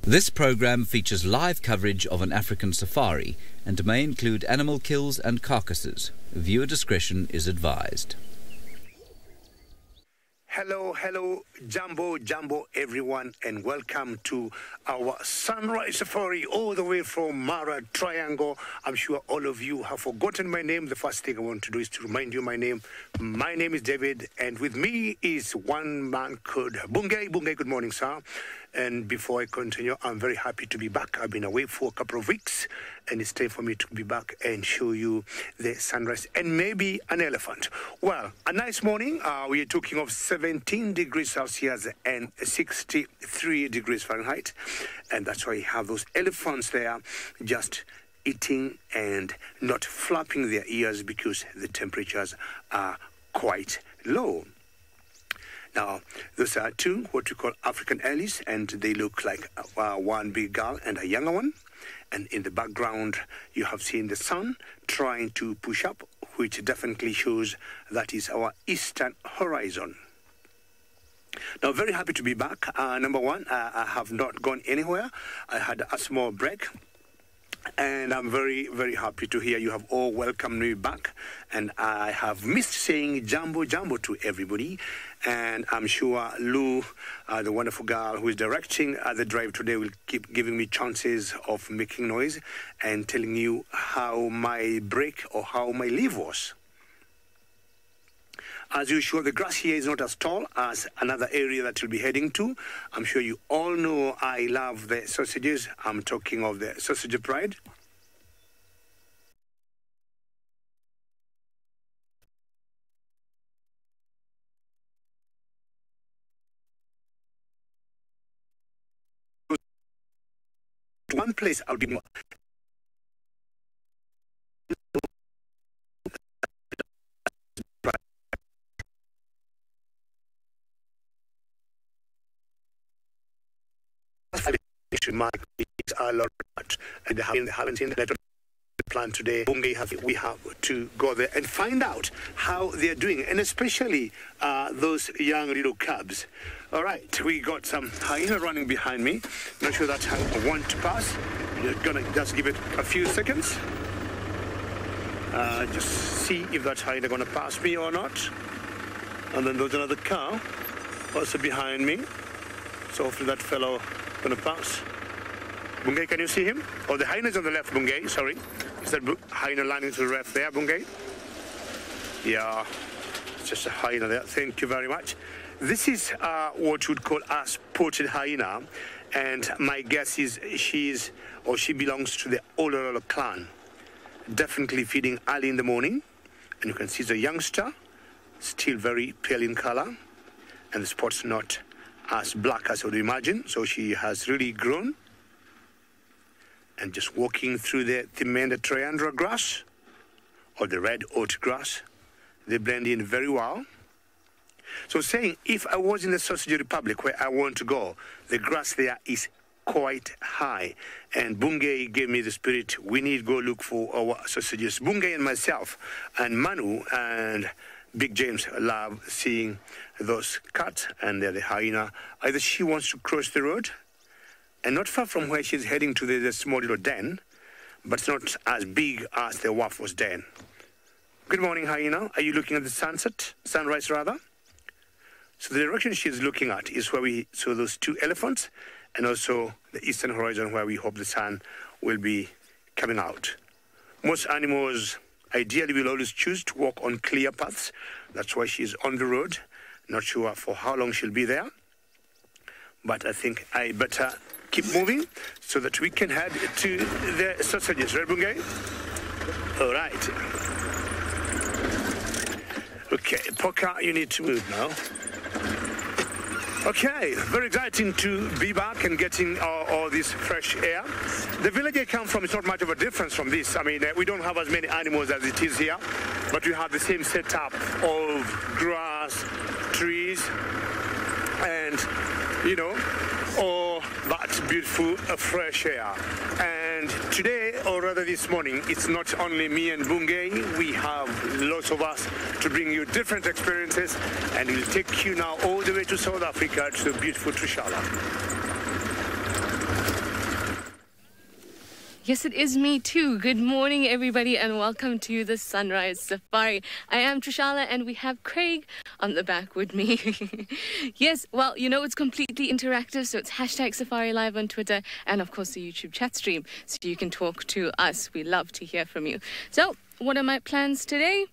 This program features live coverage of an African safari and may include animal kills and carcasses. Viewer discretion is advised. Hello, Jambo everyone, and welcome to our sunrise safari all the way from Mara Triangle. I'm sure all of you have forgotten my name. The first thing I want to do is to remind you my name. My name is David, and with me is one man called Bungay. Bungay, good morning, sir. And before I continue, I'm very happy to be back. I've been away for a couple of weeks, and it's time for me to be back and show you the sunrise and maybe an elephant. Well, a nice morning. We are talking of 17 degrees Celsius and 63 degrees Fahrenheit. And that's why you have those elephants there just eating and not flapping their ears because the temperatures are quite low. Now, those are two, what we call African ellis, and they look like one big girl and a younger one. And in the background, you have seen the sun trying to push up, which definitely shows that is our eastern horizon. Now, very happy to be back. Number one, I have not gone anywhere. I had a small break. And I'm very, very happy to hear you have all welcomed me back. And I have missed saying Jambo to everybody. And I'm sure Lou, the wonderful girl who is directing the drive today, will keep giving me chances of making noise and telling you how my break or how my leave was. As usual, the grass here is not as tall as another area that you'll be heading to. I'm sure you all know I love the sausages. I'm talking of the Sausage Pride. One place I'll be more. A lot, and they haven't seen the plan today. We have to go there and find out how they're doing, and especially those young little cubs. All right, we got some hyena running behind me. Not sure that's how I want to pass. You're gonna just give it a few seconds. Just see if that hyena gonna pass me or not. And then there's another car also behind me. So hopefully that fellow gonna pass. Bungay, can you see him? Oh, the hyena is on the left, Bungay, sorry. Is that hyena landing to the left there, Bungay? Yeah, it's just a hyena there. Thank you very much. This is what you would call a spotted hyena. And my guess is she belongs to the Olololo clan. Definitely feeding early in the morning. And you can see the youngster, still very pale in color. And the spot's not as black as I would imagine. So she has really grown. And just walking through the Thimenda triandra grass or the red oat grass, they blend in very well. So saying, if I was in the Sausage Republic where I want to go, the grass there is quite high. And Bungay gave me the spirit, we need to go look for our sausages. Bungay and myself and Manu and Big James love seeing those cats and the hyena. Either she wants to cross the road, and not far from where she's heading to the small little den, but it's not as big as the Waffles den. Good morning, hyena. Are you looking at the sunrise rather? So the direction she's looking at is where we saw those two elephants, and also the eastern horizon where we hope the sun will be coming out. Most animals ideally will always choose to walk on clear paths. That's why she's on the road. Not sure for how long she'll be there, but I think I better keep moving so that we can head to the sausages. Right, Bungay? All right. Okay, Poker, you need to move now. Okay, very exciting to be back and getting all this fresh air. The village I come from is not much of a difference from this. I mean, we don't have as many animals as it is here, but we have the same setup of grass, trees, and, you know, all that beautiful fresh air. And today, or rather this morning, it's not only me and Bungay. We have lots of us to bring you different experiences, and we'll take you now all the way to South Africa to the beautiful Trushala. Yes, it is me too. Good morning, everybody, and welcome to the Sunrise Safari. I am Trishala, and we have Craig on the back with me. Yes, well, you know, it's completely interactive, so it's #SafariLive on Twitter, and of course the YouTube chat stream, so you can talk to us. We love to hear from you. So, what are my plans today?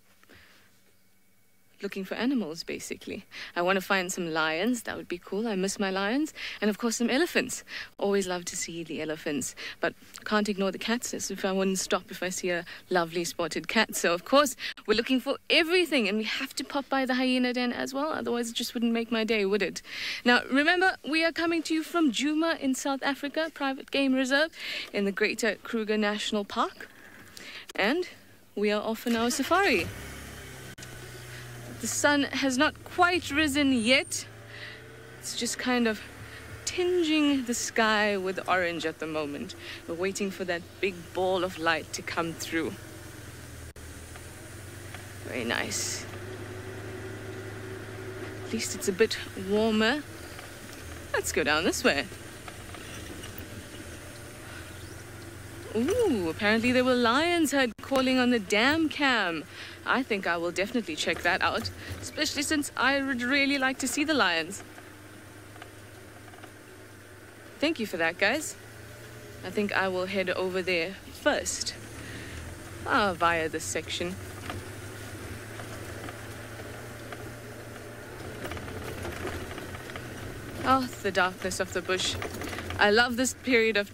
Looking for animals, basically. I want to find some lions. That would be cool. I miss my lions. And of course, some elephants. Always love to see the elephants. But can't ignore the cats, as if I wouldn't stop if I see a lovely spotted cat. So, of course, we're looking for everything. And we have to pop by the hyena den as well. Otherwise, it just wouldn't make my day, would it? Now, remember, we are coming to you from Djuma in South Africa, private game reserve in the Greater Kruger National Park. And we are off on our safari. The sun has not quite risen yet. It's just kind of tinging the sky with orange at the moment. We're waiting for that big ball of light to come through. Very nice. At least it's a bit warmer. Let's go down this way. Ooh, apparently there were lions heard calling on the dam cam. I think I will definitely check that out, especially since I would really like to see the lions. Thank you for that, guys. I think I will head over there first. Via this section. Oh, the darkness of the bush. I love this period of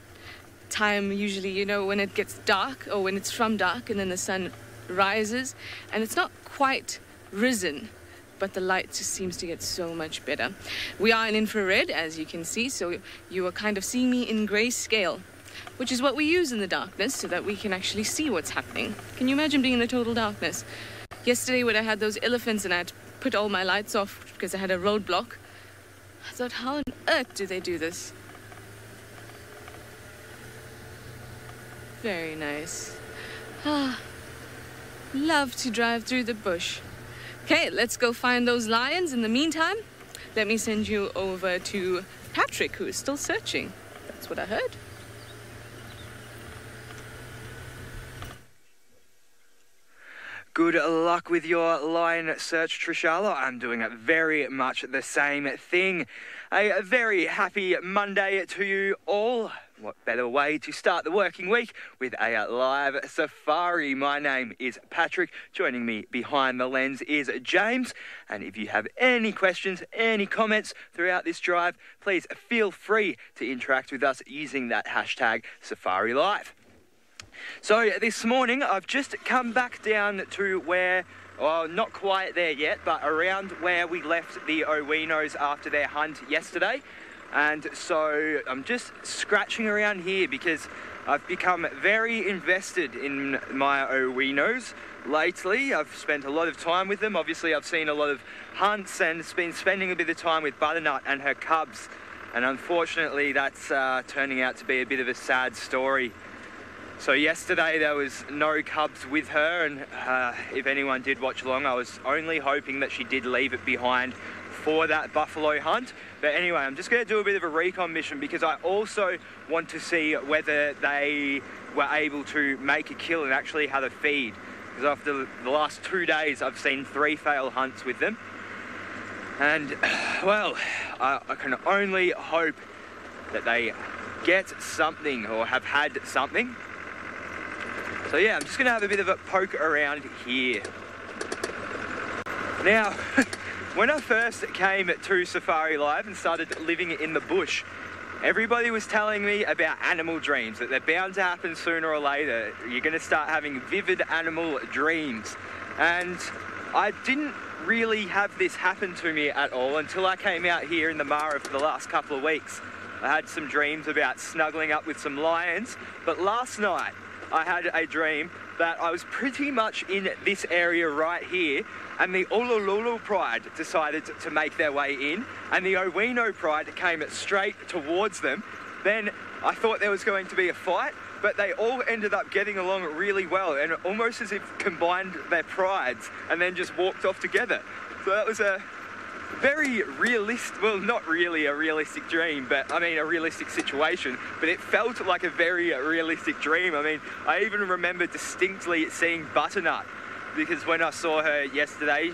time, usually, you know, when it gets dark, or when it's from dark and then the sun rises, and it's not quite risen, but the light just seems to get so much better. We are in infrared, as you can see, so you are kind of seeing me in grayscale, which is what we use in the darkness so that we can actually see what's happening. Can you imagine being in the total darkness? Yesterday when I had those elephants and I had to put all my lights off because I had a roadblock, I thought, how on earth do they do this? Very nice. Love to drive through the bush. Okay, let's go find those lions. In the meantime, let me send you over to Patrick, who is still searching. That's what I heard. Good luck with your lion search, Trishala. I'm doing very much the same thing. A very happy Monday to you all. What better way to start the working week with a live safari? My name is Patrick. Joining me behind the lens is James. And if you have any questions, any comments throughout this drive, please feel free to interact with us using that hashtag SafariLive. So this morning, I've just come back down to where, well, not quite there yet, but around where we left the Owinos after their hunt yesterday. And so I'm just scratching around here because I've become very invested in my Owinos lately. I've spent a lot of time with them. Obviously, I've seen a lot of hunts and been spending a bit of time with Butternut and her cubs. And unfortunately, that's turning out to be a bit of a sad story. So yesterday there was no cubs with her, and if anyone did watch along, I was only hoping that she did leave it behind for that buffalo hunt. But anyway, I'm just going to do a bit of a recon mission because I also want to see whether they were able to make a kill and actually had a feed. Because after the last 2 days, I've seen 3 failed hunts with them. And, well, I can only hope that they get something or have had something. So yeah, I'm just going to have a bit of a poke around here. Now, when I first came to SafariLive and started living in the bush, everybody was telling me about animal dreams, that they're bound to happen sooner or later. You're going to start having vivid animal dreams. And I didn't really have this happen to me at all until I came out here in the Mara for the last couple of weeks. I had some dreams about snuggling up with some lions, but last night I had a dream that I was pretty much in this area right here, and the Ulululu Pride decided to make their way in, and the Owino Pride came straight towards them. Then I thought there was going to be a fight, but they all ended up getting along really well, and almost as if combined their prides and then just walked off together. So that was a very realistic, well, not really a realistic dream, but I mean a realistic situation, but it felt like a very realistic dream. I mean, I even remember distinctly seeing Butternut, because when I saw her yesterday,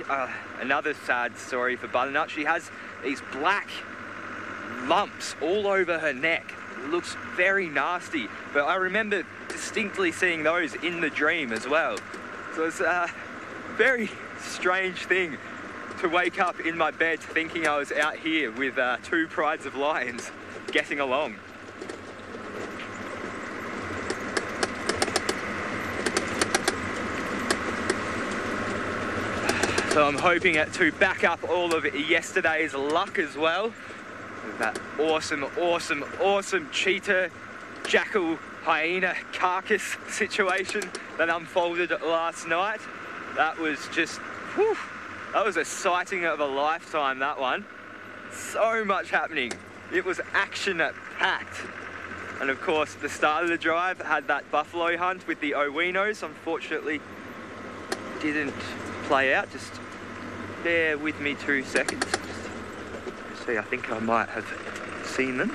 another sad story for Butternut, she has these black lumps all over her neck. It looks very nasty, but I remember distinctly seeing those in the dream as well. So it's a very strange thing to wake up in my bed thinking I was out here with two prides of lions getting along. So I'm hoping to back up all of yesterday's luck as well. With that awesome cheetah, jackal, hyena carcass situation that unfolded last night. That was just, whew, that was a sighting of a lifetime, that one. So much happening. It was action-packed. And of course, the start of the drive had that buffalo hunt with the Owinos. Unfortunately, didn't play out. Just bear with me 2 seconds. See, I think I might have seen them.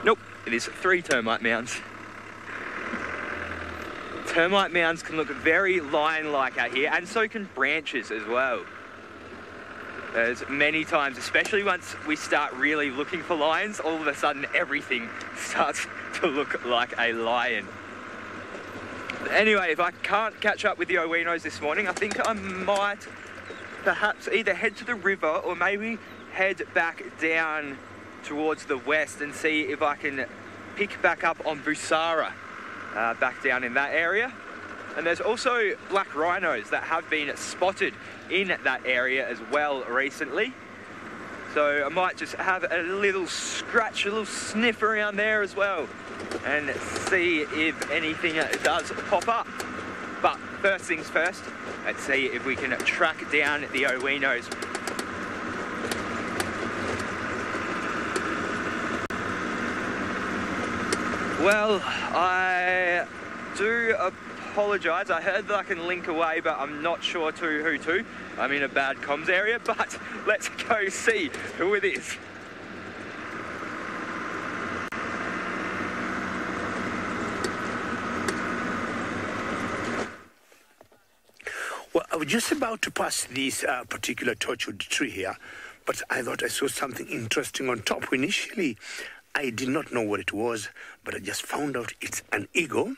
Nope, it is 3 termite mounds. Termite mounds can look very lion-like out here, and so can branches as well. There's many times, especially once we start really looking for lions, all of a sudden everything starts to look like a lion. Anyway, if I can't catch up with the Owinos this morning, I think I might perhaps either head to the river or maybe head back down towards the west and see if I can pick back up on Busara, back down in that area. And there's also black rhinos that have been spotted in that area as well recently. So I might just have a little scratch, a little sniff around there as well and see if anything does pop up. But first things first, let's see if we can track down the Owinos. Well, I do apologise. I heard that I can link away, but I'm not sure to who to. I'm in a bad comms area, but let's go see who it is. Well, I was just about to pass this particular torchwood tree here, but I thought I saw something interesting on top. Initially, I did not know what it was, but I just found out it's an eagle.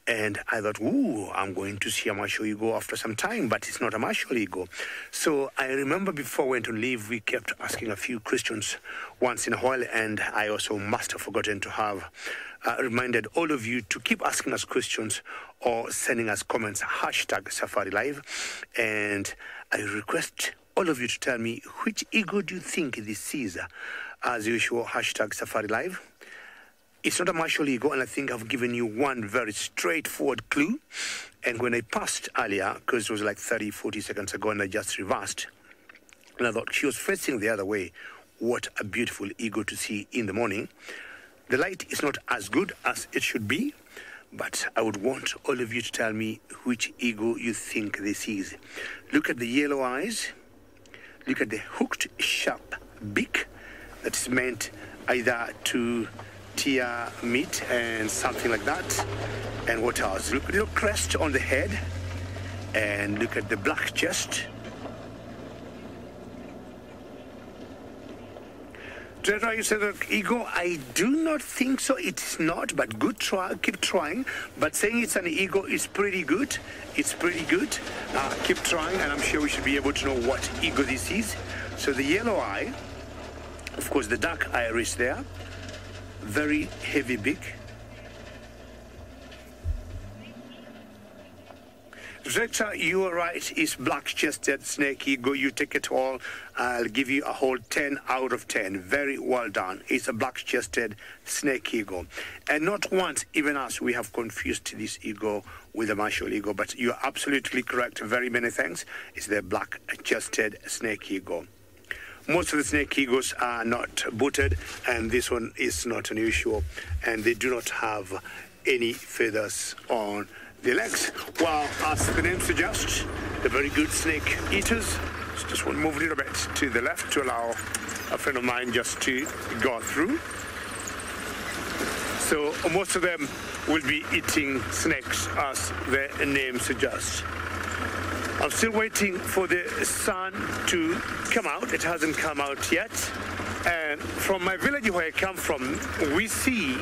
And I thought, ooh, I'm going to see a martial eagle after some time, but it's not a martial eagle. So I remember before I went on leave, we kept asking a few questions once in a while, and I also must have forgotten to have reminded all of you to keep asking us questions or sending us comments, #SafariLive. And I request all of you to tell me which eagle do you think this is. As usual, #SafariLive. It's not a martial eagle, and I think I've given you one very straightforward clue. And when I passed earlier, because it was like 30, 40 seconds ago, and I just reversed, and I thought she was facing the other way. What a beautiful eagle to see in the morning. The light is not as good as it should be, but I would want all of you to tell me which eagle you think this is. Look at the yellow eyes. Look at the hooked, sharp beak that is meant either to tear meat and something like that. And what else? Look at the little crest on the head, and look at the black chest. Trevor, you said eagle. I do not think so. It's not, but good try. Keep trying. But saying it's an eagle is pretty good. It's pretty good. Keep trying, and I'm sure we should be able to know what eagle this is. So the yellow eye, of course, the dark iris there. Very heavy beak. Director, you are right. It's black-chested snake eagle. You take it all. I'll give you a whole 10 out of 10. Very well done. It's a black-chested snake eagle. And not once, even us, we have confused this eagle with a martial eagle. But you're absolutely correct. Very many thanks. It's the black-chested snake eagle. Most of the snake eagles are not booted, and this one is not unusual, and they do not have any feathers on the legs. Well, as the name suggests, They're very good snake eaters. So just want to move a little bit to the left to allow a friend of mine just to go through. So most of them will be eating snakes, as the name suggests. I'm still waiting for the sun to come out. It hasn't come out yet. And from my village where I come from, we see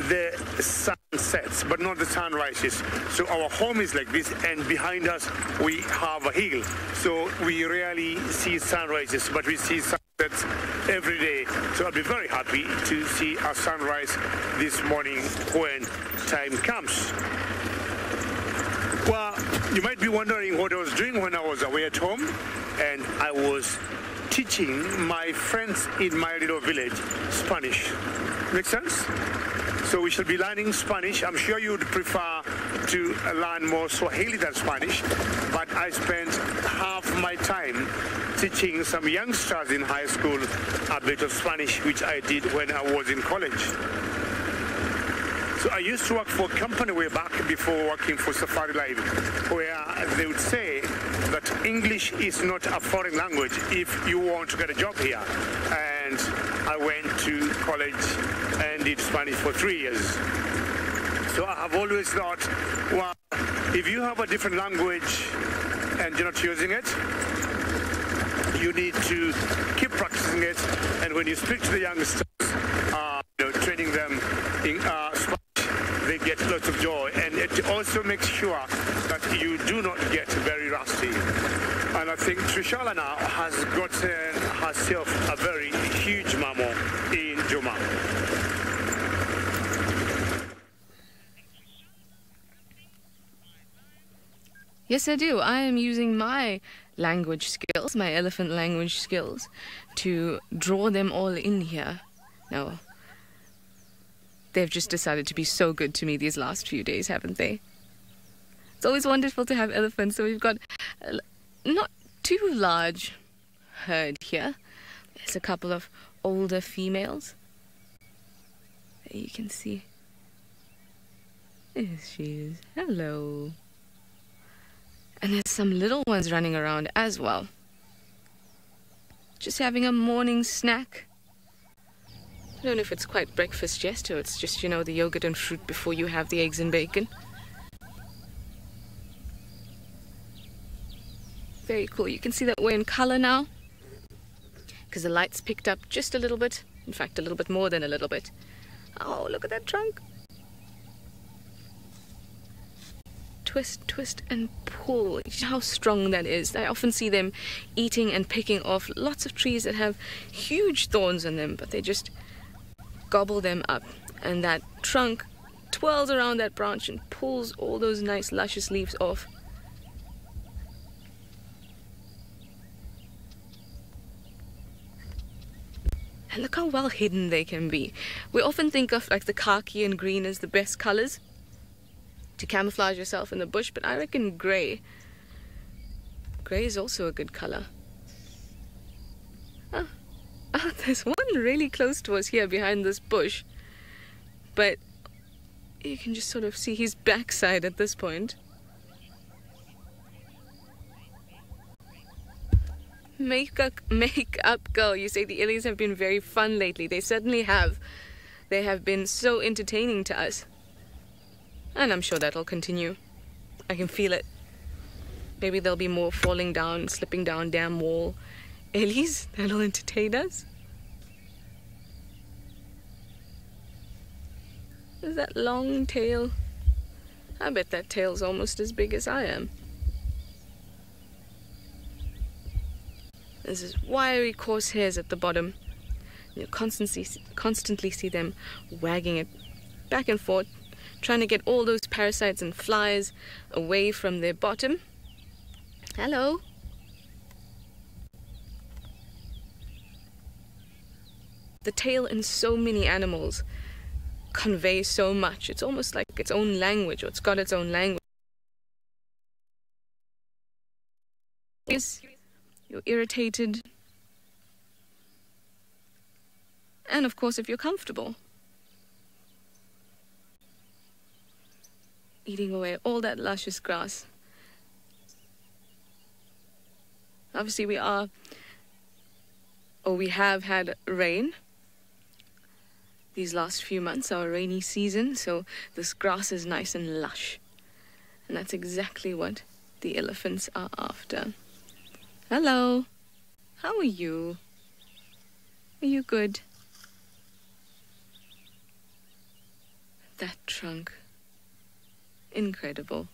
the sunsets, but not the sunrises. So our home is like this, and behind us we have a hill. So we rarely see sunrises, but we see sunsets every day. So I'll be very happy to see a sunrise this morning when time comes. Well, you might be wondering what I was doing when I was away at home, and I was teaching my friends in my little village Spanish. Make sense? So we shall be learning Spanish. I'm sure you would prefer to learn more Swahili than Spanish, but I spent half my time teaching some youngsters in high school a bit of Spanish, which I did when I was in college. So I used to work for a company way back before working for SafariLive, where they would say that English is not a foreign language if you want to get a job here. And I went to college and did Spanish for 3 years. So I have always thought, well, if you have a different language and you're not using it, you need to keep practicing it. And when you speak to the youngsters, training them in Spanish, they get lots of joy, and it also makes sure that you do not get very rusty. And I think Trishala now has gotten herself a very huge mamo in Juma. Yes, I do. I am using my language skills, my elephant language skills, to draw them all in here. Now, they've just decided to be so good to me these last few days, haven't they? It's always wonderful to have elephants. So we've got not too large herd here. There's a couple of older females. There you can see. There she is. Hello. And there's some little ones running around as well. Just having a morning snack. I don't know if it's quite breakfast yet, or it's just, the yogurt and fruit before you have the eggs and bacon. Very cool. You can see that we're in color now, because the lights picked up just a little bit. In fact, a little bit more than a little bit. Oh, look at that trunk. Twist, twist, and pull. How strong that is. I often see them eating and picking off lots of trees that have huge thorns on them, but they just gobble them up, and that trunk twirls around that branch and pulls all those nice luscious leaves off. And look how well hidden they can be. We often think of like the khaki and green as the best colors to camouflage yourself in the bush, but I reckon gray is also a good color. Oh, there's one really close to us here behind this bush, but you can just sort of see his backside at this point. Make-up girl, you say the Illies have been very fun lately. They certainly have. They have been so entertaining to us. And I'm sure that'll continue. I can feel it. Maybe there'll be more falling down, slipping down damn wall. Ellies, that'll entertain us. There's that long tail. I bet that tail's almost as big as I am. There's this wiry, coarse hairs at the bottom. You'll constantly see them wagging it back and forth, trying to get all those parasites and flies away from their bottom. Hello. The tail in so many animals conveys so much. It's almost like its own language, or it's got its own language. You're irritated. And of course, if you're comfortable. Eating away all that luscious grass. Obviously we have had rain these last few months, our rainy season, so this grass is nice and lush. And that's exactly what the elephants are after. Hello. How are you? Are you good? That trunk. Incredible.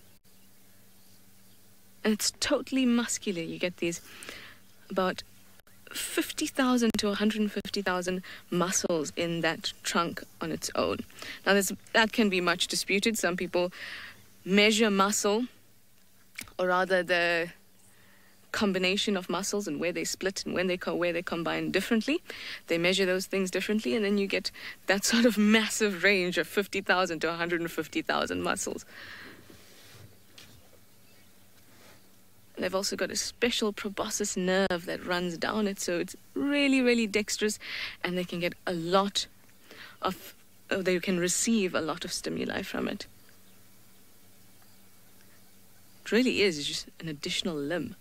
And it's totally muscular. You get these about 50,000 to 150,000 muscles in that trunk on its own. Now that can be much disputed. Some people measure muscle, or rather the combination of muscles and where they split and where they combine differently. They measure those things differently, and then you get that sort of massive range of 50,000 to 150,000 muscles. They've also got a special proboscis nerve that runs down it, so it's really, really dexterous, and they can get a lot of, they can receive a lot of stimuli from it. It really is just an additional limb.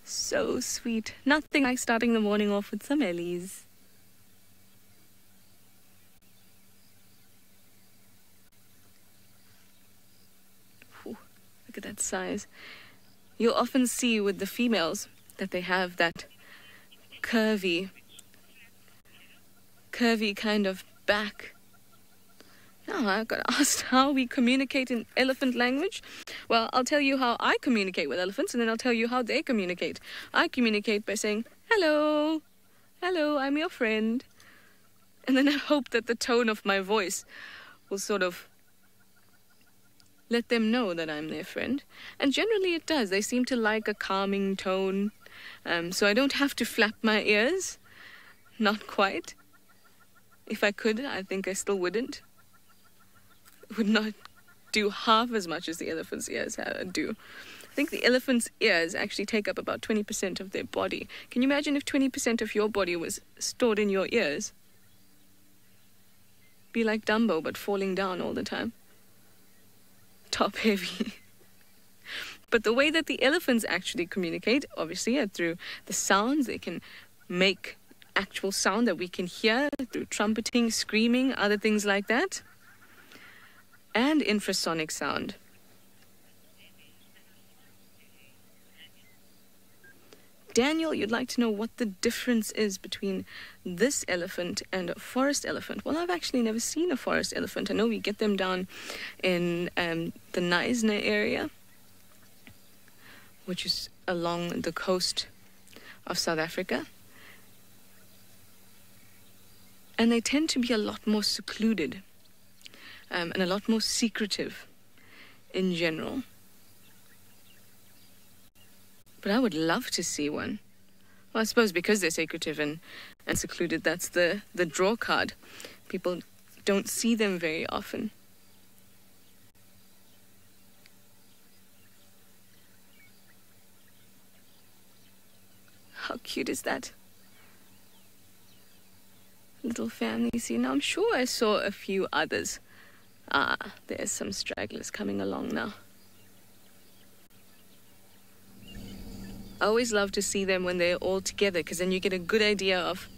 So sweet. Nothing like starting the morning off with some Ellies. Look at that size. You'll often see with the females that they have that curvy kind of back. Now I got asked how we communicate in elephant language. Well, I'll tell you how I communicate with elephants, and then I'll tell you how they communicate. I communicate by saying, hello, hello, I'm your friend. And then I hope that the tone of my voice will sort of let them know that I'm their friend. And generally it does. They seem to like a calming tone. So I don't have to flap my ears. Not quite. If I could, I think I still wouldn't. It would not do half as much as the elephant's ears do. I think the elephant's ears actually take up about 20% of their body. Can you imagine if 20% of your body was stored in your ears? Be like Dumbo, but falling down all the time. Top heavy. But the way that the elephants actually communicate, obviously, are through the sounds. They can make actual sound that we can hear through trumpeting, screaming, other things like that. And infrasonic sound. Daniel, you'd like to know what the difference is between this elephant and a forest elephant. Well, I've actually never seen a forest elephant. I know we get them down in the Knysna area, which is along the coast of South Africa. And they tend to be a lot more secluded and a lot more secretive in general. But I would love to see one. Well, I suppose because they're secretive and secluded, that's the draw card. People don't see them very often. How cute is that? Little family scene. Now, I'm sure I saw a few others. Ah, there's some stragglers coming along now. I always love to see them when they're all together, because then you get a good idea of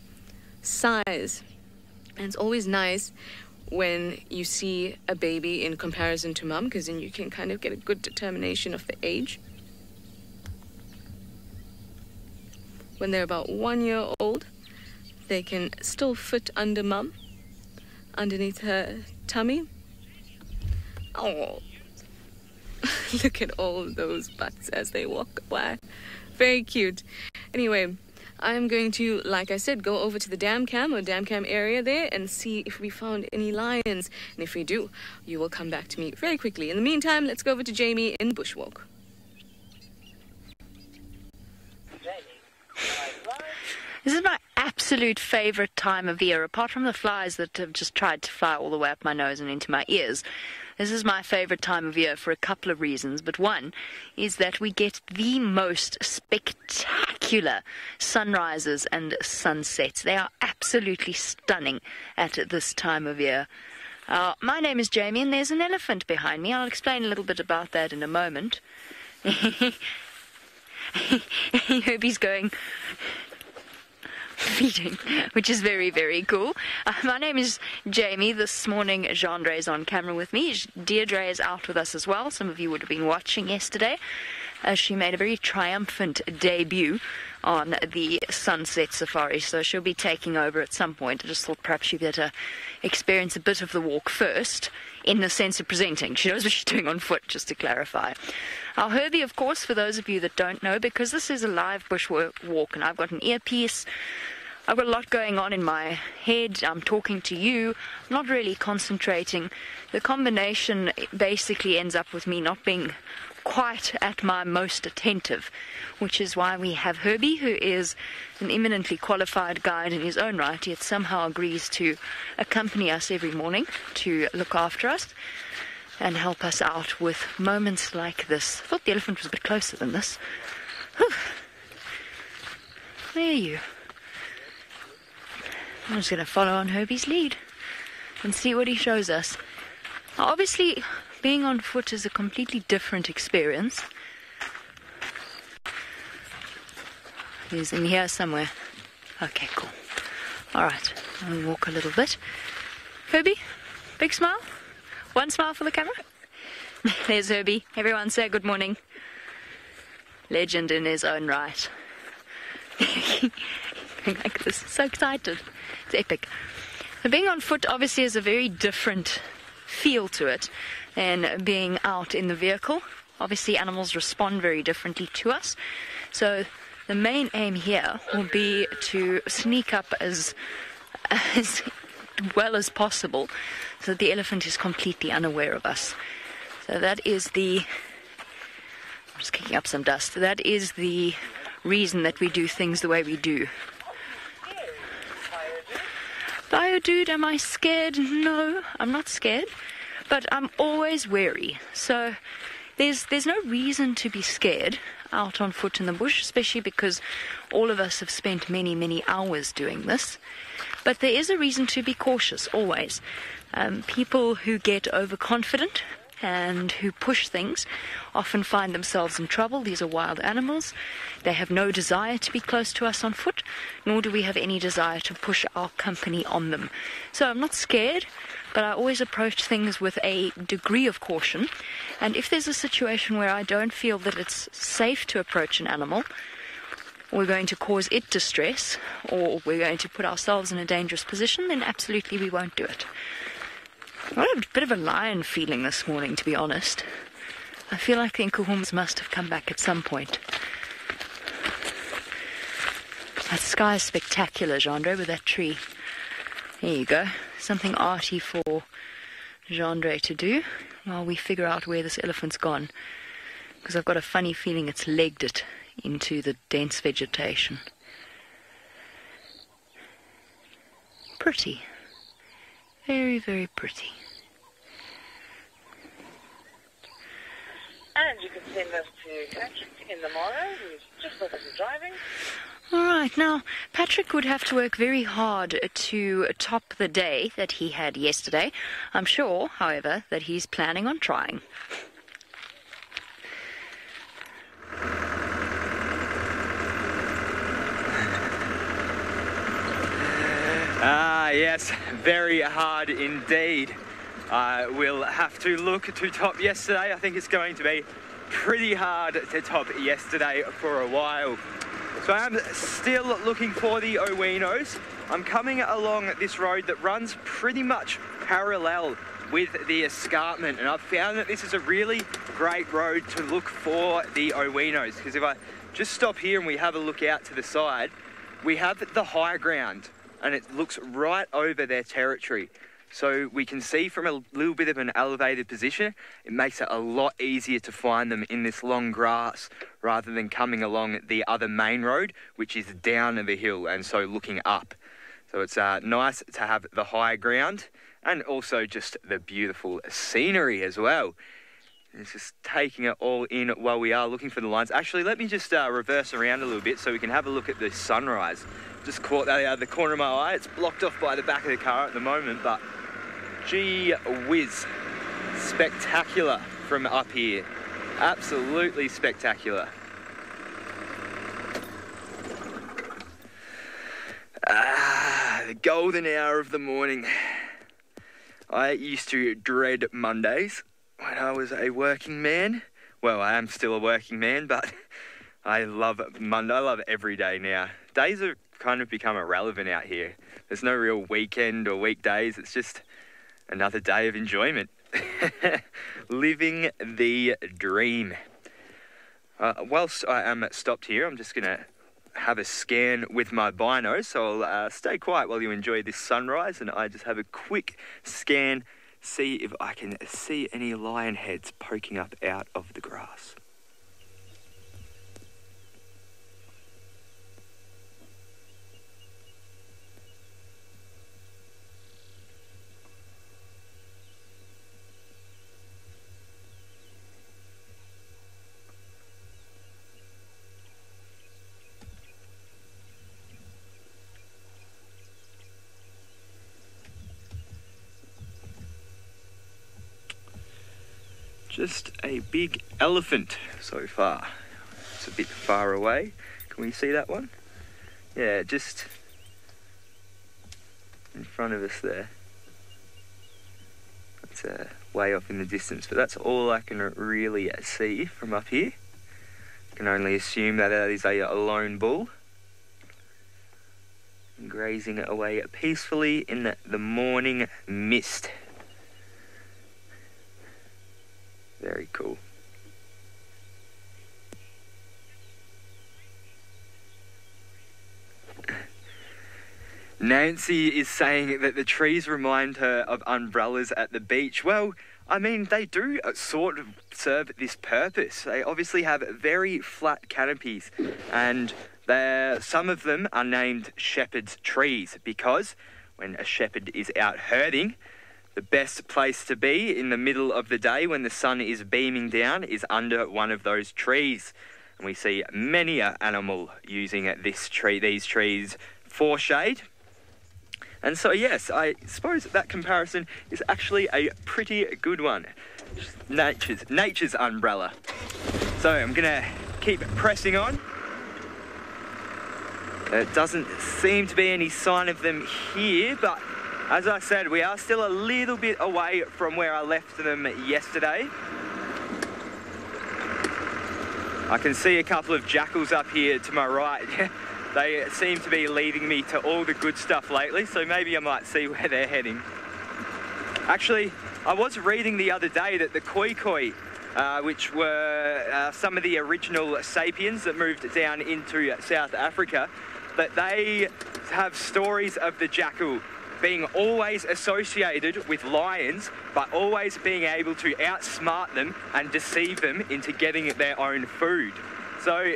size. And it's always nice when you see a baby in comparison to mum, because then you can kind of get a good determination of the age. When they're about 1 year old, they can still fit under mum, underneath her tummy. Oh, look at all those butts as they walk by. Very cute. Anyway, I'm going to, like I said, go over to the dam cam area there and see if we found any lions. And if we do, you will come back to me very quickly. In the meantime, let's go over to Jamie in Bushwalk. This is my absolute favourite time of year, apart from the flies that have just tried to fly all the way up my nose and into my ears. This is my favourite time of year for a couple of reasons, but one is that we get the most spectacular sunrises and sunsets. They are absolutely stunning at this time of year. My name is Jamie, and there's an elephant behind me. I'll explain a little bit about that in a moment. Herbie's going feeding, which is very, very cool. My name is Jamie. This morning, Jeandre is on camera with me. Deirdre is out with us as well. Some of you would have been watching yesterday. She made a very triumphant debut on the Sunset Safari, so she'll be taking over at some point. I just thought perhaps she'd better experience a bit of the walk first, in the sense of presenting. She knows what she's doing on foot, just to clarify. Our Herbie, of course, for those of you that don't know, because this is a live bush walk and I've got an earpiece, I've got a lot going on in my head. I'm talking to you, I'm not really concentrating. The combination basically ends up with me not being quite at my most attentive, which is why we have Herbie, who is an eminently qualified guide in his own right, yet somehow agrees to accompany us every morning to look after us and help us out with moments like this. I thought the elephant was a bit closer than this. Whew. There you. I'm just going to follow on Herbie's lead and see what he shows us. Now, obviously, being on foot is a completely different experience. He's in here somewhere. Okay, cool. Alright, I'll walk a little bit. Herbie, big smile. One smile for the camera. There's Herbie. Everyone say good morning. Legend in his own right. Like this. So excited. It's epic. So being on foot obviously is a very different feel to it than being out in the vehicle. Obviously animals respond very differently to us. So the main aim here will be to sneak up as well as possible so that the elephant is completely unaware of us. So that is the... I'm just kicking up some dust. That is the reason that we do things the way we do. Biodude, am I scared? No, I'm not scared, but I'm always wary. So there's no reason to be scared out on foot in the bush, especially because all of us have spent many, many hours doing this. But there is a reason to be cautious, always. People who get overconfident and who push things often find themselves in trouble. These are wild animals. They have no desire to be close to us on foot, nor do we have any desire to push our company on them. So I'm not scared, but I always approach things with a degree of caution. And if there's a situation where I don't feel that it's safe to approach an animal, we're going to cause it distress, or we're going to put ourselves in a dangerous position, then absolutely we won't do it. I got a bit of a lion feeling this morning, to be honest. I feel like the Nkuhums must have come back at some point. That sky is spectacular, Jeandre, with that tree. There you go. Something arty for Jeandre to do while we figure out where this elephant's gone. Because I've got a funny feeling it's legged it into the dense vegetation. Pretty. Very, very pretty. And you can send us to Patrick in the morrow, who's just left us driving. All right, now, Patrick would have to work very hard to top the day that he had yesterday. I'm sure, however, that he's planning on trying. Yes, very hard indeed. We'll have to look to top yesterday. I think it's going to be pretty hard to top yesterday for a while. So I'm still looking for the Owinos. I'm coming along this road that runs pretty much parallel with the escarpment, and I've found that this is a really great road to look for the Owinos, because if I just stop here and we have a look out to the side, we have the high ground and it looks right over their territory. So we can see from a little bit of an elevated position, it makes it a lot easier to find them in this long grass rather than coming along the other main road, which is down the hill and so looking up. So it's nice to have the high ground and also just the beautiful scenery as well. It's just taking it all in while we are looking for the lines. Actually, let me just reverse around a little bit so we can have a look at the sunrise. Just caught that out of the corner of my eye. It's blocked off by the back of the car at the moment, but Gee whiz. Spectacular from up here. Absolutely spectacular. The golden hour of the morning. I used to dread Mondays when I was a working man. Well, I am still a working man, but I love Monday. I love every day now. Days have kind of become irrelevant out here. There's no real weekend or weekdays. It's just another day of enjoyment. Living the dream. Whilst I am stopped here, I'm just going to have a scan with my bino, so I'll stay quiet while you enjoy this sunrise, and I just have a quick scan, see if I can see any lion heads poking up out of the grass. Just a big elephant so far. It's a bit far away. Can we see that one? Yeah, just in front of us there. It's way off in the distance, but that's all I can really see from up here. I can only assume that that is a lone bull. Grazing away peacefully in the morning mist. Very cool. Nancy is saying that the trees remind her of umbrellas at the beach. Well, I mean, they do sort of serve this purpose. They obviously have very flat canopies, and some of them are named shepherd's trees because when a shepherd is out herding, the best place to be in the middle of the day when the sun is beaming down is under one of those trees. And we see many an animal using these trees for shade. And so, yes, I suppose that comparison is actually a pretty good one. Nature's umbrella. So I'm going to keep pressing on. There doesn't seem to be any sign of them here, but as I said, we are still a little bit away from where I left them yesterday. I can see a couple of jackals up here to my right. They seem to be leading me to all the good stuff lately, so maybe I might see where they're heading. Actually, I was reading the other day that the koi, which were some of the original sapiens that moved down into South Africa, that they have stories of the jackal being always associated with lions, but always being able to outsmart them and deceive them into getting their own food. So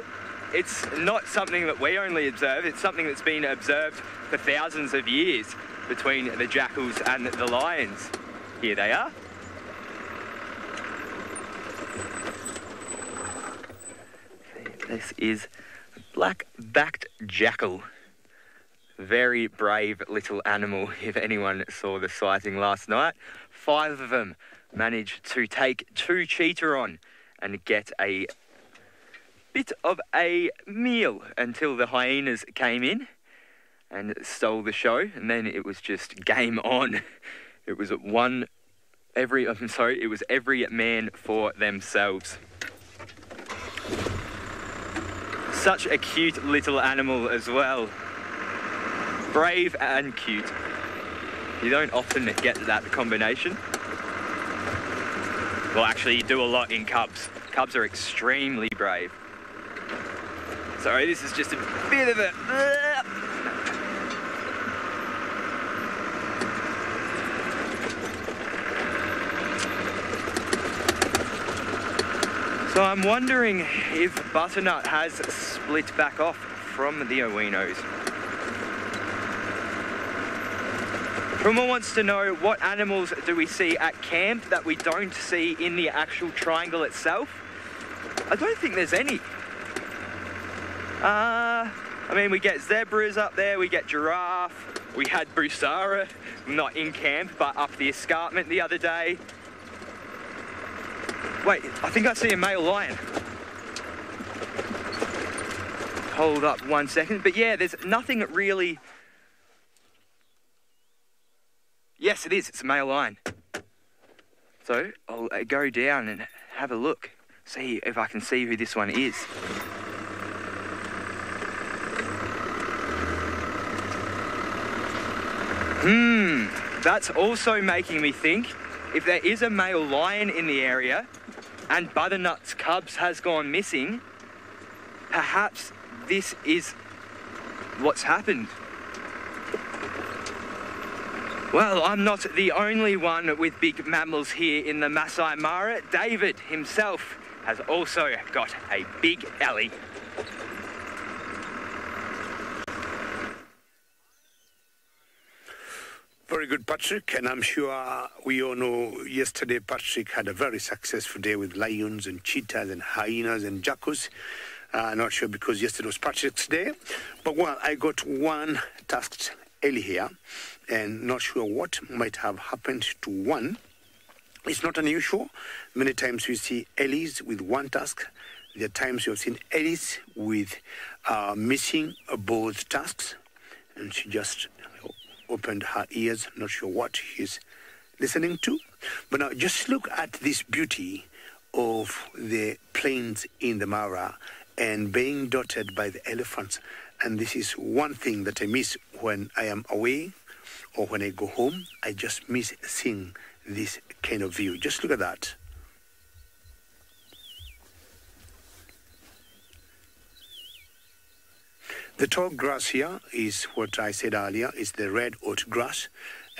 it's not something that we only observe, it's something that's been observed for thousands of years between the jackals and the lions. Here they are. This is a black-backed jackal. Very brave little animal, if anyone saw the sighting last night. 5 of them managed to take 2 cheetah on and get a bit of a meal until the hyenas came in and stole the show, and then it was just game on. It was every man for themselves. Such a cute little animal as well. Brave and cute. You don't often get that combination. Well, actually, you do a lot in cubs. Cubs are extremely brave. Sorry, this is just a bit of a... So I'm wondering if Butternut has split back off from the Owinos. Puma wants to know, what animals do we see at camp that we don't see in the actual triangle itself? I don't think there's any. I I mean, we get zebras up there, we get giraffe, we had Busara, not in camp, but up the escarpment the other day. Wait, I think I see a male lion. Hold up 1 second, but yeah, there's nothing really... Yes, it is, it's a male lion. So, I'll go down and have a look, see if I can see who this one is. That's also making me think, if there is a male lion in the area and Butternut's cubs has gone missing, perhaps this is what's happened. Well, I'm not the only one with big mammals here in the Masai Mara. David himself has also got a big ellie. Very good, Patrick, and I'm sure we all know yesterday Patrick had a very successful day with lions and cheetahs and hyenas and jackals. Not sure because yesterday was Patrick's day, but well, I got one tasked ellie here, and not sure what might have happened to one. It's not unusual. Many times we see ellies with one tusk. There are times you have seen ellies with missing both tusks, and she just opened her ears, not sure what she's listening to. But now just look at this beauty of the plains in the Mara and being dotted by the elephants. And this is one thing that I miss when I am away or when I go home. I just miss seeing this kind of view. Just look at that. The tall grass here is what I said earlier, is the red oat grass.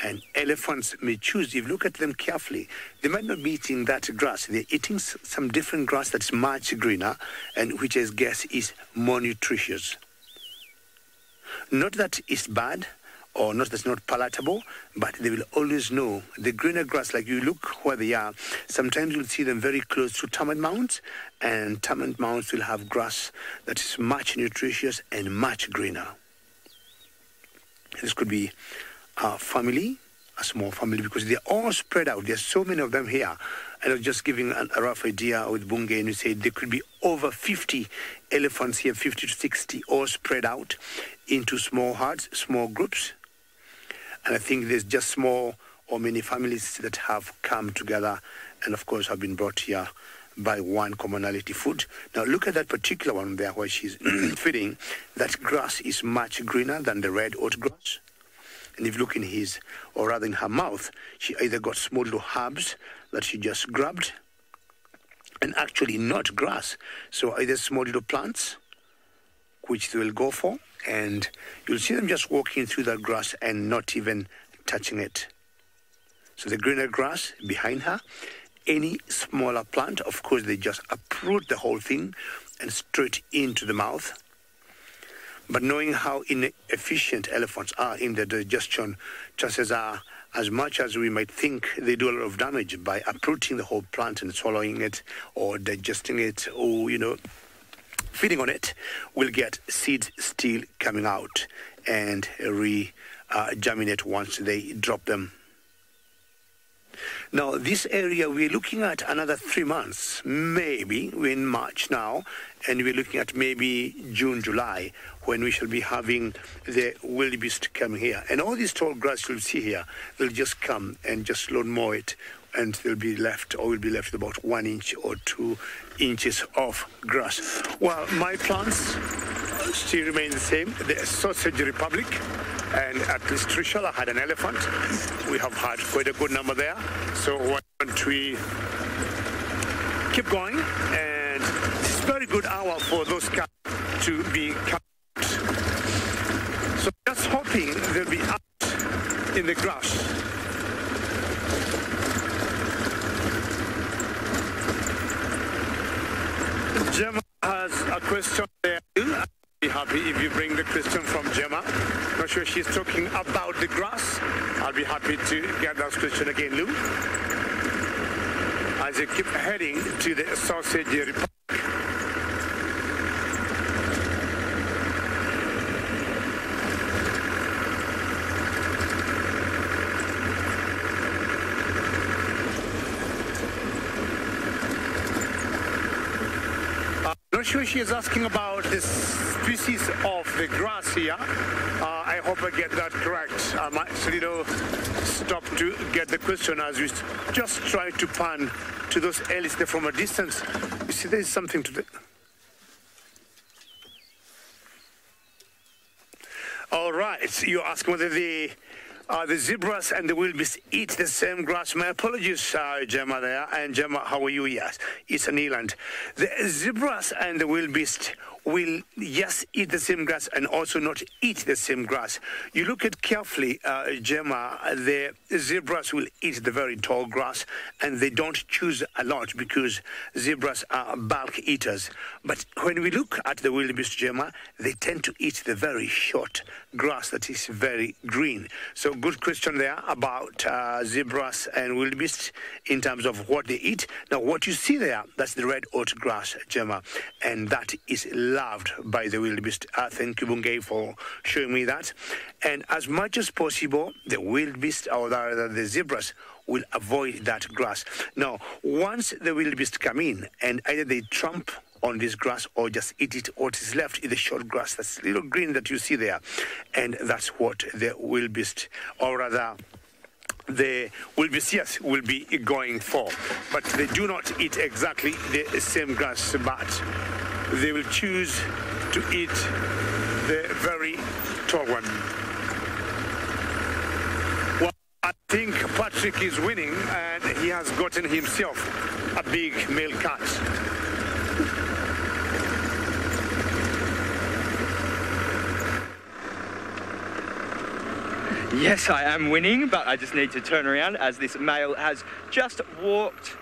And elephants may choose, if you look at them carefully, they might not be eating that grass. They're eating some different grass that's much greener and which I guess is more nutritious. Not that it's bad or not that's not palatable, but they will always know the greener grass. Like you look where they are, sometimes you'll see them very close to termite mounds, and termite mounds will have grass that is much nutritious and much greener. This could be a family, a small family, because they're all spread out. There's so many of them here. And I was just giving a rough idea with Bunge, and we said there could be over 50 elephants here, 50 to 60, all spread out into small herds, small groups. And I think there's just small or many families that have come together and, of course, have been brought here by one commonality food. Now, look at that particular one there where she's feeding. That grass is much greener than the red oat grass. And if you look in his, or rather in her mouth, she either got small little herbs that she just grabbed, and actually not grass. So either small little plants, which they will go for, and you'll see them just walking through that grass and not even touching it. So the greener grass behind her, any smaller plant, of course, they just uproot the whole thing and straight into the mouth. But knowing how inefficient elephants are in their digestion, chances are, as much as we might think, they do a lot of damage by uprooting the whole plant and swallowing it or digesting it or, feeding on it, will get seeds still coming out and germinate once they drop them. Now, this area, we're looking at another 3 months, maybe. We're in March now, and we're looking at maybe June, July, when we shall be having the wildebeest coming here. And all these tall grass you'll see here, they'll just come and just lawn mow it, and they'll be left, or will be left about 1 inch or 2 inches of grass. Well, my plans still remain the same. The Sausage Republic, and at least Trishala had an elephant. We have had quite a good number there. So why don't we keep going? And it's a very good hour for those cats to be cut. So just hoping they'll be out in the grass. Gemma has a question there. I'll be happy if you bring the question from Gemma. Not sure she's talking about the grass. I'll be happy to get that question again, Lou. As you keep heading to the Sausage Republic. sure she is asking about the species of the grass here. I hope I get that correct. I might stop to get the question as we just try to pan to those ellis there from a distance. You see, there is something to the... All right, you're asking whether the zebras and the wildebeest eat the same grass. My apologies, Gemma there. And Gemma, how are you? Yes, it's an eland. The zebras and the wildebeest will, yes, eat the same grass and also not eat the same grass. You look at carefully, Gemma, the zebras will eat the very tall grass and they don't choose a lot because zebras are bulk eaters. But when we look at the wildebeest, Gemma, they tend to eat the very short grass that is very green. So good question there about zebras and wildebeest in terms of what they eat. Now, what you see there, that's the red oat grass, Gemma, and that is loved by the wildebeest. Thank you, Bungay, for showing me that. And as much as possible, the wildebeest, or rather the zebras, will avoid that grass. Now, once the wildebeest come in, and either they tramp on this grass or just eat it, what is left is the short grass, that's little green that you see there. And that's what the wildebeest, or rather the wildebeest, yes, will be going for. But they do not eat exactly the same grass, but they will choose to eat the very tall one. Well, I think Patrick is winning and he has gotten himself a big male cat. Yes, I am winning, but I just need to turn around as this male has just walked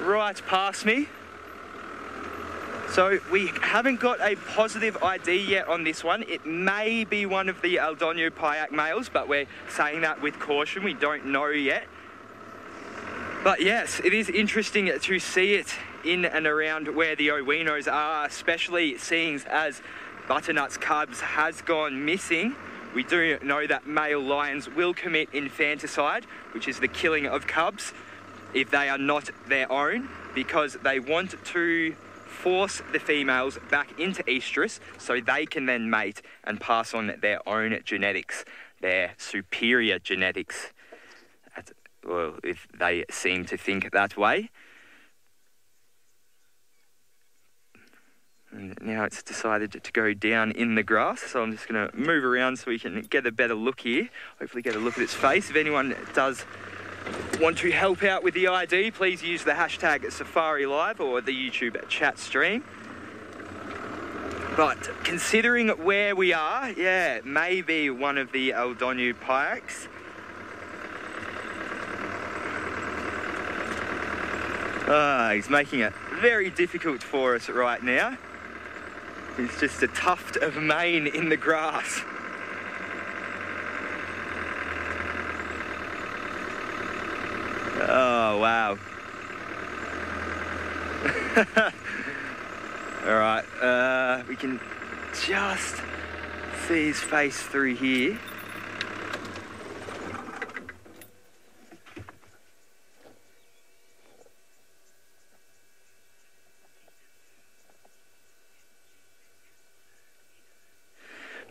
right past me. So we haven't got a positive ID yet on this one. It may be one of the Aldonio Pyac males, but we're saying that with caution. We don't know yet. But yes, it is interesting to see it in and around where the Owinos are, especially seeing as Butternut's cubs has gone missing. We do know that male lions will commit infanticide, which is the killing of cubs, if they are not their own, because they want to force the females back into estrus so they can then mate and pass on their own genetics, their superior genetics. Well, if they seem to think that way. And now it's decided to go down in the grass, so I'm just going to move around so we can get a better look here. Hopefully get a look at its face. If anyone does want to help out with the ID, please use the hashtag SafariLive or the YouTube chat stream. But considering where we are, yeah, maybe one of the Aldonio Pyacs. He's making it very difficult for us right now. It's just a tuft of mane in the grass. Oh, wow. All right, we can just see his face through here.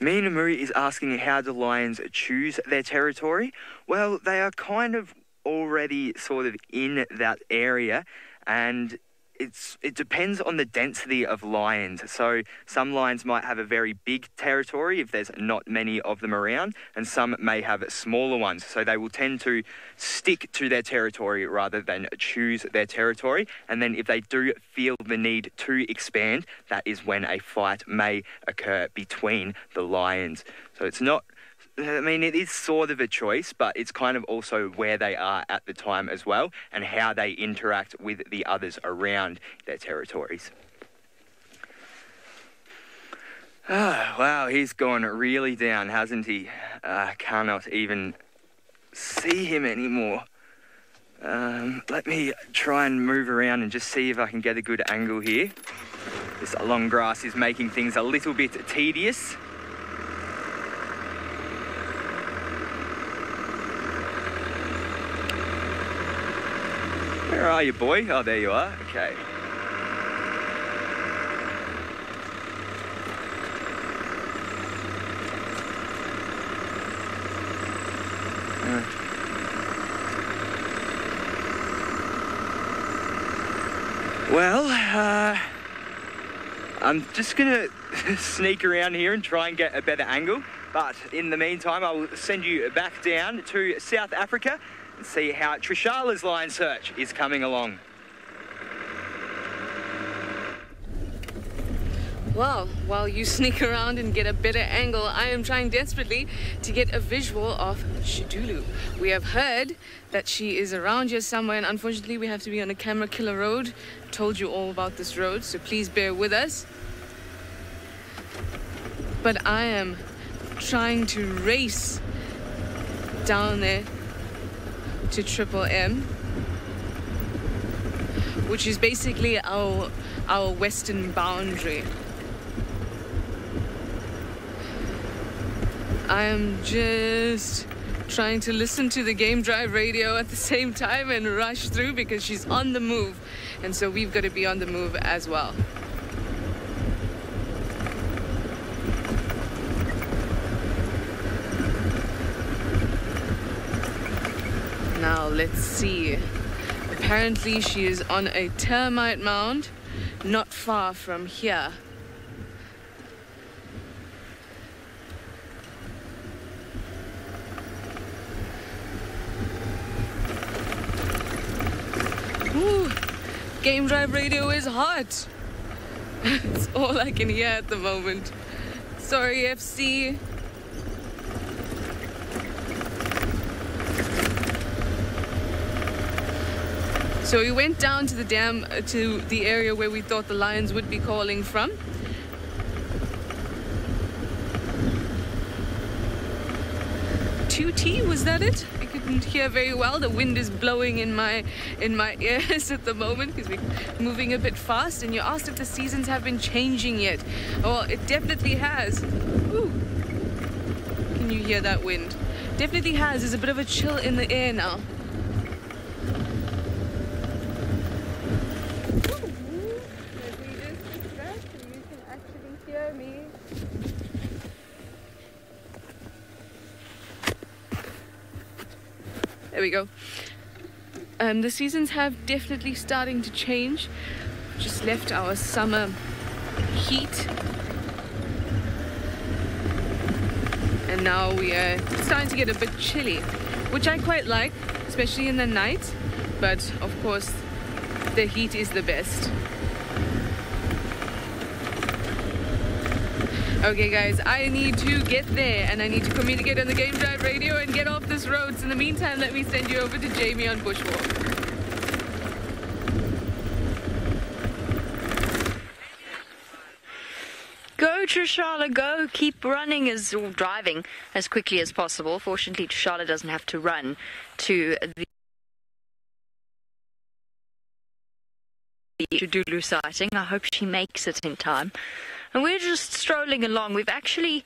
Mina Murray is asking how do lions choose their territory? Well, they are kind of already sort of in that area, and it depends on the density of lions. So some lions might have a very big territory if there's not many of them around, and some may have smaller ones. So they will tend to stick to their territory rather than choose their territory. And then if they do feel the need to expand, that is when a fight may occur between the lions. So it's not, I mean, it is sort of a choice, but it's kind of also where they are at the time as well and how they interact with the others around their territories. Oh, wow, he's gone really down, hasn't he? Cannot even see him anymore. Let me try and move around and just see if I can get a good angle here. This long grass is making things a little bit tedious. Where are you, boy? Oh, there you are. Okay. Well, I'm just gonna sneak around here and try and get a better angle. But in the meantime, I'll send you back down to South Africa and see how Trishala's lion search is coming along. Well, while you sneak around and get a better angle, I am trying desperately to get a visual of Shidulu. We have heard that she is around here somewhere, and unfortunately we have to be on a camera killer road. Told you all about this road, so please bear with us. But I am trying to race down there to Triple M, which is basically our western boundary. I am just trying to listen to the Game Drive radio at the same time and rush through because she's on the move, and so we've got to be on the move as well. Now let's see. Apparently she is on a termite mound not far from here. Ooh, Game Drive radio is hot. It's all I can hear at the moment. Sorry, FC. So we went down to the dam, to the area where we thought the lions would be calling from. T, was that it? I couldn't hear very well. The wind is blowing in my ears at the moment because we're moving a bit fast. And you asked if the seasons have been changing yet. Well, it definitely has. Ooh. Can you hear that wind? Definitely has. There's a bit of a chill in the air now. There we go. The seasons have definitely starting to change. Just left our summer heat. And now we are starting to get a bit chilly, which I quite like, especially in the night. But of course, the heat is the best. Okay guys, I need to get there and I need to communicate on the Game Drive radio and get off this road. So in the meantime, let me send you over to Jamie on Bushwalk. Go Trishala, go! Keep running or driving as quickly as possible. Fortunately, Trishala doesn't have to run to the Shidulu sighting. I hope she makes it in time. And we're just strolling along. Herbie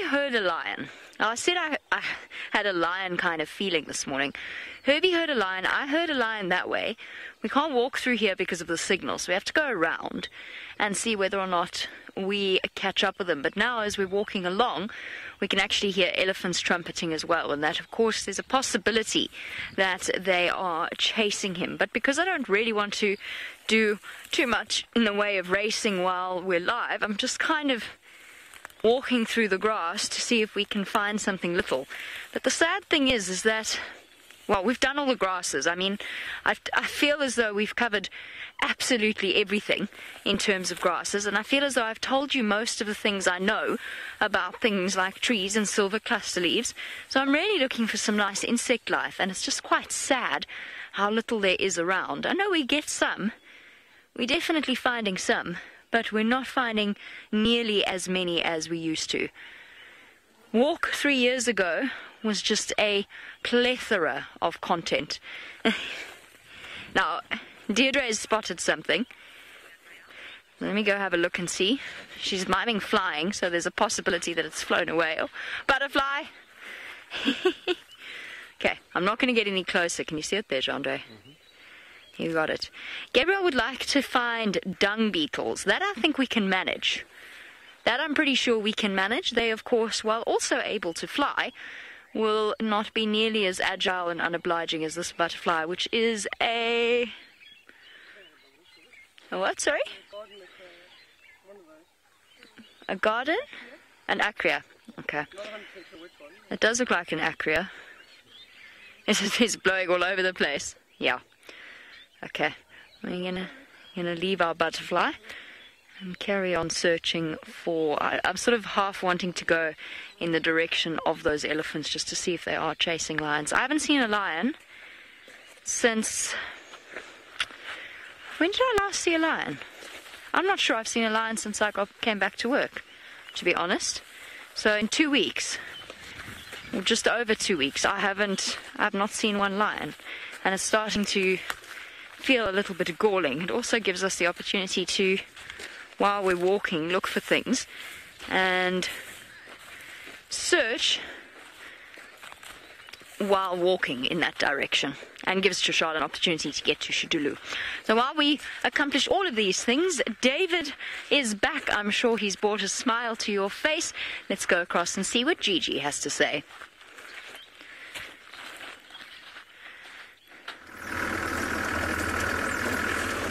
heard a lion. Now, I said I had a lion kind of feeling this morning. Herbie heard a lion. I heard a lion that way. We can't walk through here because of the signal, so we have to go around and see whether or not we catch up with them. But now, as we're walking along, we can actually hear elephants trumpeting as well. And that, of course, there's a possibility that they are chasing him. But because I don't really want to do too much in the way of racing while we're live, I'm just kind of walking through the grass to see if we can find something little. But the sad thing is that, well, we've done all the grasses. I mean, I feel as though we've covered absolutely everything in terms of grasses, and I feel as though I've told you most of the things I know about things like trees and silver cluster leaves. So I'm really looking for some nice insect life, and it's just quite sad how little there is around. I know we get some. We're definitely finding some, but we're not finding nearly as many as we used to. Walk 3 years ago was just a plethora of content. Now, Deirdre has spotted something. Let me go have a look and see. She's miming flying, so there's a possibility that it's flown away. Oh, butterfly! Okay, I'm not going to get any closer. Can you see it there, Jandre? You got it. Gabriel would like to find dung beetles. That I think we can manage. That I'm pretty sure we can manage. They, of course, while also able to fly, will not be nearly as agile and unobliging as this butterfly, which is a what, sorry? A garden? An acria. Okay. It does look like an acria. It's blowing all over the place. Yeah. Okay. We're gonna leave our butterfly and carry on searching for... I'm sort of half wanting to go in the direction of those elephants just to see if they are chasing lions. I haven't seen a lion since... When did I last see a lion? I'm not sure I've seen a lion since I came back to work, to be honest. So in 2 weeks, or just over 2 weeks, I've not seen one lion. And it's starting to feel a little bit galling. It also gives us the opportunity to, while we're walking, look for things and search while walking in that direction, and gives Trishal an opportunity to get to Shidulu. So while we accomplish all of these things, David is back. I'm sure he's brought a smile to your face. Let's go across and see what Gigi has to say.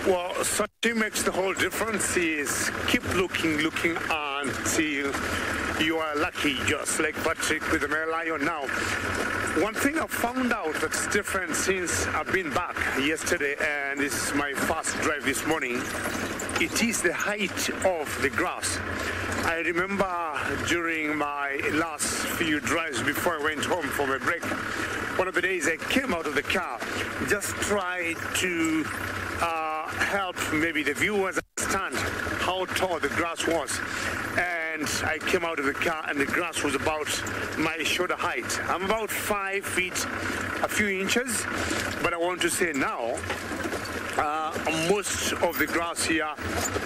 Well, something makes the whole difference is keep looking until you are lucky, just like Patrick with the male lion now. One thing I found out that's different since I've been back yesterday, and this is my first drive this morning, it is the height of the grass. I remember during my last few drives before I went home for my break, one of the days I came out of the car, just tried to help maybe the viewers understand how tall the grass was. And I came out of the car and the grass was about my shoulder height. I'm about 5 feet, a few inches, but I want to say now, most of the grass here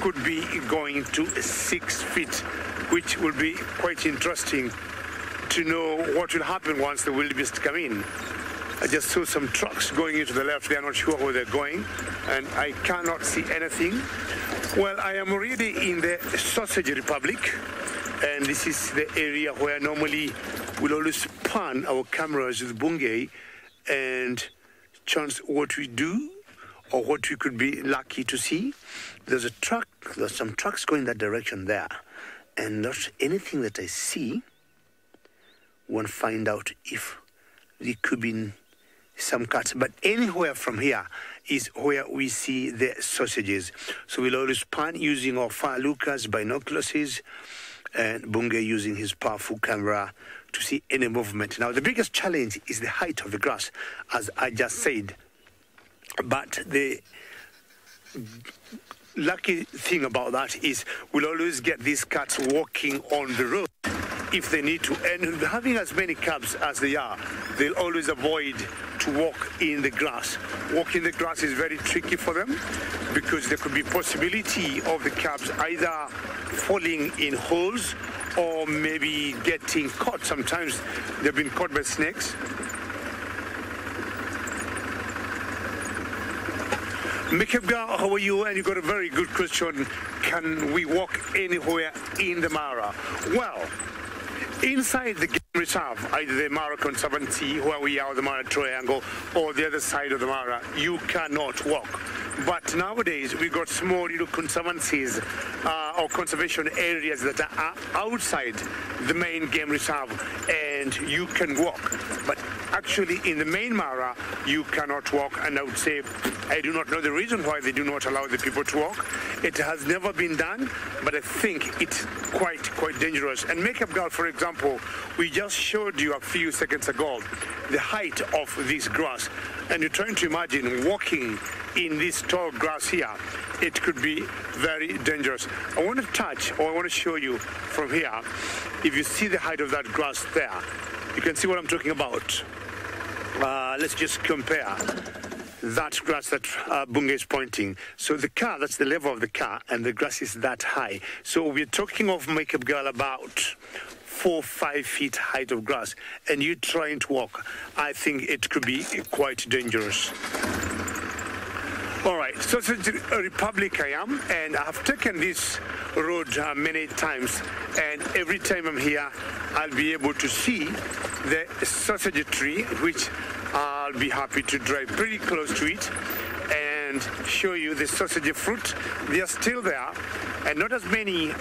could be going to 6 feet, which will be quite interesting to know what will happen once the wildebeest come in. I just saw some trucks going into the left. They are not sure where they're going, and I cannot see anything. Well, I am already in the Sausage Republic, and this is the area where normally we'll always pan our cameras with Bungay and chance what we do or what we could be lucky to see. There's some trucks going that direction there, and not anything that I see. Won't find out if there could be some cuts, but anywhere from here is where we see the sausages. So we'll always pan using our far lookers, binoculars, and Bungay using his powerful camera to see any movement. Now the biggest challenge is the height of the grass, as I just said, but the lucky thing about that is we'll always get these cats walking on the road if they need to, and having as many cabs as they are, they'll always avoid to walk in the grass. Walking the grass is very tricky for them because there could be possibility of the cabs either falling in holes or maybe getting caught. Sometimes they've been caught by snakes. Makeup girl, how are you? And you got a very good question. Can we walk anywhere in the Mara? Well, inside the game reserve, either the Mara Conservancy, where we are, the Mara Triangle, or the other side of the Mara, you cannot walk. But nowadays, we got small little conservancies or conservation areas that are outside the main game reserve, and you can walk. But actually, in the main Mara, you cannot walk, and I would say I do not know the reason why they do not allow the people to walk. It has never been done, but I think it's quite dangerous. And Makeup Girl, for example, we just showed you a few seconds ago the height of this grass, and you're trying to imagine walking in this tall grass here. It could be very dangerous. I want to touch, or I want to show you from here. If you see the height of that grass there, you can see what I'm talking about. Let's just compare that grass that Bungay is pointing. So the car, that's the level of the car, and the grass is that high. So we're talking of Makeup Girl about 4 or 5 feet height of grass, and you trying to walk. I think it could be quite dangerous. All right, Sausage Republic I am, and I've taken this road many times, and every time I'm here I'll be able to see the sausage tree, which I'll be happy to drive pretty close to it and show you the sausage fruit. They are still there, and not as many.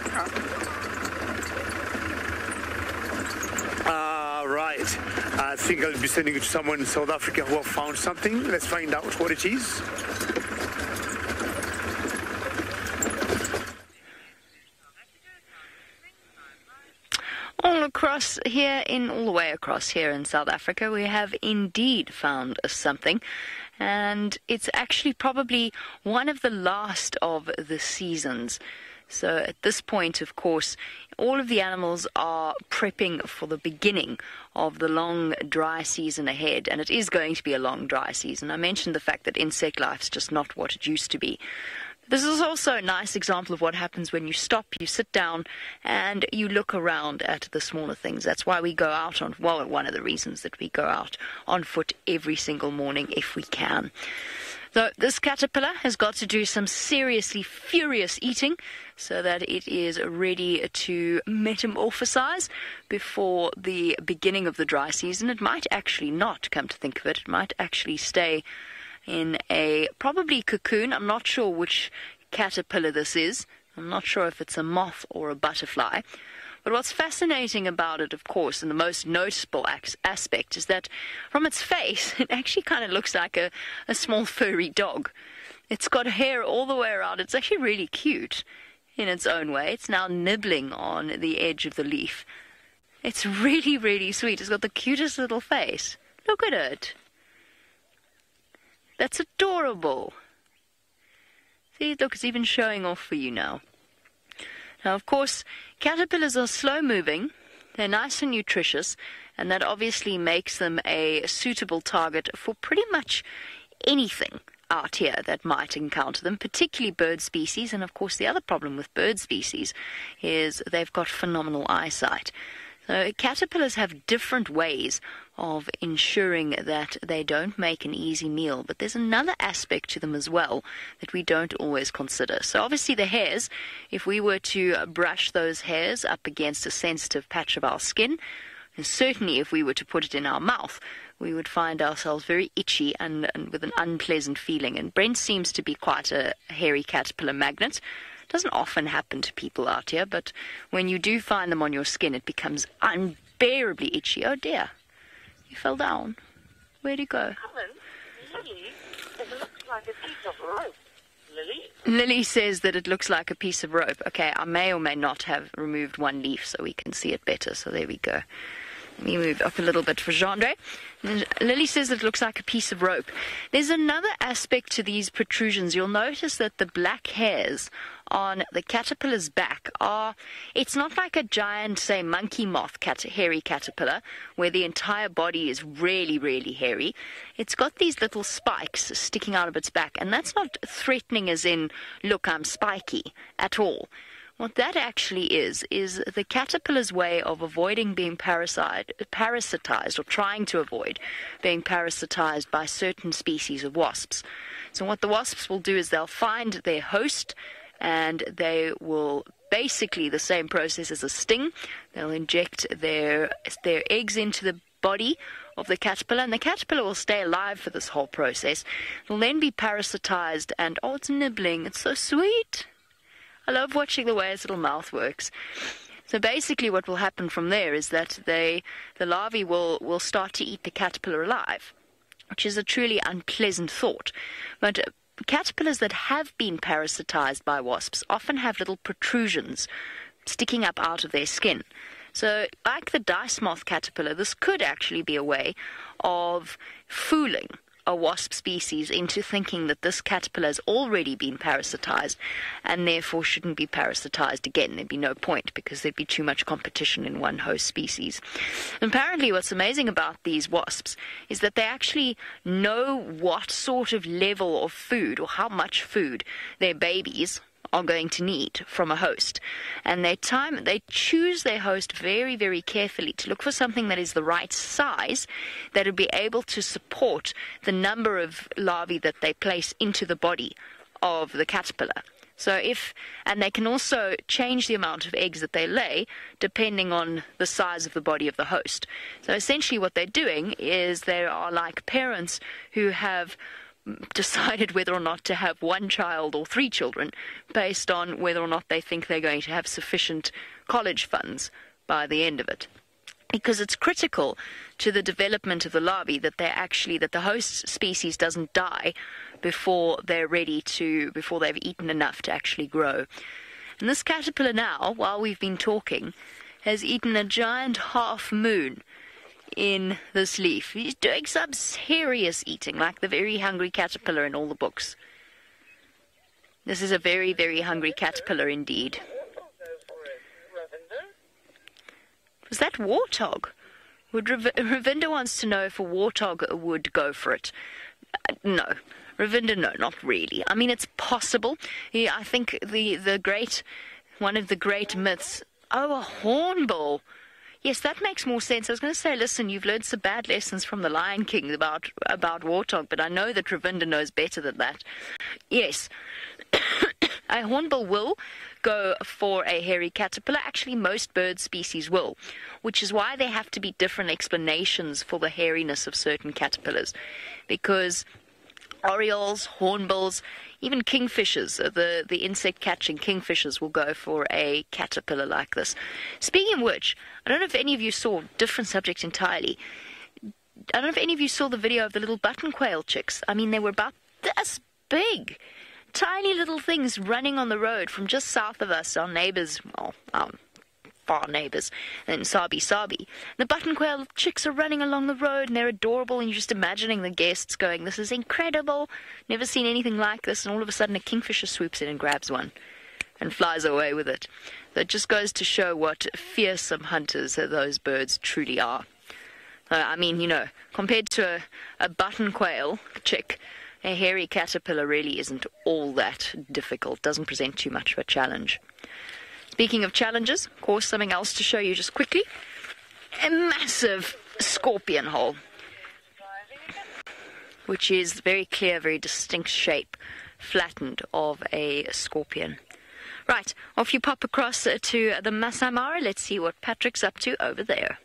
Right. I think I'll be sending it to someone in South Africa who have found something. Let's find out what it is. All the way across here in South Africa, we have indeed found something. And it's actually probably one of the last of the seasons. So at this point, of course, all of the animals are prepping for the beginning of the long dry season ahead. And it is going to be a long dry season. I mentioned the fact that insect life is just not what it used to be. This is also a nice example of what happens when you stop, you sit down, and you look around at the smaller things. That's why we go out on, well, one of the reasons that we go out on foot every single morning if we can. So this caterpillar has got to do some seriously furious eating so that it is ready to metamorphosize before the beginning of the dry season. It might actually not, come to think of it. It might actually stay in a probably cocoon. I'm not sure which caterpillar this is. I'm not sure if it's a moth or a butterfly. But what's fascinating about it, of course, and the most noticeable aspect is that from its face, it actually kind of looks like a small furry dog. It's got hair all the way around. It's actually really cute in its own way. It's now nibbling on the edge of the leaf. It's really, really sweet. It's got the cutest little face. Look at it. That's adorable. See, look, it's even showing off for you now. Now, of course, caterpillars are slow-moving, they're nice and nutritious, and that obviously makes them a suitable target for pretty much anything out here that might encounter them, particularly bird species. And, of course, the other problem with bird species is they've got phenomenal eyesight. So caterpillars have different ways of ensuring that they don't make an easy meal, but there's another aspect to them as well that we don't always consider. So obviously the hairs, if we were to brush those hairs up against a sensitive patch of our skin, and certainly if we were to put it in our mouth, we would find ourselves very itchy and with an unpleasant feeling. And Brent seems to be quite a hairy caterpillar magnet. Doesn't often happen to people out here, but when you do find them on your skin, it becomes unbearably itchy. Oh dear, you fell down. Where'd you go? Lily, it looks like a piece of rope. Lily says that it looks like a piece of rope. Okay, I may or may not have removed one leaf so we can see it better. So there we go. Let me move up a little bit for Gendre. Lily says it looks like a piece of rope. There's another aspect to these protrusions. You'll notice that the black hairs on the caterpillar's back are, it's not like a giant, say, monkey moth hairy caterpillar where the entire body is really, really hairy. It's got these little spikes sticking out of its back, and that's not threatening as in, look, I'm spiky at all. What that actually is the caterpillar's way of avoiding being parasitized or trying to avoid being parasitized by certain species of wasps. So what the wasps will do is they'll find their host, and they will basically the same process as a sting. They'll inject their eggs into the body of the caterpillar, and the caterpillar will stay alive for this whole process. It'll then be parasitized, and oh, it's nibbling. It's so sweet. I love watching the way its little mouth works. So basically what will happen from there is that the larvae will start to eat the caterpillar alive, which is a truly unpleasant thought. But caterpillars that have been parasitized by wasps often have little protrusions sticking up out of their skin. So like the dice moth caterpillar, this could actually be a way of fooling a wasp species into thinking that this caterpillar has already been parasitized and therefore shouldn't be parasitized again. There'd be no point because there'd be too much competition in one host species. And apparently what's amazing about these wasps is that they actually know what sort of level of food or how much food their babies are going to need from a host, and they choose their host very, very carefully to look for something that is the right size, that will be able to support the number of larvae that they place into the body of the caterpillar. And they can also change the amount of eggs that they lay depending on the size of the body of the host. So essentially what they're doing is they are like parents who have decided whether or not to have 1 child or 3 children based on whether or not they think they're going to have sufficient college funds by the end of it. Because it's critical to the development of the larvae that the host species doesn't die before they've eaten enough to actually grow. And this caterpillar now, while we've been talking, has eaten a giant half moon in this leaf. He's doing some serious eating, like the very hungry caterpillar in all the books. This is a very, very hungry caterpillar indeed. Was that warthog? Ravinda wants to know if a warthog would go for it. No. Ravinda, no, not really. I mean, it's possible. Yeah, I think one of the great myths... Oh, a hornbill. Yes, that makes more sense. I was going to say, listen, you've learned some bad lessons from the Lion King about warthog, but I know that Ravinda knows better than that. Yes, a hornbill will go for a hairy caterpillar. Actually, most bird species will, which is why there have to be different explanations for the hairiness of certain caterpillars, because orioles, hornbills, even kingfishers, the insect-catching kingfishers will go for a caterpillar like this. Speaking of which, I don't know if any of you saw, different subject entirely, I don't know if any of you saw the video of the little button quail chicks. I mean, they were about this big. Tiny little things running on the road from just south of us, our neighbours, far neighbours, in Sabi. The button quail chicks are running along the road and they're adorable, and you're just imagining the guests going, this is incredible, never seen anything like this, and all of a sudden a kingfisher swoops in and grabs one and flies away with it. That just goes to show what fearsome hunters those birds truly are. I mean, compared to a button quail chick, a hairy caterpillar really isn't all that difficult, doesn't present too much of a challenge. Speaking of challenges, of course, something else to show you just quickly. A massive scorpion hole, which is very clear, very distinct shape, flattened of a scorpion. Right, off you pop across to the Masai Mara. Let's see what Patrick's up to over there.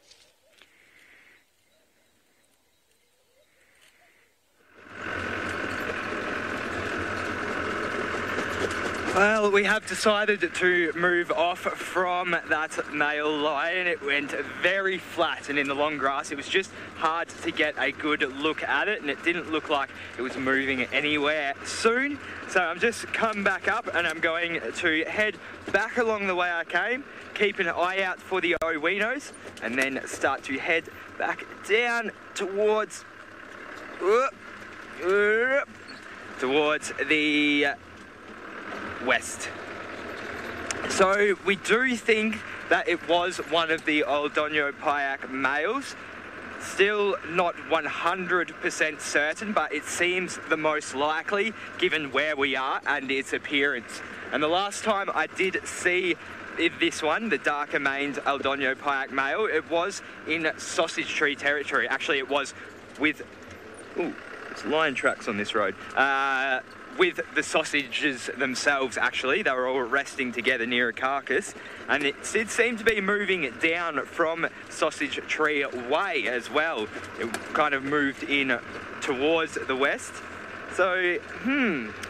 Well, we have decided to move off from that male lion. It went very flat, and in the long grass it was just hard to get a good look at it, and it didn't look like it was moving anywhere soon. So I'm just come back up and I'm going to head back along the way I came, keep an eye out for the owinos, and then start to head back down towards the west. So we do think that it was one of the Aldonio Pyac males. Still not 100% certain, but it seems the most likely given where we are and its appearance. And the last time I did see this one, the darker maned Aldonio Pyac male, it was in Sausage Tree territory. Actually, it was with... Ooh, there's lion tracks on this road. With the sausages themselves, actually. They were all resting together near a carcass, and it did seem to be moving down from Sausage Tree Way as well. It kind of moved in towards the west. So,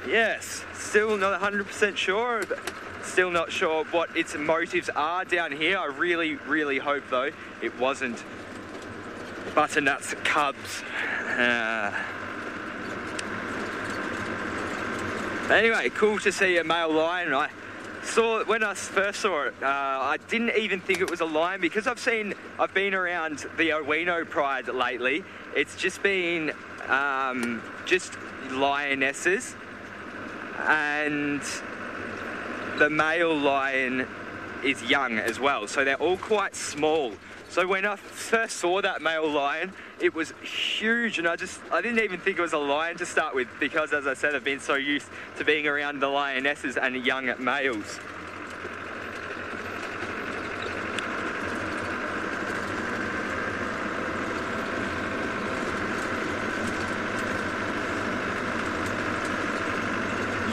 yes, still not 100% sure, but still not sure what its motives are down here. I really, really hope, though, it wasn't butternut's cubs. Anyway, cool to see a male lion. When I first saw it, I didn't even think it was a lion, because I've been around the Owino Pride lately. It's just been just lionesses, and the male lion is young as well, so they're all quite small. So when I first saw that male lion, it was huge, and I didn't even think it was a lion to start with, because, as I said, I've been so used to being around the lionesses and young males.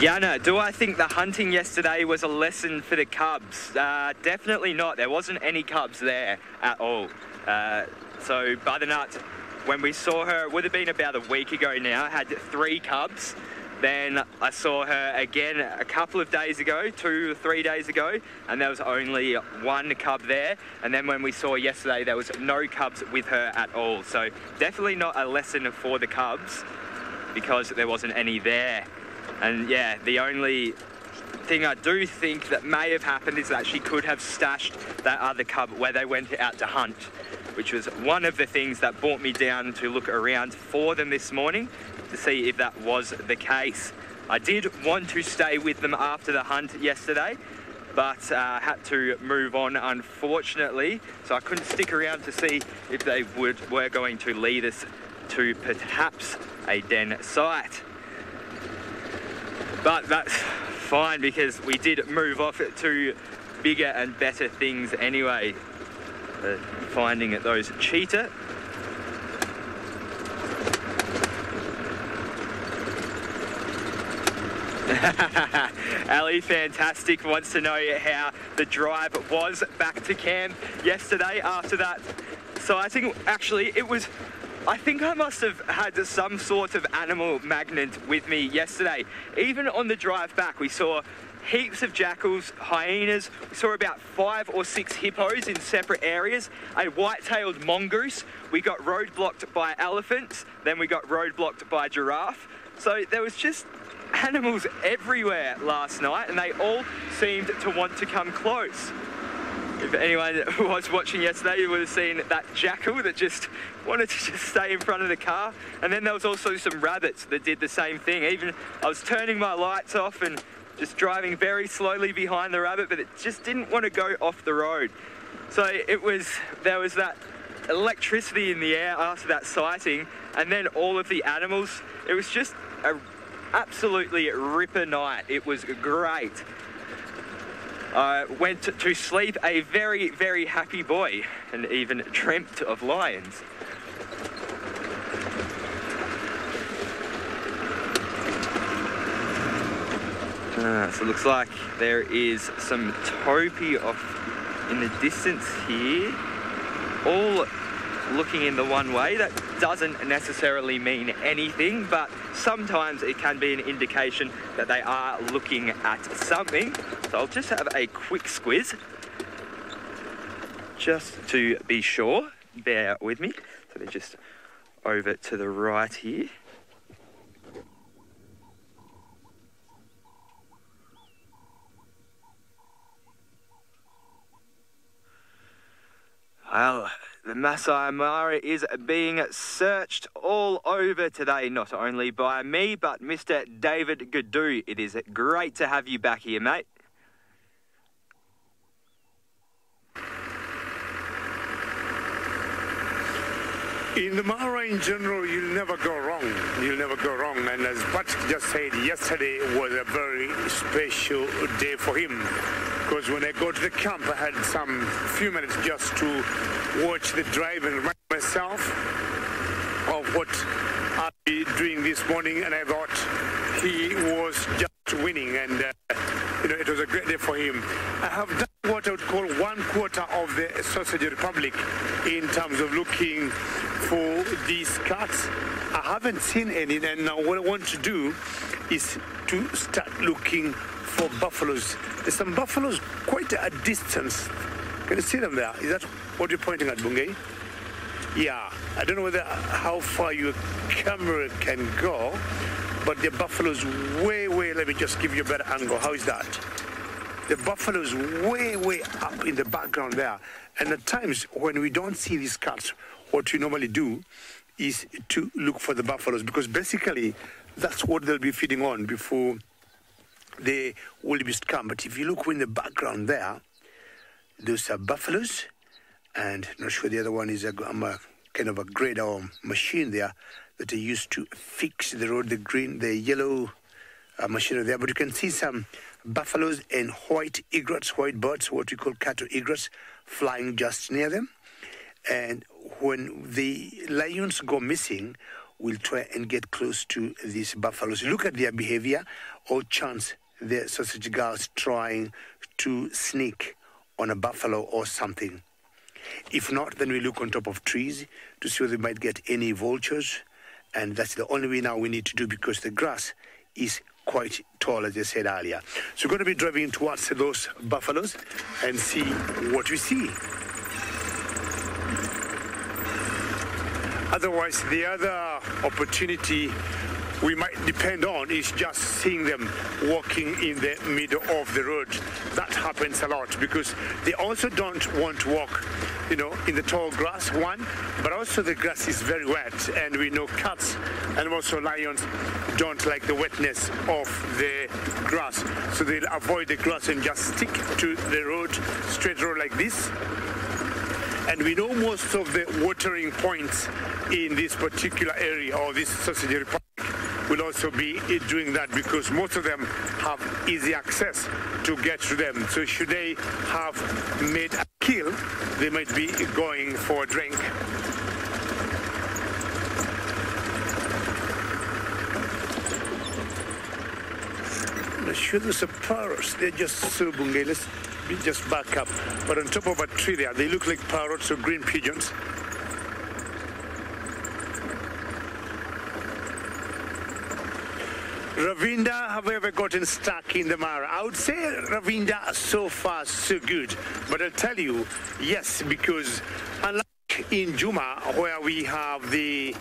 Yana, do I think the hunting yesterday was a lesson for the cubs? Definitely not. There wasn't any cubs there at all. So Butternut, when we saw her, it would have been about a week ago now, had 3 cubs. Then I saw her again a couple of days ago, 2 or 3 days ago, and there was only 1 cub there. And then when we saw yesterday, there was no cubs with her at all. So definitely not a lesson for the cubs because there wasn't any there. And yeah, the only thing I do think that may have happened is that she could have stashed that other cub where they went out to hunt, which was one of the things that brought me down to look around for them this morning to see if that was the case. I did want to stay with them after the hunt yesterday, but had to move on unfortunately, so I couldn't stick around to see if they were going to lead us to perhaps a den site. But that's fine because we did move off to bigger and better things anyway. Finding those cheetah. Ali Fantastic wants to know how the drive was back to camp yesterday after that sighting. Actually, it was... I think I must have had some sort of animal magnet with me yesterday. Even on the drive back, we saw heaps of jackals, hyenas. We saw about 5 or 6 hippos in separate areas. A white-tailed mongoose. We got roadblocked by elephants. Then we got roadblocked by giraffe. So there was just animals everywhere last night, and they all seemed to want to come close. If anyone was watching yesterday, you would have seen that jackal that just wanted to just stay in front of the car. And then there was also some rabbits that did the same thing. Even I was turning my lights off and just driving very slowly behind the rabbit, but it just didn't want to go off the road. So there was that electricity in the air after that sighting, and then all of the animals. It was just a absolutely ripper night. It was great. I went to sleep a very, very happy boy and even dreamt of lions. So it looks like there is some topi off in the distance here, all looking in the one way. That doesn't necessarily mean anything, but sometimes it can be an indication that they are looking at something. So I'll just have a quick squiz just to be sure. Bear with me. So they're just over to the right here. Well, the Masai Mara is being searched all over today, not only by me, but Mr. David Gadu. It is great to have you back here, mate. In the Mara in general, you'll never go wrong. You'll never go wrong. And as Patrick just said, yesterday was a very special day for him. Because when I got to the camp, I had some few minutes just to watch the drive and remind myself of what I'll be doing this morning. And I thought he was just winning. And, it was a great day for him. I have done what I would call 1/4 of the Sausage Republic in terms of looking for these cats. I haven't seen any, and now what I want to do is to start looking for buffaloes. There's some buffaloes quite at a distance. Can you see them there? Is that what you're pointing at, Bungay? Yeah, I don't know how far your camera can go, but the buffaloes way, let me just give you a better angle. How is that? The buffaloes way up in the background there. And at times when we don't see these cats, what we normally do is to look for the buffaloes, because basically that's what they'll be feeding on before the wildebeest come. But if you look in the background there, those are buffaloes, and I'm not sure the other one is a kind of a grader machine there that they used to fix the road, the yellow machinery there. But you can see some buffaloes and white egrets, white birds, what we call cattle egrets, flying just near them. And when the lions go missing, will try and get close to these buffaloes. Look at their behavior. All chance the sausage girls trying to sneak on a buffalo or something. If not, then we look on top of trees to see whether we might get any vultures. And that's the only way now we need to do, because the grass is quite tall, as I said earlier. So we're going to be driving towards those buffaloes and see what we see. Otherwise, the other opportunity we might depend on is just seeing them walking in the middle of the road. That happens a lot because they also don't want to walk, in the tall grass, one, but also the grass is very wet, and we know cats and also lions don't like the wetness of the grass, so they'll avoid the grass and just stick to the road, straight road like this. And we know most of the watering points in this particular area, or this sausage republic, will also be doing that, because most of them have easy access to get to them. So should they have made a kill, they might be going for a drink. I'm not sure those are parrots. They're just so bungelas. We just back up. But on top of a tree there, they look like parrots or green pigeons. Ravinda, have you ever gotten stuck in the Mara? I would say, Ravinda, so far so good. But I'll tell you, yes, because unlike in Juma, where we have in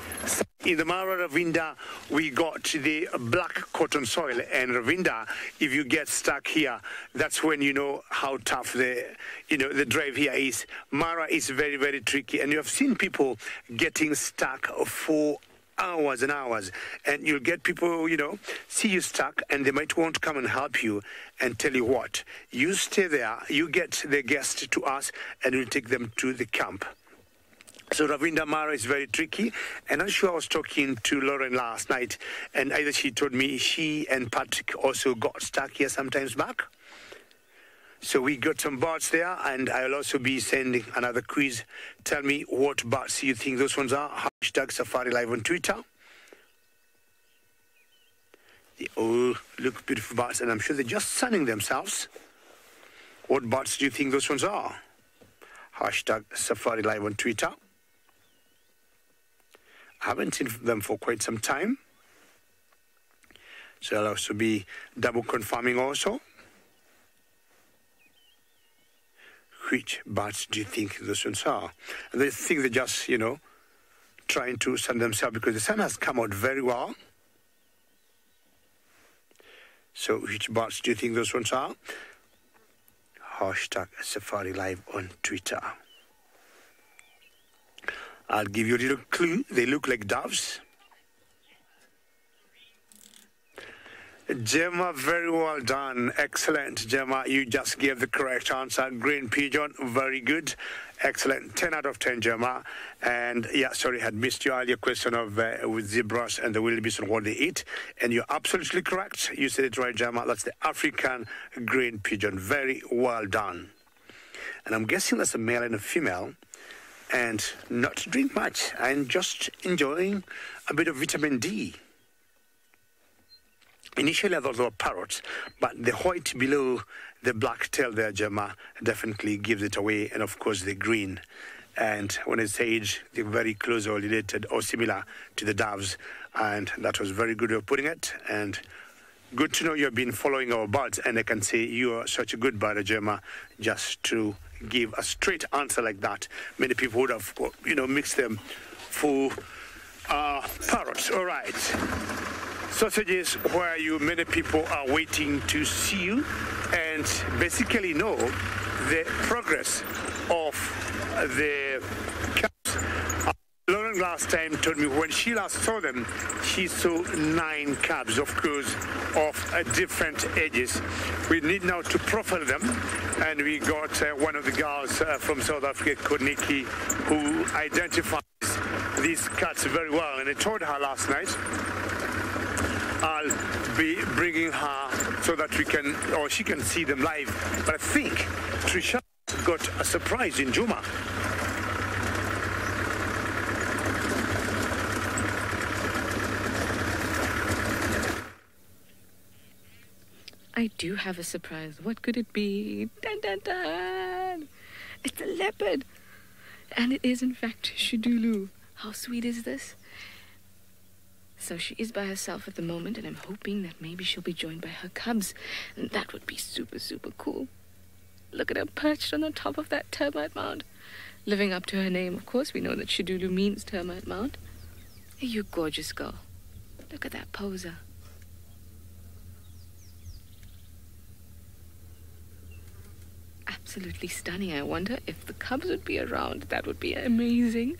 the Mara Ravinda, we got the black cotton soil, and Ravinda, if you get stuck here, that's when you know how tough the drive here is. Mara is very, very tricky, and you have seen people getting stuck for hours and hours, and you'll get people, see you stuck, and they might want to come and help you and tell you what, you stay there, you get the guest to us, and we'll take them to the camp. So Ravinda Mara is very tricky, and I'm sure I was talking to Lauren last night, and either she told me she and Patrick also got stuck here sometimes back. So we got some birds there, and I'll also be sending another quiz. Tell me what birds you think those ones are. Hashtag SafariLive on Twitter. They all look beautiful birds, and I'm sure they're just sunning themselves. What birds do you think those ones are? Hashtag SafariLive on Twitter. I haven't seen them for quite some time. So I'll also be double confirming also. Which birds do you think those ones are? And they think they're just, trying to sun themselves because the sun has come out very well. So which birds do you think those ones are? Hashtag SafariLive on Twitter. I'll give you a little clue. They look like doves. Gemma, very well done. Excellent, Gemma. You just gave the correct answer. Green pigeon, very good. Excellent. 10 out of 10, Gemma. And yeah, sorry, I had missed your earlier question of with zebras and the wildebeest and what they eat. And you're absolutely correct. You said it right, Gemma. That's the African green pigeon. Very well done. And I'm guessing that's a male and a female. And not to drink much. I'm just enjoying a bit of vitamin D. Initially, I thought they were parrots, but the white below the black tail there, Gemma, definitely gives it away, and of course the green. And when I say age, they're very close or related or similar to the doves, and that was very good way of putting it. And good to know you've been following our birds, and I can say you are such a good bird, Gemma, just to give a straight answer like that. Many people would have, mixed them for parrots. All right. Sausages where many people are waiting to see you and basically know the progress of the calves. Lauren last time told me when she last saw them, she saw 9 calves, of course, of different ages. We need now to profile them, and we got one of the girls from South Africa, Niconico, who identifies these cats very well, and I told her last night I'll be bringing her so that she can see them live. But I think Trisha got a surprise in Juma. I do have a surprise. What could it be? Dun dun dun! It's a leopard! And it is in fact Shudulu. How sweet is this? So she is by herself at the moment, and I'm hoping that maybe she'll be joined by her cubs. And that would be super, super cool. Look at her perched on the top of that termite mound. Living up to her name, of course. We know that Shudulu means termite mound. Hey, you gorgeous girl. Look at that poser. Absolutely stunning. I wonder if the cubs would be around. That would be amazing.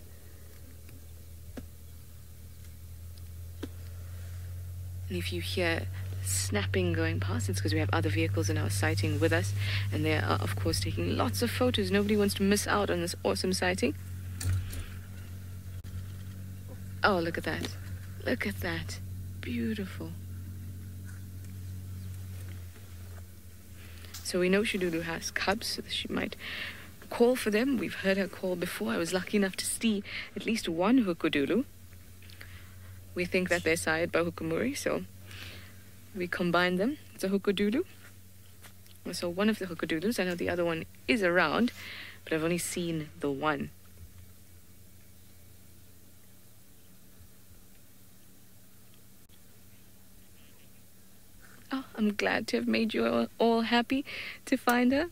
And if you hear snapping going past, it's because we have other vehicles in our sighting with us, and they are of course taking lots of photos. Nobody wants to miss out on this awesome sighting. Oh, look at that. Look at that. Beautiful. So we know Shudulu has cubs, so she might call for them. We've heard her call before. I was lucky enough to see at least one hukudulu. We think that they're sired by hukumuri, so we combine them. It's a hukudulu. So one of the hukudulus, I know the other one is around, but I've only seen the one. Oh, I'm glad to have made you all happy to find her.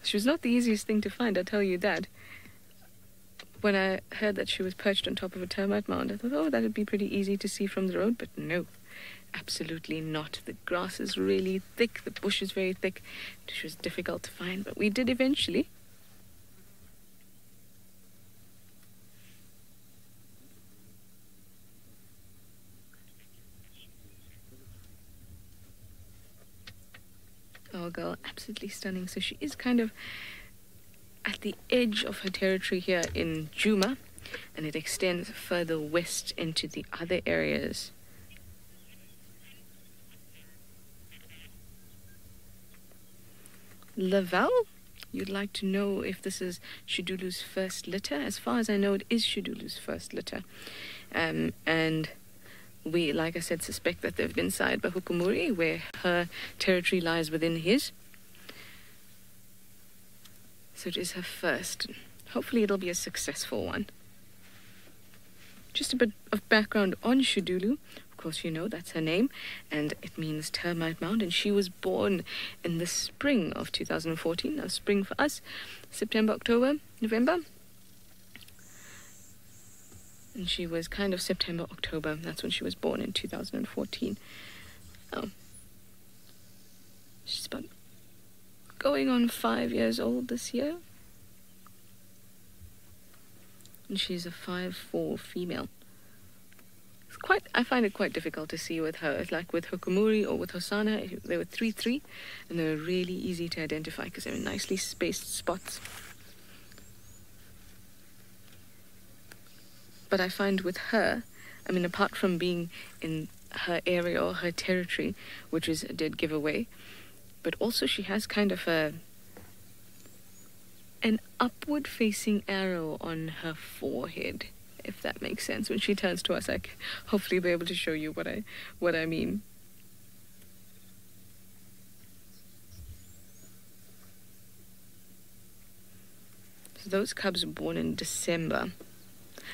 She was not the easiest thing to find, I'll tell you that. When I heard that she was perched on top of a termite mound, I thought, oh, that would be pretty easy to see from the road, but no, absolutely not. The grass is really thick, the bush is very thick. She was difficult to find, but we did eventually. Oh, girl, absolutely stunning. So she is kind of at the edge of her territory here in Juma, and it extends further west into the other areas. Laval, you'd like to know if this is Shudulu's first litter. As far as I know, it is Shudulu's first litter. And we, like I said, suspect that they've been sired by Hukumuri, where her territory lies within his. So it is her first. Hopefully it'll be a successful one. Just a bit of background on Shudulu. Of course, you know that's her name, and it means termite mound, and she was born in the spring of 2014. Now, spring for us, September, October, November. And she was kind of September, October. That's when she was born in 2014. Oh. She's about going on 5 years old this year. And she's a 5'4" female. I find it quite difficult to see with her. It's like with Hukumuri or with Hosana, they were 3'3", and they were really easy to identify because they were nicely spaced spots. But I find with her, I mean, apart from being in her area or her territory, which is a dead giveaway, but also she has kind of an upward-facing arrow on her forehead, if that makes sense. When she turns to us, I can hopefully be able to show you what I mean. So those cubs were born in December.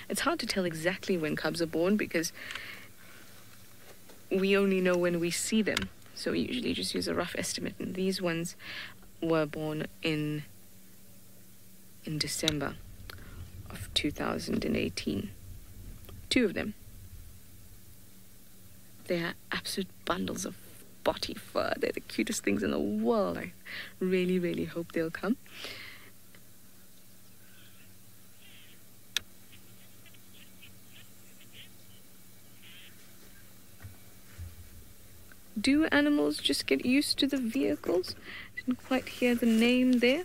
It's hard to tell exactly when cubs are born because we only know when we see them. So we usually just use a rough estimate. And these ones were born in December of 2018. 2 of them. They are absolute bundles of body fur. They're the cutest things in the world. I really, really hope they'll come. Do animals just get used to the vehicles? Didn't quite hear the name there.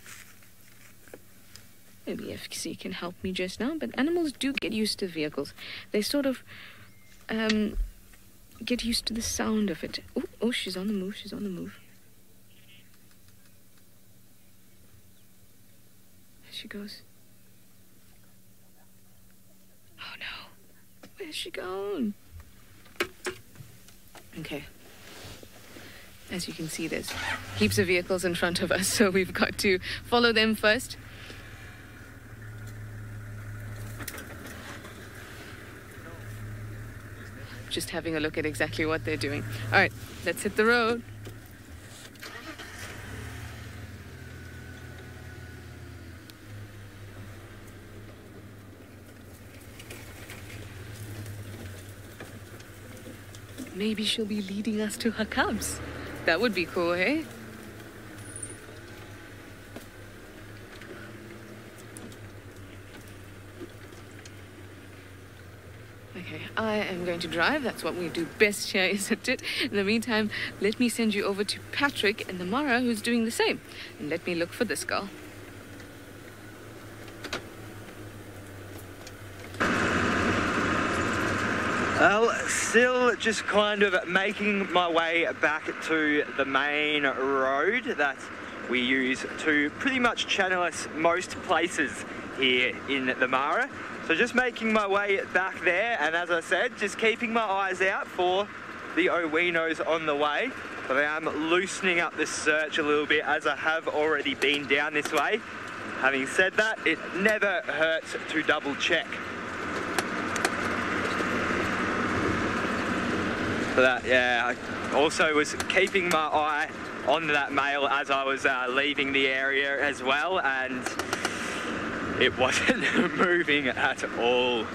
Maybe FCC can help me just now, but animals do get used to vehicles. They sort of get used to the sound of it. Oh, she's on the move, she's on the move. There she goes. Oh no, where's she gone? Okay. As you can see, there's heaps of vehicles in front of us, so we've got to follow them first. Just having a look at exactly what they're doing. All right, let's hit the road. Maybe she'll be leading us to her cubs. That would be cool, hey? Okay, I am going to drive. That's what we do best here, isn't it? In the meantime, let me send you over to Patrick and the Mara, who's doing the same. And let me look for this girl. Well, still just kind of making my way back to the main road that we use to pretty much channel us most places here in the Mara. So just making my way back there, and as I said, just keeping my eyes out for the Owinos on the way. But I am loosening up the search a little bit as I have already been down this way. Having said that, it never hurts to double check. For that, yeah, I also was keeping my eye on that male as I was leaving the area as well, and it wasn't moving at all.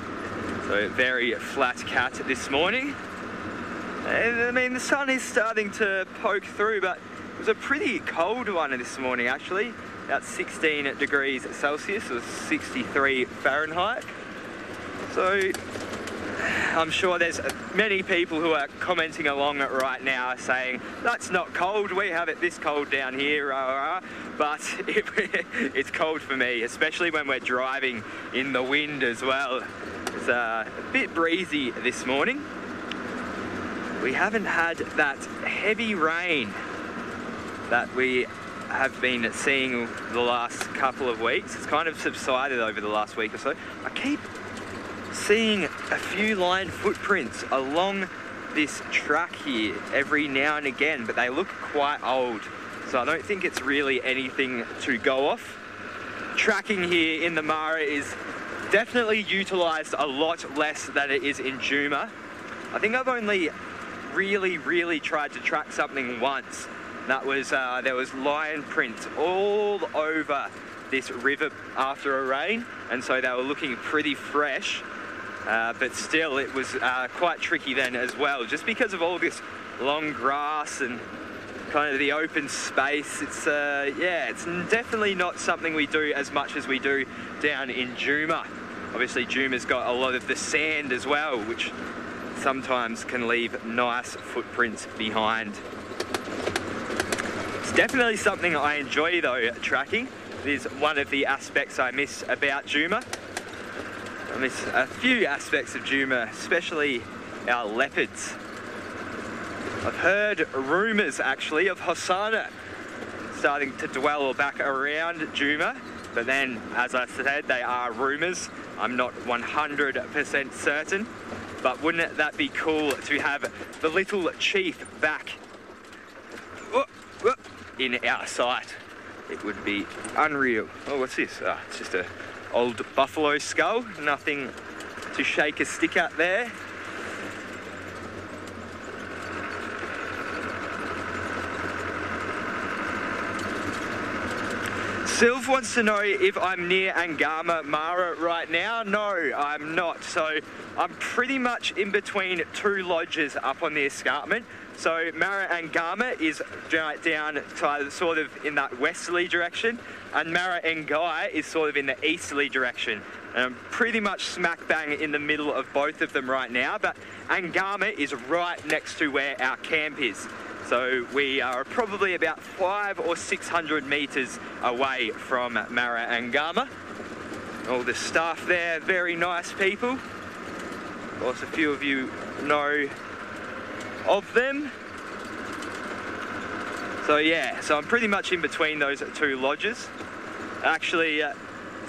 So very flat cat this morning. And I mean, the sun is starting to poke through, but it was a pretty cold one this morning actually. About 16 degrees Celsius or 63 Fahrenheit. So I'm sure there's many people who are commenting along right now saying, that's not cold, we have it this cold down here, but it's cold for me, especially when we're driving in the wind as well. It's a bit breezy this morning. We haven't had that heavy rain that we have been seeing the last couple of weeks. It's kind of subsided over the last week or so. I keep seeing a few line footprints along this track here every now and again, but they look quite old, so I don't think it's really anything to go off. Tracking here in the Mara is definitely utilised a lot less than it is in Juma. I think I've only really tried to track something once. That was there was lion prints all over this river after a rain, and so they were looking pretty fresh. But still, it was quite tricky then as well, just because of all this long grass and kind of the open space. It's yeah, it's definitely not something we do as much as we do down in Juma. Obviously, Juma's got a lot of the sand as well, which sometimes can leave nice footprints behind. It's definitely something I enjoy though, tracking. It is one of the aspects I miss about Juma. I miss a few aspects of Juma, especially our leopards. I've heard rumours actually of Hosanna starting to dwell back around Juma, but then, as I said, they are rumours. I'm not 100% certain, but wouldn't that be cool to have the little chief back in our sight? It would be unreal. Oh, what's this? It's just a old buffalo skull, nothing to shake a stick at there. Sylv wants to know if I'm near Angama Mara right now. No, I'm not. So I'm pretty much in between two lodges up on the escarpment. So Mara Angama is right down to sort of in that westerly direction, and Mara Ngai is sort of in the easterly direction. And I'm pretty much smack bang in the middle of both of them right now, but Angama is right next to where our camp is. So we are probably about 500 or 600 metres away from Mara Angama. All the staff there, very nice people. Of course, a few of you know of them. So yeah, so I'm pretty much in between those two lodges. I actually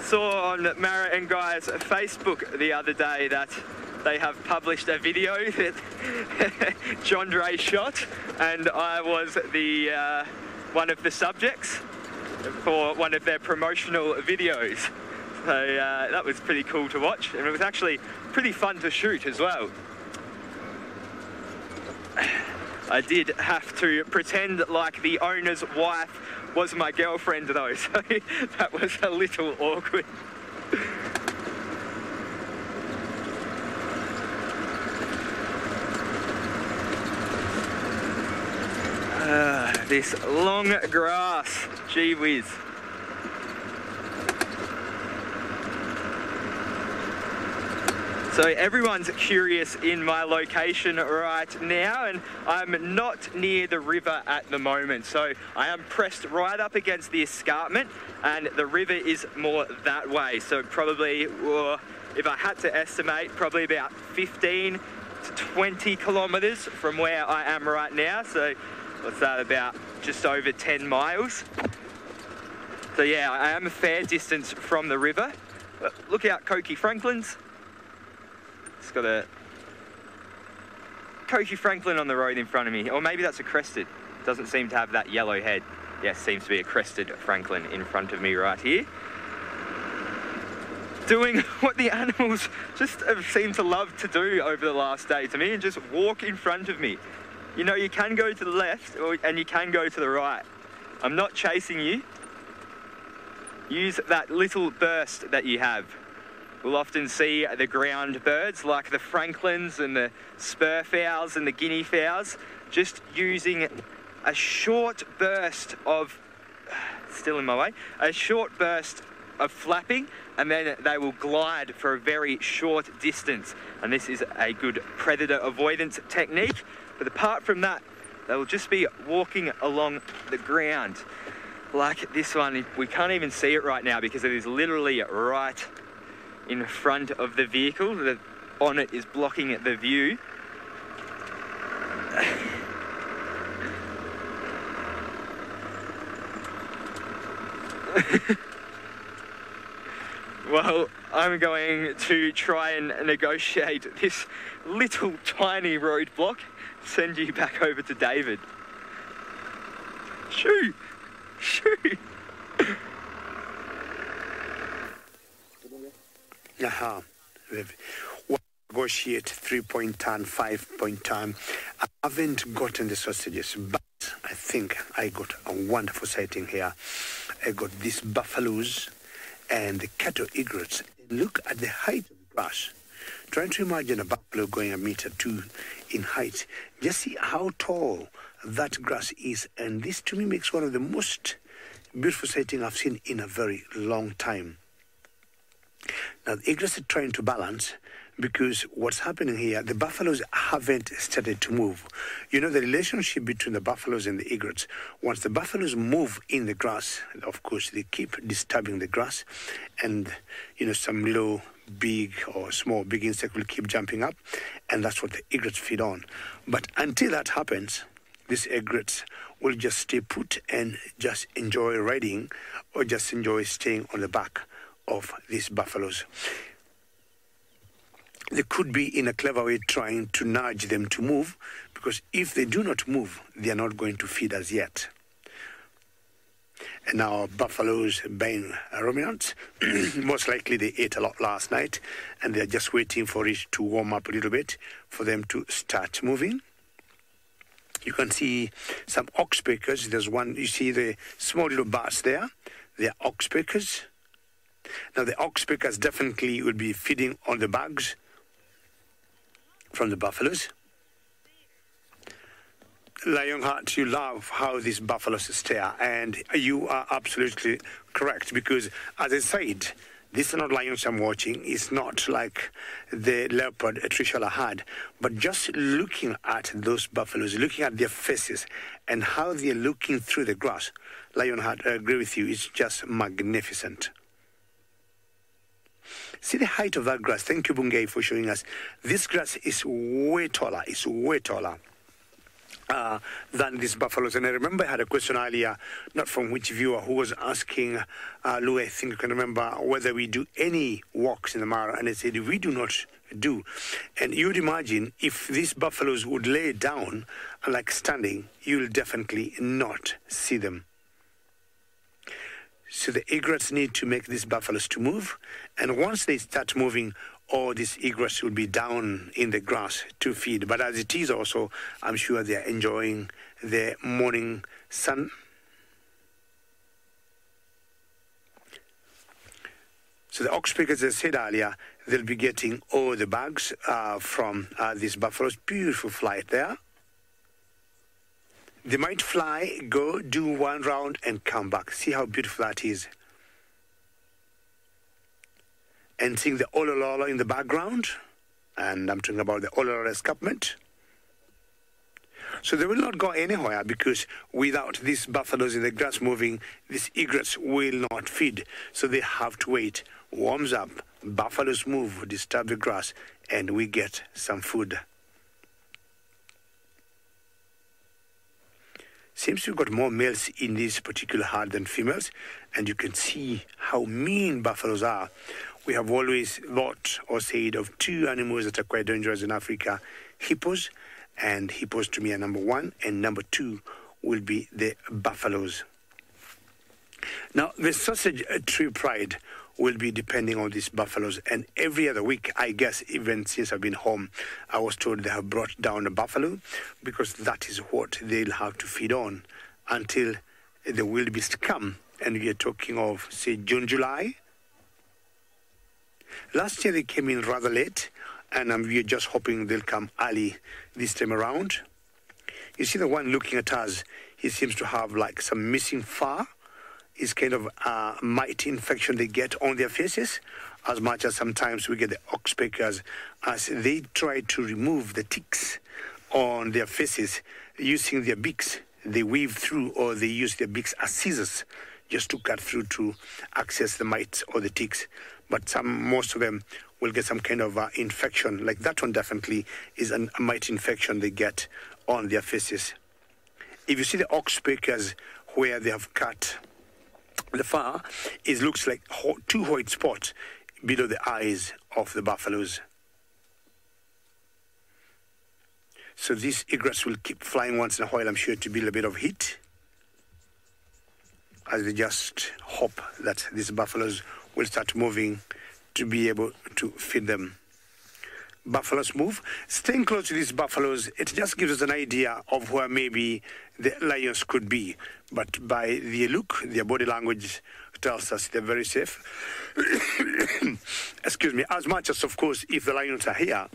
saw on Mara Ngai's Facebook the other day that they have published a video that John Dre shot, and I was the one of the subjects for one of their promotional videos. So that was pretty cool to watch, and it was actually pretty fun to shoot as well. I did have to pretend like the owner's wife was my girlfriend though, so that was a little awkward. This long grass, gee whiz. So everyone's curious in my location right now, and I'm not near the river at the moment. So I am pressed right up against the escarpment, and the river is more that way. So probably, if I had to estimate, probably about 15 to 20 kilometres from where I am right now. So what's that, about just over 10 miles. So yeah, I am a fair distance from the river. But look out, Cokie Franklin's. It's got a Cokie Franklin on the road in front of me, or maybe that's a crested. Doesn't seem to have that yellow head. Yes, seems to be a crested Franklin in front of me right here. Doing what the animals just have seemed to love to do over the last day to me, and just walk in front of me. You know, you can go to the left and you can go to the right. I'm not chasing you. Use that little burst that you have. We'll often see the ground birds like the franklins and the spur fowls and the guinea fowls just using a short burst of, still in my way, a short burst of flapping, and then they will glide for a very short distance. And this is a good predator avoidance technique. But apart from that, they will just be walking along the ground like this one. We can't even see it right now because it is literally right in front of the vehicle. The bonnet is blocking the view. Well, I'm going to try and negotiate this little tiny roadblock, send you back over to David. Shoo! Shoo! Aha. We've negotiate 3-point turn, 5-point turn. I haven't gotten the sausages, but I think I got a wonderful sighting here. I got these buffaloes and the cattle egrets. Look at the height of the grass. Trying to imagine a buffalo going 1.2 meters in height. Just see how tall that grass is. And this to me makes one of the most beautiful sighting I've seen in a very long time. Now the egrets are trying to balance, because what's happening here, the buffaloes haven't started to move. You know, the relationship between the buffaloes and the egrets, once the buffaloes move in the grass, of course, they keep disturbing the grass, and, you know, some little big or small big insect will keep jumping up, and that's what the egrets feed on. But until that happens, these egrets will just stay put and just enjoy riding, or just enjoy staying on the back of these buffaloes. They could be in a clever way trying to nudge them to move, because if they do not move, they are not going to feed us yet. And now buffaloes being ruminants, most likely they ate a lot last night, and they're just waiting for it to warm up a little bit for them to start moving. You can see some oxpeckers. There's one, you see the small little bars there. They're oxpeckers. Now the oxpeckers definitely will be feeding on the bugs from the buffaloes. Lionheart, you love how these buffaloes stare, and you are absolutely correct, because as I said, this is not lions I'm watching. It's not like the leopard Trishala had, but just looking at those buffaloes, looking at their faces and how they're looking through the grass, Lionheart, I agree with you, it's just magnificent. See the height of that grass. Thank you, Bungay, for showing us. This grass is way taller. It's way taller. than these buffaloes. And I remember I had a question earlier, not from which viewer, who was asking, Lou, I think you can remember, whether we do any walks in the Mara. And I said, we do not do. And you'd imagine if these buffaloes would lay down, like standing, you'll definitely not see them. So the egrets need to make these buffaloes to move. And once they start moving, all these egrets will be down in the grass to feed. But as it is also, I'm sure they are enjoying the morning sun. So the ox pickers, as I said earlier, they'll be getting all the bags from these buffaloes. Beautiful flight there. They might fly, go, do one round, and come back. See how beautiful that is. And seeing the Olololo in the background, and I'm talking about the Olololo escarpment. So they will not go anywhere, because without these buffaloes in the grass moving, these egrets will not feed. So they have to wait. Warms up, buffaloes move, disturb the grass, and we get some food. Seems we've got more males in this particular herd than females, and you can see how mean buffaloes are. We have always thought or said of two animals that are quite dangerous in Africa, hippos, and hippos to me are number one, and number two will be the buffaloes. Now, the sausage tree pride will be depending on these buffaloes, and every other week, I guess, even since I've been home, I was told they have brought down a buffalo, because that is what they'll have to feed on until the wildebeest come, and we are talking of, say, June, July. Last year they came in rather late, and we are just hoping they'll come early this time around. You see the one looking at us, he seems to have like some missing fur. It's kind of a mite infection they get on their faces, as much as sometimes we get the oxpeckers as they try to remove the ticks on their faces using their beaks. They weave through, or they use their beaks as scissors just to cut through to access the mites or the ticks. But most of them will get some kind of infection. Like that one definitely is a mite infection they get on their faces. If you see the oxpeckers where they have cut the fur, it looks like two white spots below the eyes of the buffaloes. So these egrets will keep flying once in a while, I'm sure, to build a bit of heat, as they just hope that these buffaloes will start moving to be able to feed them. Buffaloes move. Staying close to these buffaloes, it just gives us an idea of where maybe the lions could be. But by their look, their body language tells us they're very safe. Excuse me. As much as, of course, if the lions are here,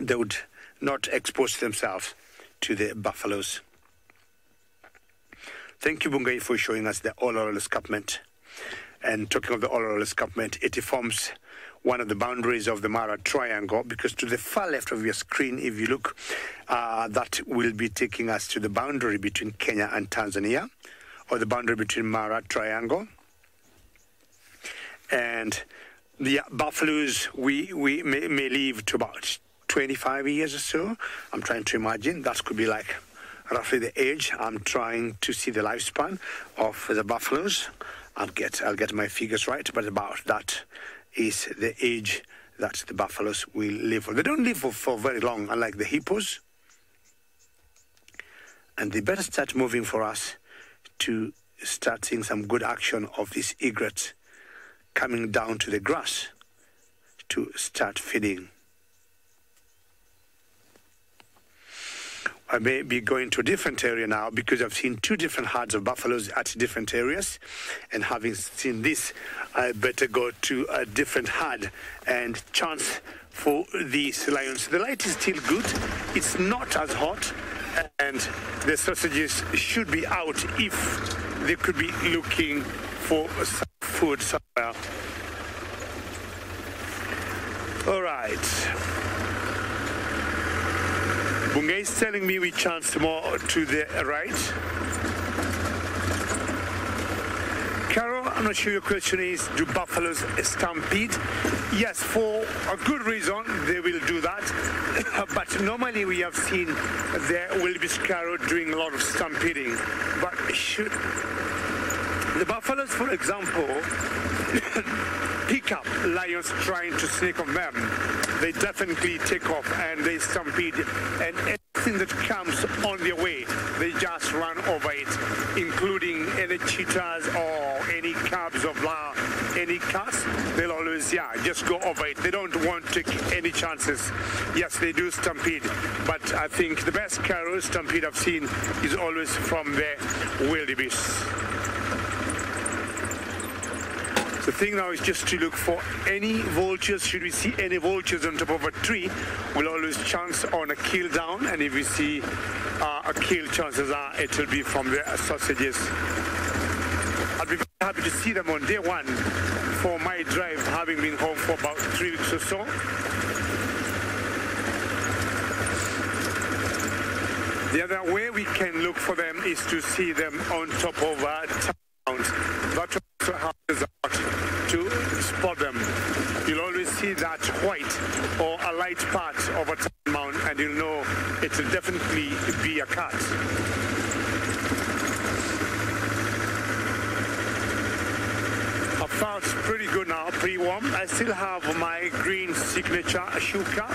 they would not expose themselves to the buffaloes. Thank you, Bungai, for showing us the Olololo escarpment. And talking of the Olololo escarpment, it forms one of the boundaries of the Mara Triangle, because to the far left of your screen, if you look, that will be taking us to the boundary between Kenya and Tanzania, or the boundary between Mara Triangle. And the buffaloes, we may live to about 25 years or so. I'm trying to imagine. That could be like roughly the age. I'm trying to see the lifespan of the buffaloes. I'll get my figures right, but about that is the age that the buffaloes will live for. They don't live for very long, unlike the hippos. And they better start moving for us to start seeing some good action of these egrets coming down to the grass to start feeding. I may be going to a different area now, because I've seen two different herds of buffaloes at different areas. And having seen this, I better go to a different herd and chance for these lions. The light is still good. It's not as hot. And the sausages should be out if they could be looking for some food somewhere. All right. Bungai is telling me we chance more to the right. Carol, I'm not sure your question is, do buffaloes stampede? Yes, for a good reason they will do that. But normally we have seen there will be sparrow doing a lot of stampeding. But should the buffaloes, for example, pick up lions trying to sneak on them, they definitely take off and they stampede, and anything that comes on their way, they just run over it, including any cheetahs or any cubs of any cats. They'll always, just go over it. They don't want to take any chances. Yes, they do stampede, but I think the best carol stampede I've seen is always from the wildebeest. The thing now is just to look for any vultures. Should we see any vultures on top of a tree, we'll always chance on a kill down, and if we see a kill, chances are it will be from the sausages. I'd be very happy to see them on day one for my drive, having been home for about 3 weeks or so. The other way we can look for them is to see them on top of towns. That also helps out to spot them. You'll always see that white or a light part of a town mound, and you'll know it will definitely be a cat. I felt pretty good now, pretty warm. I still have my green signature shuka,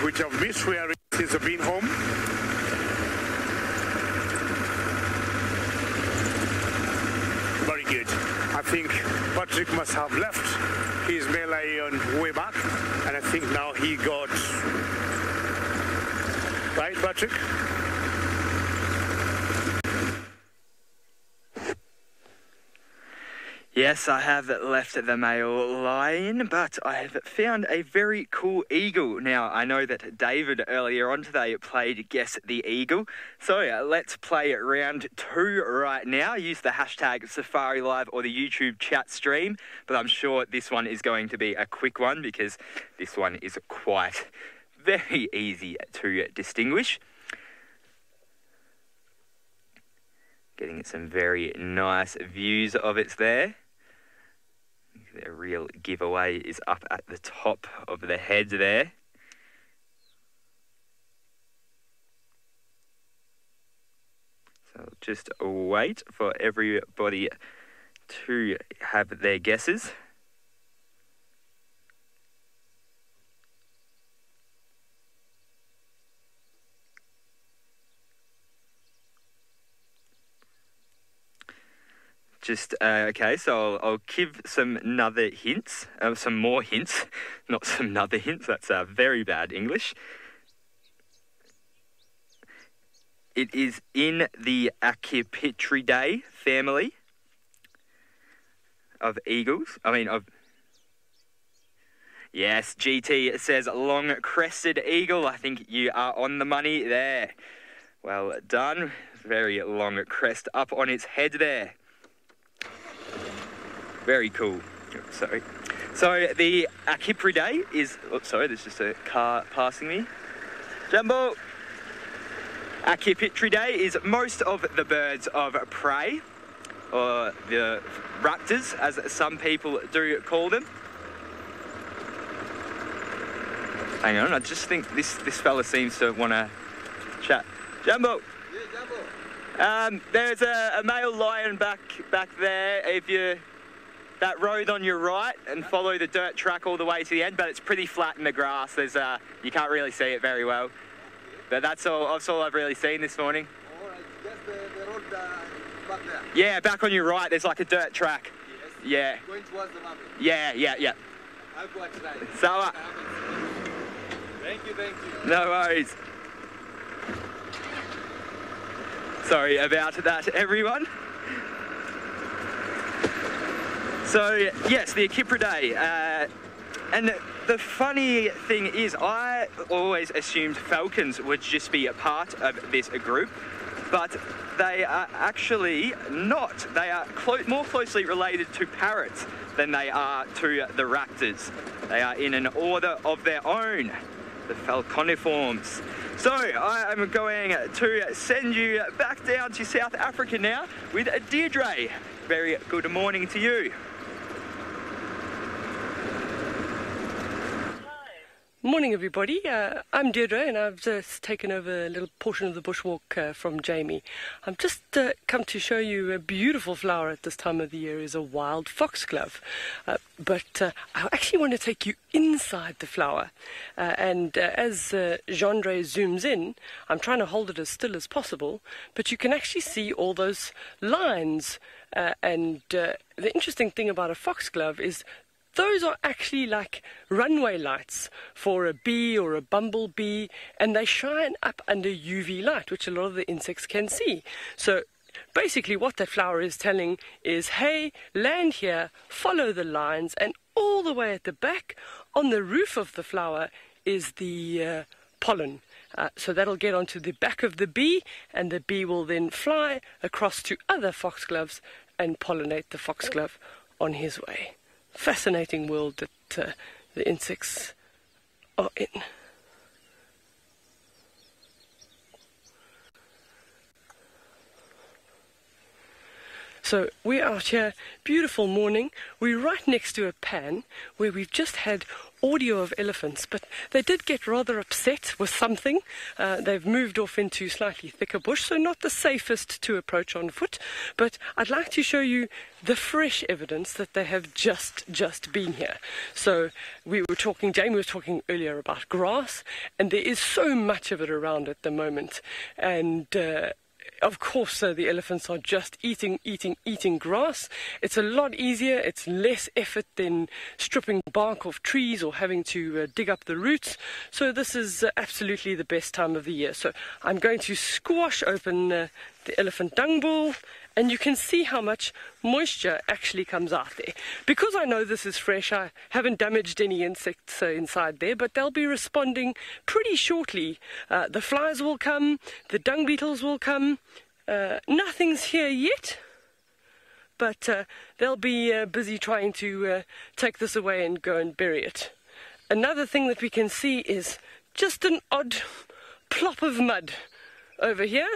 which I've missed wearing since I've been home. Very good. I think Patrick must have left his male lion way back, and I think now he got... Right, Patrick? Yes, I have left the male lion, but I have found a very cool eagle. Now, I know that David earlier on today played Guess the Eagle, so let's play round 2 right now. Use the hashtag SafariLive or the YouTube chat stream, but I'm sure this one is going to be a quick one because this one is quite very easy to distinguish. Getting some very nice views of it there. The real giveaway is up at the top of the head there. So just wait for everybody to have their guesses. Just, okay, so I'll give some other hints, some more hints, not some other hints, that's very bad English. It is in the Accipitridae family of eagles, yes, GT says long-crested eagle. I think you are on the money there. Well done, very long crest up on its head there. Very cool. Sorry. So the Accipitridae is... Oh, sorry, there's just a car passing me. Jumbo! Accipitridae is most of the birds of prey, or the raptors, as some people do call them. Hang on, I just think this fella seems to want to chat. Jumbo! Yeah, Jumbo! There's a male lion back there. If you... that road on your right and follow the dirt track all the way to the end, but it's pretty flat in the grass. There's you can't really see it very well. But that's all I've really seen this morning. All right, just the road back there. Yeah, back on your right, there's like a dirt track. Yes. Yeah. Going towards the mountain. Yeah. I'll go try. So, Thank you. no worries. Sorry about that, everyone. So, yes, the Accipitridae. And the funny thing is, I always assumed falcons would just be a part of this group, but they are actually not. They are more closely related to parrots than they are to the raptors. They are in an order of their own, the falconiforms. So, I am going to send you back down to South Africa now with Deirdre. very good morning to you. Morning, everybody. I'm Deirdre, and I've just taken over a little portion of the bushwalk from Jamie. I've just come to show you a beautiful flower at this time of the year is a wild foxglove. But I actually want to take you inside the flower. And as Gendre zooms in, I'm trying to hold it as still as possible, but you can actually see all those lines. And the interesting thing about a foxglove is those are actually like runway lights for a bee or a bumblebee, and they shine up under UV light, which a lot of the insects can see. So basically what that flower is telling is, hey, land here, follow the lines, and all the way at the back on the roof of the flower is the pollen. So that'll get onto the back of the bee, and the bee will then fly across to other foxgloves and pollinate the foxglove on his way. Fascinating world that the insects are in. So we're out here, beautiful morning. We're right next to a pan where we've just had audio of elephants, but they did get rather upset with something. They've moved off into slightly thicker bush, so not the safest to approach on foot. But I'd like to show you the fresh evidence that they have just been here. So Jamie was talking earlier about grass, and there is so much of it around at the moment. And of course, the elephants are just eating grass. It's a lot easier. It's less effort than stripping bark off trees or having to dig up the roots. So this is absolutely the best time of the year. So I'm going to squash open the elephant dung ball, and you can see how much moisture actually comes out there. Because I know this is fresh, I haven't damaged any insects inside there, but they'll be responding pretty shortly. The flies will come, the dung beetles will come. Nothing's here yet, but they'll be busy trying to take this away and go and bury it. Another thing that we can see is just an odd plop of mud over here.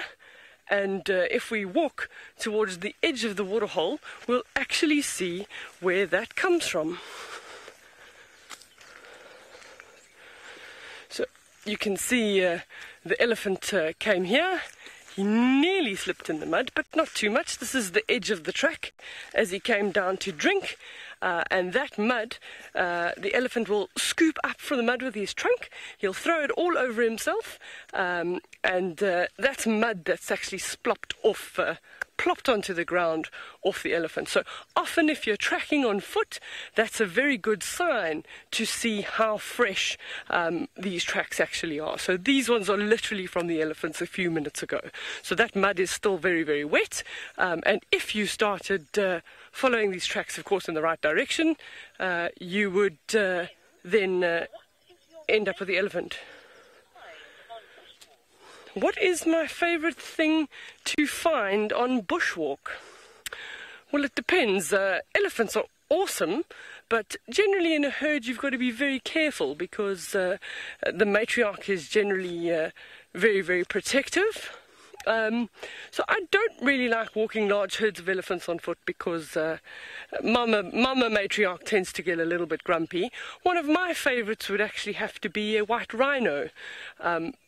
And if we walk towards the edge of the waterhole, we'll actually see where that comes from. So you can see the elephant came here. He nearly slipped in the mud, but not too much. This is the edge of the track as he came down to drink. And that mud, the elephant will scoop up from the mud with his trunk. He'll throw it all over himself. And that's mud that's actually plopped onto the ground off the elephant. So often if you're tracking on foot, that's a very good sign to see how fresh these tracks actually are. So these ones are literally from the elephants a few minutes ago. So that mud is still very, very wet. And if you started following these tracks, of course, in the right direction, you would then end up with the elephant. What is my favorite thing to find on bushwalk? Well, it depends. Elephants are awesome, but generally in a herd you've got to be very careful because the matriarch is generally very, very protective. So I don't really like walking large herds of elephants on foot because mama matriarch tends to get a little bit grumpy. One of my favorites would actually have to be a white rhino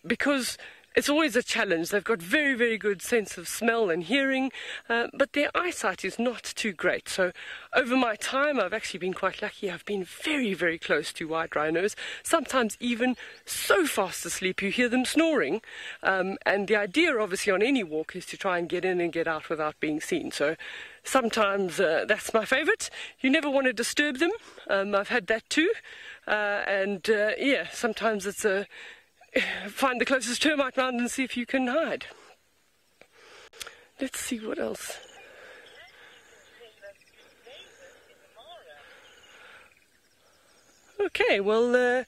because it's always a challenge. They've got very, very good sense of smell and hearing, but their eyesight is not too great. So over my time, I've actually been quite lucky. I've been very, very close to white rhinos, sometimes even so fast asleep you hear them snoring. And the idea, obviously, on any walk is to try and get in and get out without being seen. So sometimes that's my favorite. You never want to disturb them. I've had that too. Yeah, sometimes it's find the closest termite mound and see if you can hide. Let's see what else. Okay, well,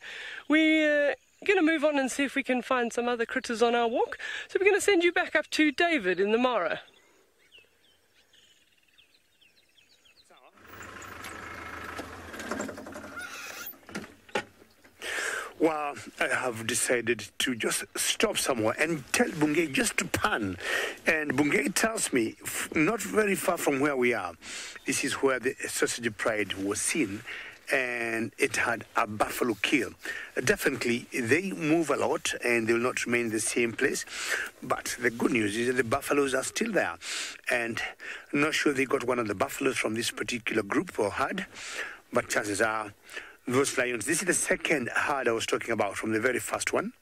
we're going to move on and see if we can find some other critters on our walk. So we're going to send you back up to David in the Mara. Well, I have decided to just stop somewhere and tell Bungay just to pan. And Bungay tells me, not very far from where we are, this is where the sausage pride was seen, and it had a buffalo kill. Definitely, they move a lot and they will not remain in the same place. But the good news is that the buffaloes are still there. And I'm not sure they got one of the buffaloes from this particular group or herd, but chances are those lions. This is the second herd I was talking about from the very first one.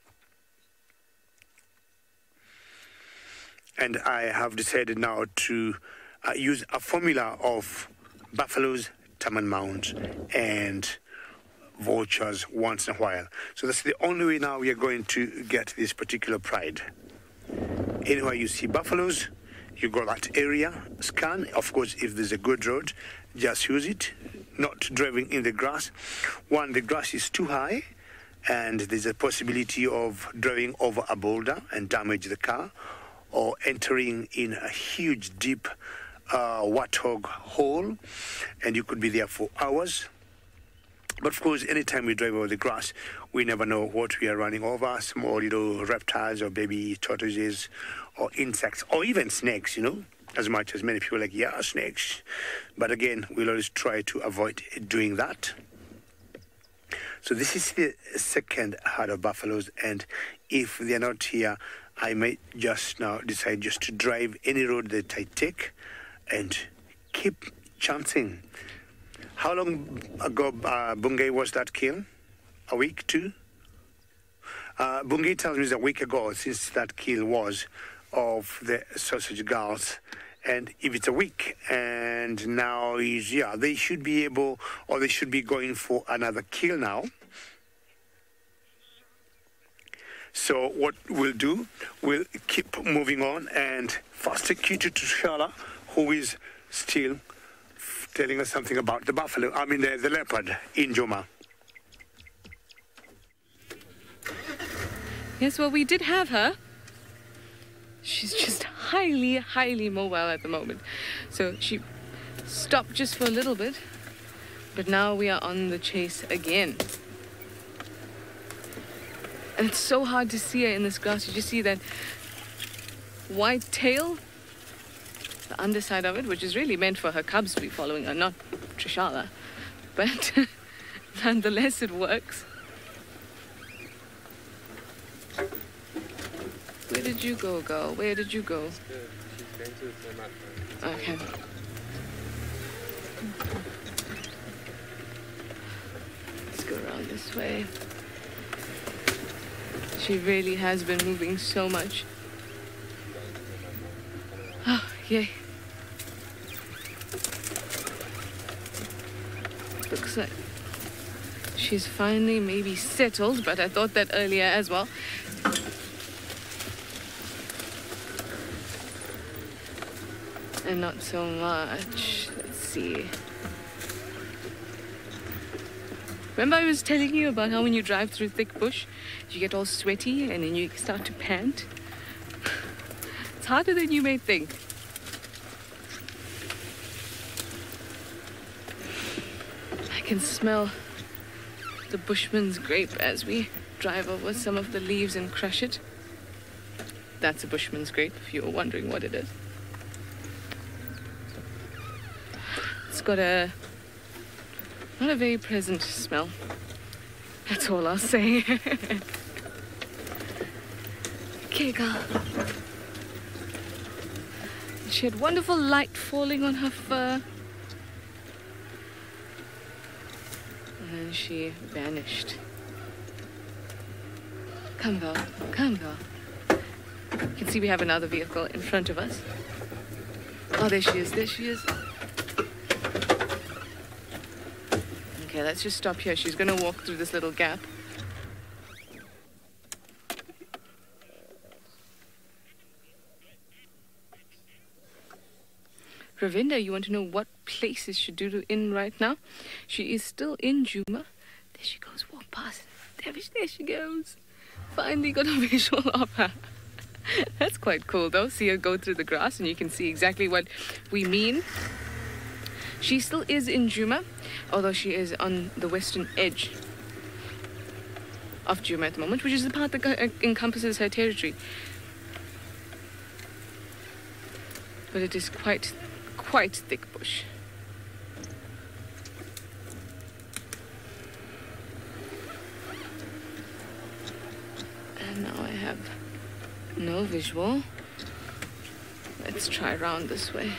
And I have decided now to use a formula of buffaloes, Taman mounds, and vultures once in a while. So that's the only way now we are going to get this particular pride. Anywhere you see buffaloes, you go that area, scan. Of course, if there's a good road, just use it. Not driving in the grass. One, the grass is too high, and there's a possibility of driving over a boulder and damage the car, or entering in a huge, deep warthog hole, and you could be there for hours. But of course, anytime we drive over the grass, we never know what we are running over. Small little reptiles or baby tortoises or insects or even snakes, you know. As much as many people are like, yeah, snakes. But again, we'll always try to avoid doing that. So this is the second herd of buffaloes, and if they're not here, I may just now decide just to drive any road that I take and keep chancing. How long ago, Bungay, was that kill? A week, two? Bungay tells me it's a week ago since that kill was of the sausage girls. And if it's a week, and now is, yeah, they should be able, or they should be going for another kill now. So what we'll do, we'll keep moving on and first take you to Shala, who is still telling us something about the buffalo, the leopard in Joma. Yes, well, we did have her. She's just highly, highly mobile at the moment. So she stopped just for a little bit, but now we are on the chase again. And it's so hard to see her in this grass. You just see that white tail, the underside of it, which is really meant for her cubs to be following her, not Trishala. But nonetheless, it works. Where did you go, girl? Where did you go? She's going to the Okay. Let's go around this way. She really has been moving so much. Oh, yay. Looks like she's finally maybe settled, but I thought that earlier as well. And not so much. Let's see. Remember I was telling you about how when you drive through thick bush, you get all sweaty and then you start to pant? It's harder than you may think. I can smell the bushman's grape as we drive over some of the leaves and crush it. That's a bushman's grape, if you were wondering what it is. It's got not a very pleasant smell. That's all I'll say. Okay, girl. She had wonderful light falling on her fur. And then she vanished. Come, girl. Come, girl. You can see we have another vehicle in front of us. Oh, there she is. There she is. Okay, let's just stop here. She's going to walk through this little gap. Ravinda, you want to know what places she's in right now? She is still in Juma. There she goes, walk past. There she goes. Finally got a visual of her. That's quite cool, though. See her go through the grass, and you can see exactly what we mean. She still is in Juma, although she is on the western edge. of Djuma at the moment, which is the part that encompasses her territory. But it is quite thick bush. And now I have no visual. Let's try round this way.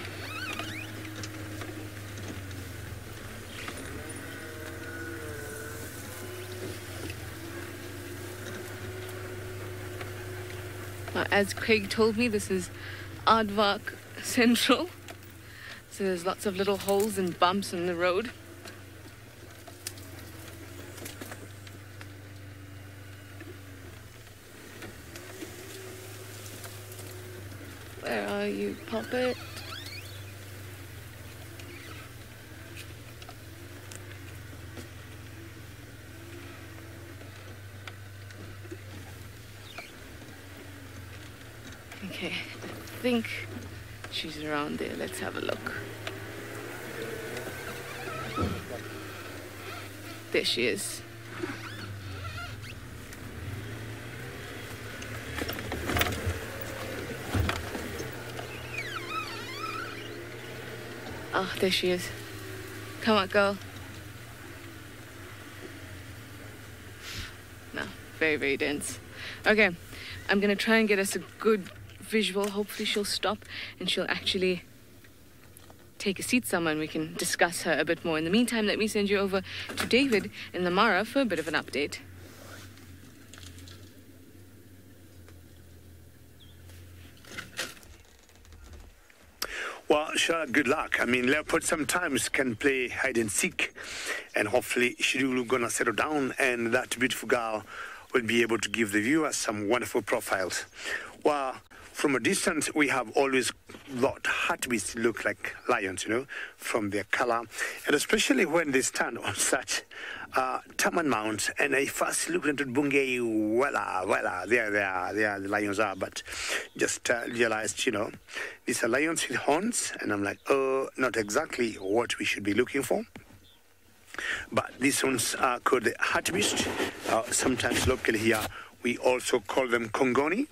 Now, as Craig told me, this is Aardvark Central. So there's lots of little holes and bumps in the road. Where are you, Puppet? Okay, I think she's around there. Let's have a look. There she is. Oh, there she is. Come on, girl. No, very, very dense. Okay, I'm gonna try and get us a good visual. Hopefully she'll stop and she'll actually take a seat somewhere and we can discuss her a bit more. In the meantime, let me send you over to David in the Mara for a bit of an update. Well, Charlotte, good luck. I mean, leopards sometimes can play hide and seek, and hopefully she's gonna settle down, and that beautiful girl will be able to give the viewers some wonderful profiles. Well, from a distance, we have always thought hartebeests look like lions, you know, from their color, and especially when they stand on such Taman Mount. And I first looked into Bungay, voila, there the lions are, but just realized, you know, these are lions with horns, and I'm like, oh, not exactly what we should be looking for. But these ones are called the hartebeest. Sometimes locally here, we also call them Kongoni.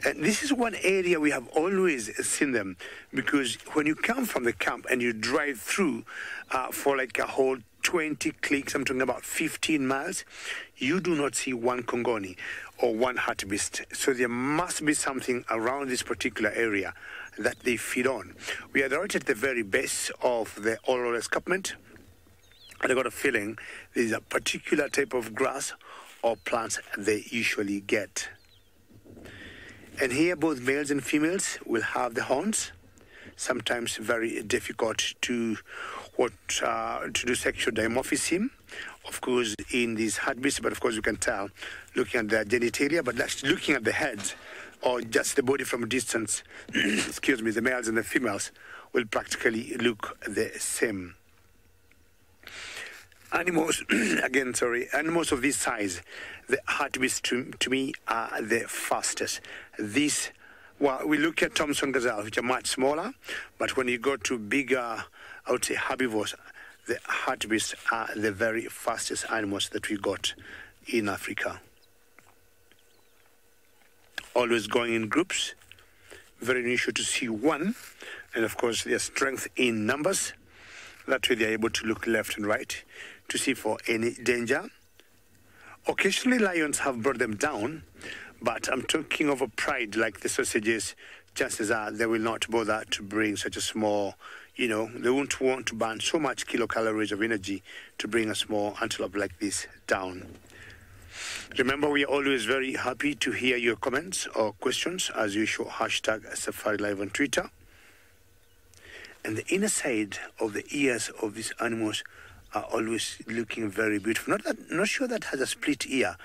And this is one area we have always seen them, because when you come from the camp and you drive through for like a whole 20 clicks, I'm talking about 15 miles, you do not see one Kongoni or one hartebeest. So there must be something around this particular area that they feed on. We are right at the very base of the oral escarpment, and I got a feeling there's a particular type of grass or plants they usually get. And here both males and females will have the horns, sometimes very difficult to do sexual dimorphism, of course, in these hartebeests, but of course you can tell looking at their genitalia, but that's looking at the heads or just the body from a distance, excuse me, the males and the females will practically look the same. Animals, animals of this size, the hartebeests to me are the fastest. These, well, we look at Thomson gazelles, which are much smaller, but when you go to bigger, I would say herbivores, the hartebeests are the very fastest animals that we got in Africa. Always going in groups, very unusual to see one, and of course their strength in numbers. That way they're able to look left and right to see for any danger. Occasionally lions have brought them down, but I'm talking of a pride like the sausages. Chances are they will not bother to bring such a small, you know, they won't want to burn so much kilocalories of energy to bring a small antelope like this down. Remember, we are always very happy to hear your comments or questions, as usual, #SafariLive on Twitter. And the inner side of the ears of these animals are always looking very beautiful. Not sure that has a split ear.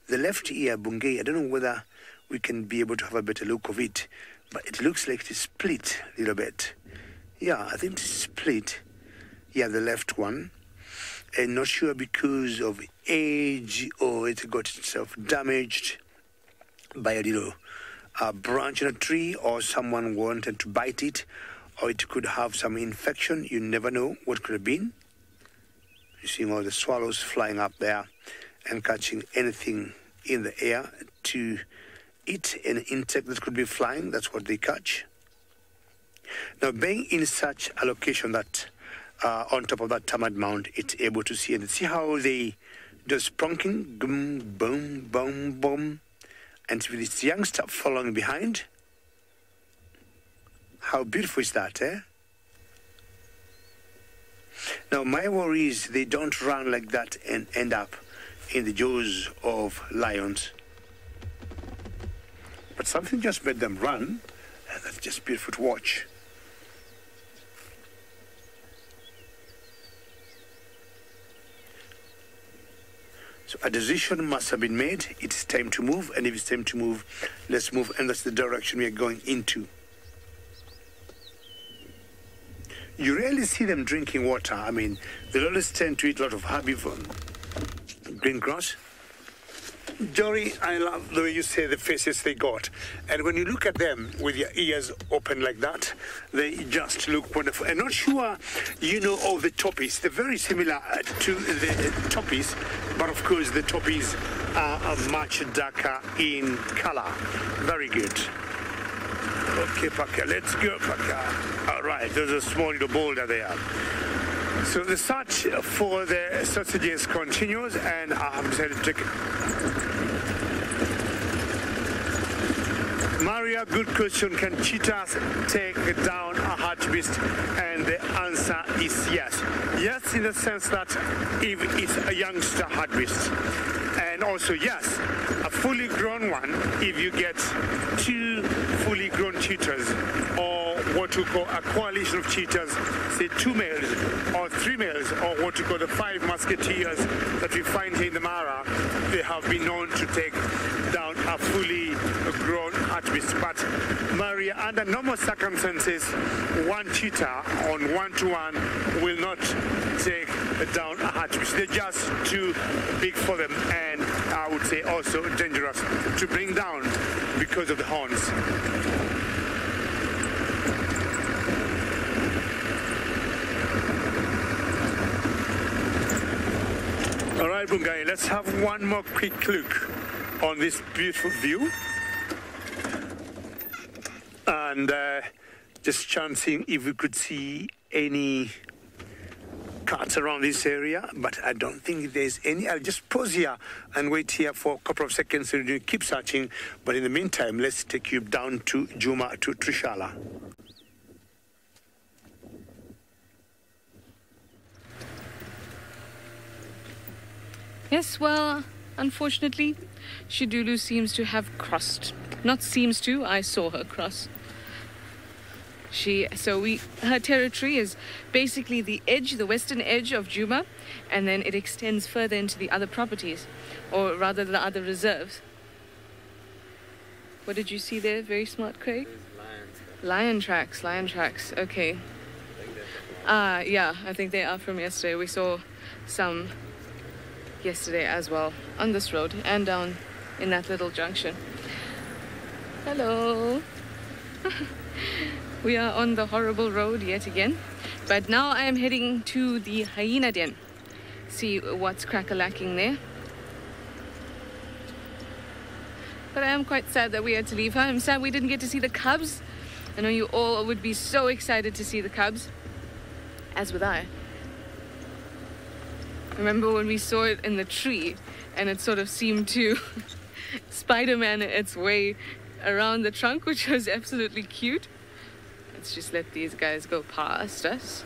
The left ear, Bungay, I don't know whether we can be able to have a better look of it, but it looks like it's split a little bit. Yeah, I think it's split. Yeah, the left one. And not sure because of age or it got itself damaged by a little branch in a tree, or someone wanted to bite it, or it could have some infection. You never know what could have been. You're seeing all the swallows flying up there, and catching anything in the air to eat, an insect that could be flying. That's what they catch. Now, being in such a location that on top of that termite mound, it's able to see, and see how they just plonking, boom, boom, boom, boom, and with its youngster following behind. How beautiful is that, eh? Now, my worry is they don't run like that and end up in the jaws of lions. But something just made them run, and that's just beautiful to watch. So a decision must have been made. It's time to move, and if it's time to move, let's move, and that's the direction we are going into. You rarely see them drinking water. I mean, they'll always tend to eat a lot of herbivore, green grass. Jory, I love the way you say the faces they got. And when you look at them with your ears open like that, they just look wonderful. And not sure you know of the toppies. They're very similar to the toppies, but of course the toppies are much darker in color. Very good. Okay, Paka, let's go, Paka. All right, there's a small little boulder there. So the search for the sausages continues, and I have decided to take it. Maria, good question. Can cheetahs take down a hartebeest? And the answer is yes. Yes, in the sense that if it's a youngster hartebeest. And also, yes, a fully grown one, if you get 2 fully grown cheetahs, or what we call a coalition of cheetahs, say 2 males or 3 males, or what we call the 5 musketeers that we find here in the Mara, they have been known to take down a fully grown hartebeest. But Maria, under normal circumstances, 1 cheetah on 1-to-1 will not take down a hartebeest. They're just too big for them, and I would say also dangerous to bring down because of the horns. All right, Bungai, let's have one more quick look on this beautiful view. And just chancing if we could see any cats around this area, but I don't think there's any. I'll just pause here and wait here for a couple of seconds and you keep searching. But in the meantime, let's take you down to Juma, to Trishala. Yes, well, unfortunately, Shidulu seems to have crossed. Not seems to, I saw her cross. Her territory is basically the edge, the western edge of Juma, and then it extends further into the other properties, or rather the other reserves. What did you see there? Very smart, Craig? Lion tracks, okay. Yeah, I think they are from yesterday. We saw some yesterday as well, on this road and down in that little junction. Hello. We are on the horrible road yet again, but now I am heading to the hyena den. See what's crack-a-lacking there. But I am quite sad that we had to leave her. I'm sad we didn't get to see the cubs. I know you all would be so excited to see the cubs, as would I. Remember when we saw it in the tree and it sort of seemed to Spider-Man its way around the trunk, which was absolutely cute. Let's just let these guys go past us.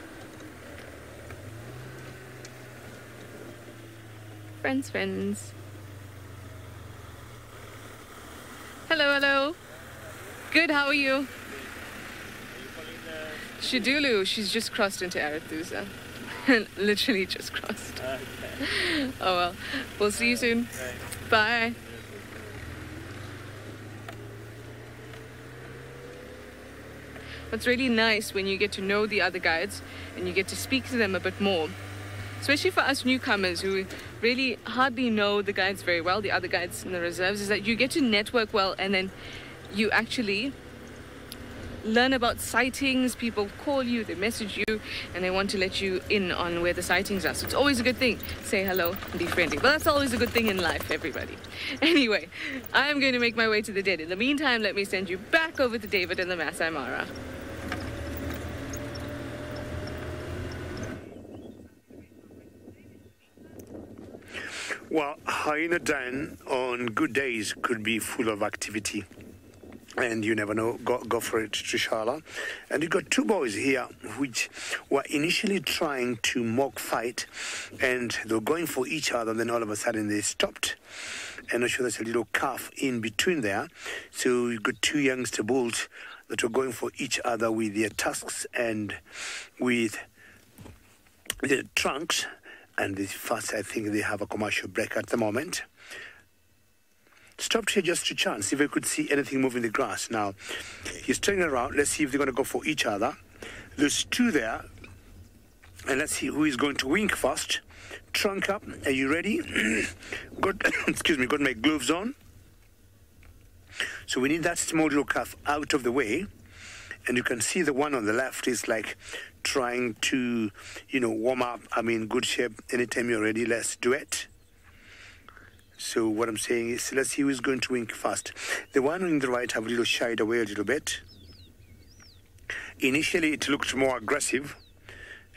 Friends. Hello. Good, how are you? Shidulu, she's just crossed into Arathusa. Literally just crossed. Okay. Oh well, we'll see you soon. Bye. What's really nice when you get to know the other guides and you get to speak to them a bit more, especially for us newcomers who really hardly know the guides very well, the other guides in the reserves, is that you get to network well, and then you actually learn about sightings. People call you, they message you, and they want to let you in on where the sightings are. So it's always a good thing. Say hello and be friendly. But that's always a good thing in life, everybody. Anyway, I am going to make my way to the dead. In the meantime, let me send you back over to David and the Masai Mara. Well, hyena den on good days could be full of activity. And you never know, go for it, Trishala. And you got two boys here which were initially trying to mock fight, and they were going for each other, and then all of a sudden they stopped. And I'm sure there's a little calf in between there. So you got two youngster bulls that were going for each other with their tusks and with their trunks. And this first, I think they have a commercial break at the moment. Stopped here just to chance, if I could see anything moving in the grass. Now, he's turning around. Let's see if they're going to go for each other. There's two there. And let's see who is going to wink first. Trunk up. Are you ready? Excuse me, got my gloves on. So we need that small little calf out of the way. And you can see the one on the left is like trying to, warm up. I'm in good shape. Anytime you're ready, let's do it. So what I'm saying is, let's see who's going to wink first. The one on the right have a little shied away a little bit. Initially, it looked more aggressive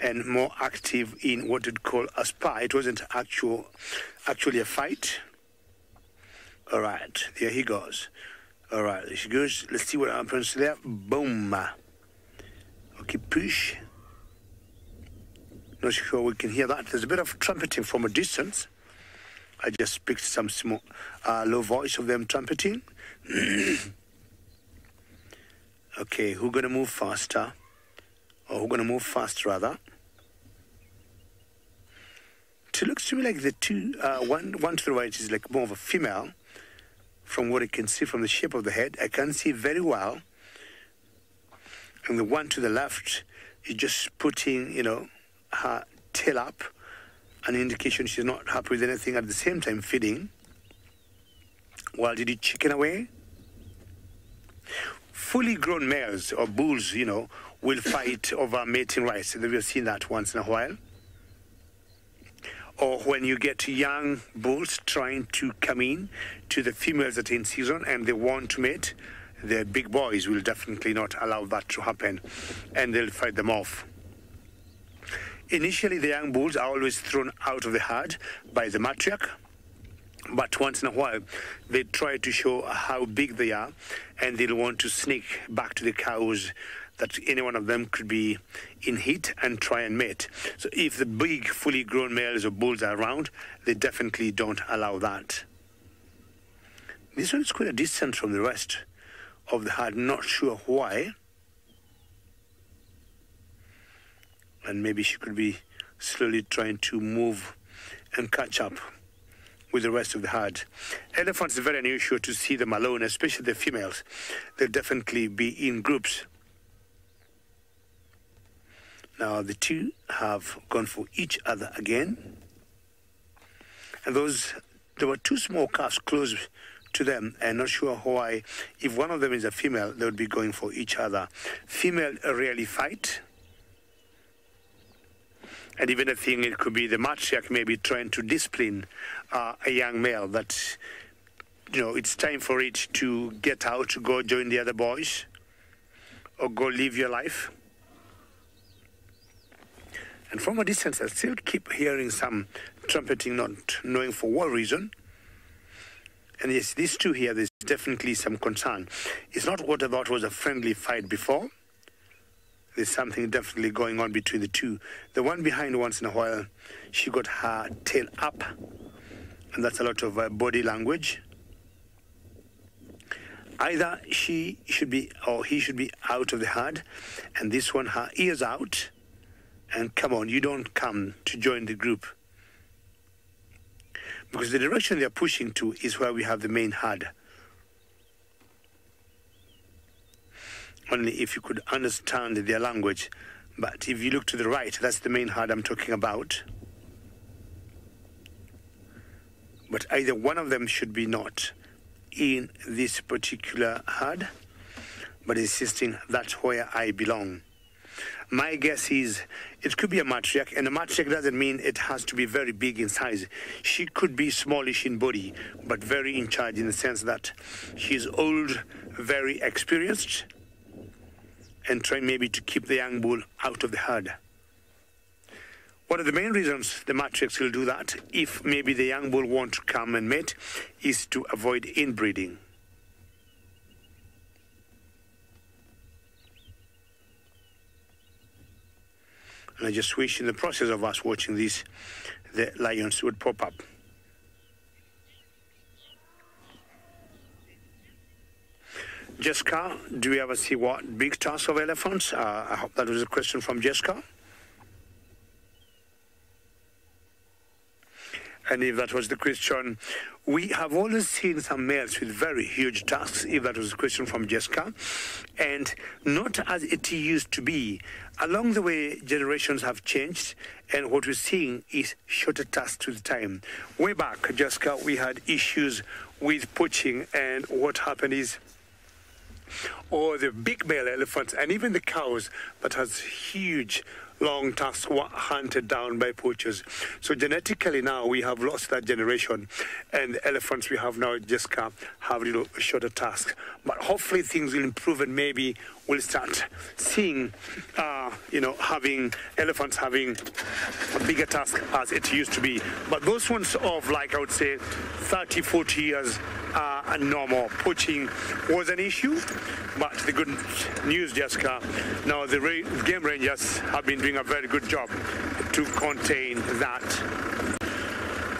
and more active in what you'd call a spy. It wasn't actually a fight. All right, there he goes. All right, there she goes. Let's see what happens there. Boom. Okay, push. Not sure we can hear that. There's a bit of trumpeting from a distance. I just picked some small, low voice of them trumpeting. Okay, who's going to move faster? Or who's going to move fast, rather? It looks to me like the two, one to the right is like more of a female. From what I can see from the shape of the head, I can see very well. And the one to the left is just putting, her tail up, an indication she's not happy with anything, at the same time feeding. While did it chicken away? Fully grown males or bulls, will fight over mating rights. We've seen that once in a while. Or when you get young bulls trying to come in to the females that are in season and they want to mate, the big boys will definitely not allow that to happen, and they'll fight them off. Initially, the young bulls are always thrown out of the herd by the matriarch, but once in a while, they try to show how big they are, and they'll want to sneak back to the cows that any one of them could be in heat and try and mate. So if the big, fully grown males or bulls are around, they definitely don't allow that. This one is quite a distance from the rest of the herd, not sure why. And maybe she could be slowly trying to move and catch up with the rest of the herd. Elephants are very unusual to see them alone, especially the females. They'll definitely be in groups. Now the two have gone for each other again. And there were two small calves close to them, and not sure why. If one of them is a female, they would be going for each other. Female rarely fight. And even I think it could be the matriarch maybe trying to discipline a young male that, it's time for it to get out, to go join the other boys, or go live your life. And from a distance, I still keep hearing some trumpeting, not knowing for what reason. And yes, these two here, there's definitely some concern. It's not what I thought was a friendly fight before. There's something definitely going on between the two. The one behind, once in a while, she got her tail up. And that's a lot of body language. Either she should be, or he should be out of the herd. And this one, her ears out. And come on, you don't come to join the group. Because the direction they're pushing to is where we have the main herd. Only if you could understand their language. But if you look to the right, that's the main herd I'm talking about. But either one of them should be not in this particular herd. but insisting that's where I belong. My guess is it could be a matriarch, and a matriarch doesn't mean it has to be very big in size. She could be smallish in body, but very in charge in the sense that she's old, very experienced, and trying maybe to keep the young bull out of the herd. One of the main reasons the matriarchs will do that, if maybe the young bull wants to come and mate, is to avoid inbreeding. And I just wish in the process of us watching this, the lions would pop up. Jessica, do you ever see what big tusk of elephants? I hope that was a question from Jessica. And if that was the question, we have always seen some males with very huge tusks, if that was a question from Jessica, and not as it used to be. Along the way, generations have changed, and what we're seeing is shorter tusks with time. Way back, Jessica, we had issues with poaching, and what happened is or the big male elephants and even the cows that has huge long tusks were hunted down by poachers. So genetically now we have lost that generation, and the elephants we have now just have shorter tusks. But hopefully things will improve, and maybe we'll start seeing having elephants having a bigger tusk as it used to be. But those ones of, like, I would say 30-40 years are normal. Poaching was an issue, but the good news, Jessica, now the game rangers have been doing a very good job to contain that.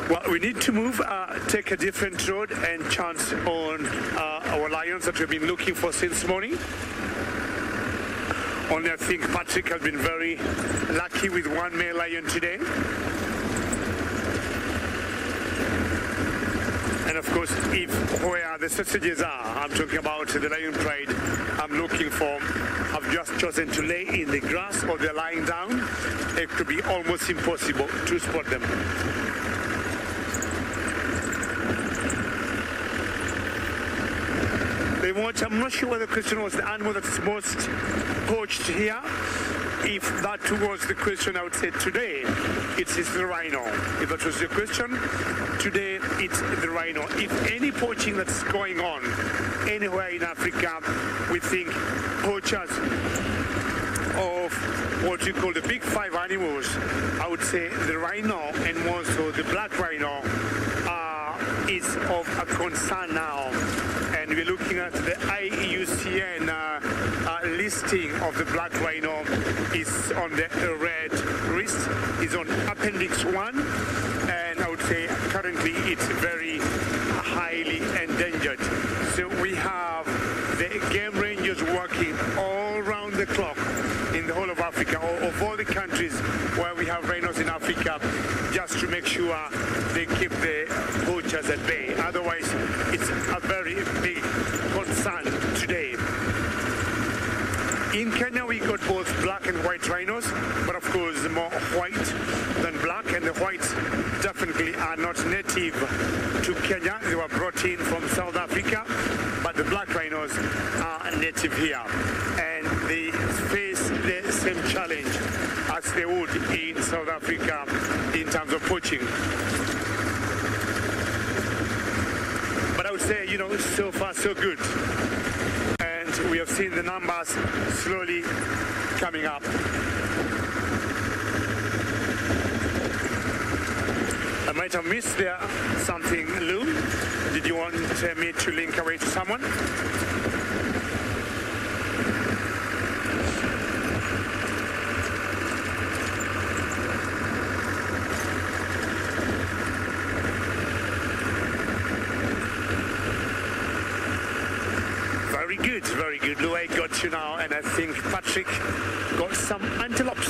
Well, we need to move, take a different road and chance on our lions that we've been looking for since morning. Only I think Patrick has been very lucky with one male lion today. And of course, if where the sausages are, I'm talking about the lion pride I'm looking for, have just chosen to lay in the grass or they're lying down, it could be almost impossible to spot them. I'm not sure whether the question was the animal that's most poached here. If that was the question, I would say today it's the rhino. If that was the question, today it's the rhino. If any poaching that's going on anywhere in Africa, we think poachers of what you call the big five animals, I would say the rhino and more so the black rhino is of a concern now. And we're looking at the IUCN listing of the black rhino is on the red list, is on Appendix 1, and I would say currently it's very highly endangered. So we have the game rangers working all around the clock in the whole of Africa, or of all the countries where we have rhinos in Africa, just to make sure they keep the poachers at bay. Otherwise, it's a very big concern today. In Kenya, we got both black and white rhinos, but of course more white than black, and the whites definitely are not native to Kenya. They were brought in from South Africa, but the black rhinos are native here, and they face the same challenge as they would in South Africa in terms of poaching. But I would say, so far so good. And we have seen the numbers slowly coming up. I might have missed there something, Lou. Did you want me to link away to someone? Very good. Lou, I got you now, and I think Patrick got some antelopes.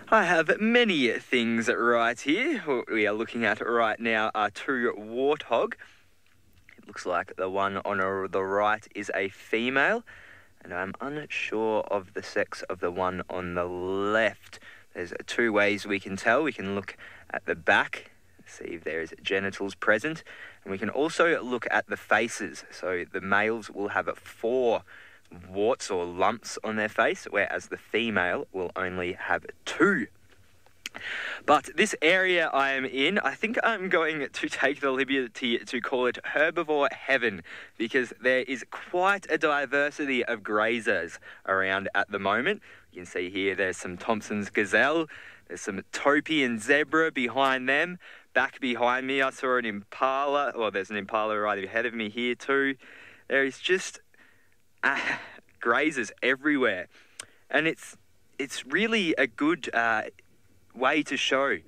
I have many things right here. What we are looking at right now are two warthog. It looks like the one on the right is a female, and I'm unsure of the sex of the one on the left. There's two ways we can tell. We can look at the back, see if there is genitals present, and we can also look at the faces. So the males will have 4 warts or lumps on their face, whereas the female will only have 2. But this area I am in, I think I'm going to take the liberty to call it herbivore heaven, because there is quite a diversity of grazers around at the moment. You can see here there's some Thompson's gazelle, there's some topee and zebra behind them. Back behind me I saw an impala, well there's an impala right ahead of me here too. There is just grazers everywhere, and it's really a good way to show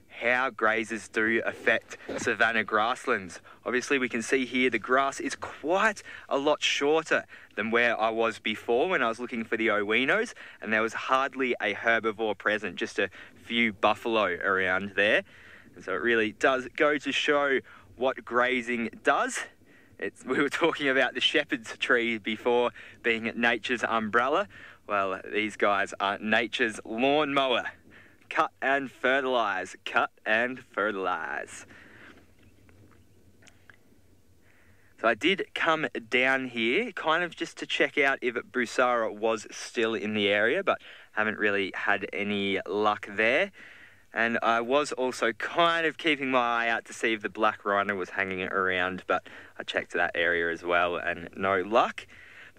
how grazers do affect savanna grasslands. Obviously we can see here the grass is quite a lot shorter than where I was before when I was looking for the owinos, and there was hardly a herbivore present, just a few buffalo around there. And so it really does go to show what grazing does. We were talking about the shepherd's tree before being nature's umbrella. Well, these guys are nature's lawnmower. Cut and fertilise, cut and fertilise. So I did come down here kind of just to check out if Busara was still in the area, but haven't really had any luck there. And I was also kind of keeping my eye out to see if the black rhino was hanging around, but I checked that area as well and no luck.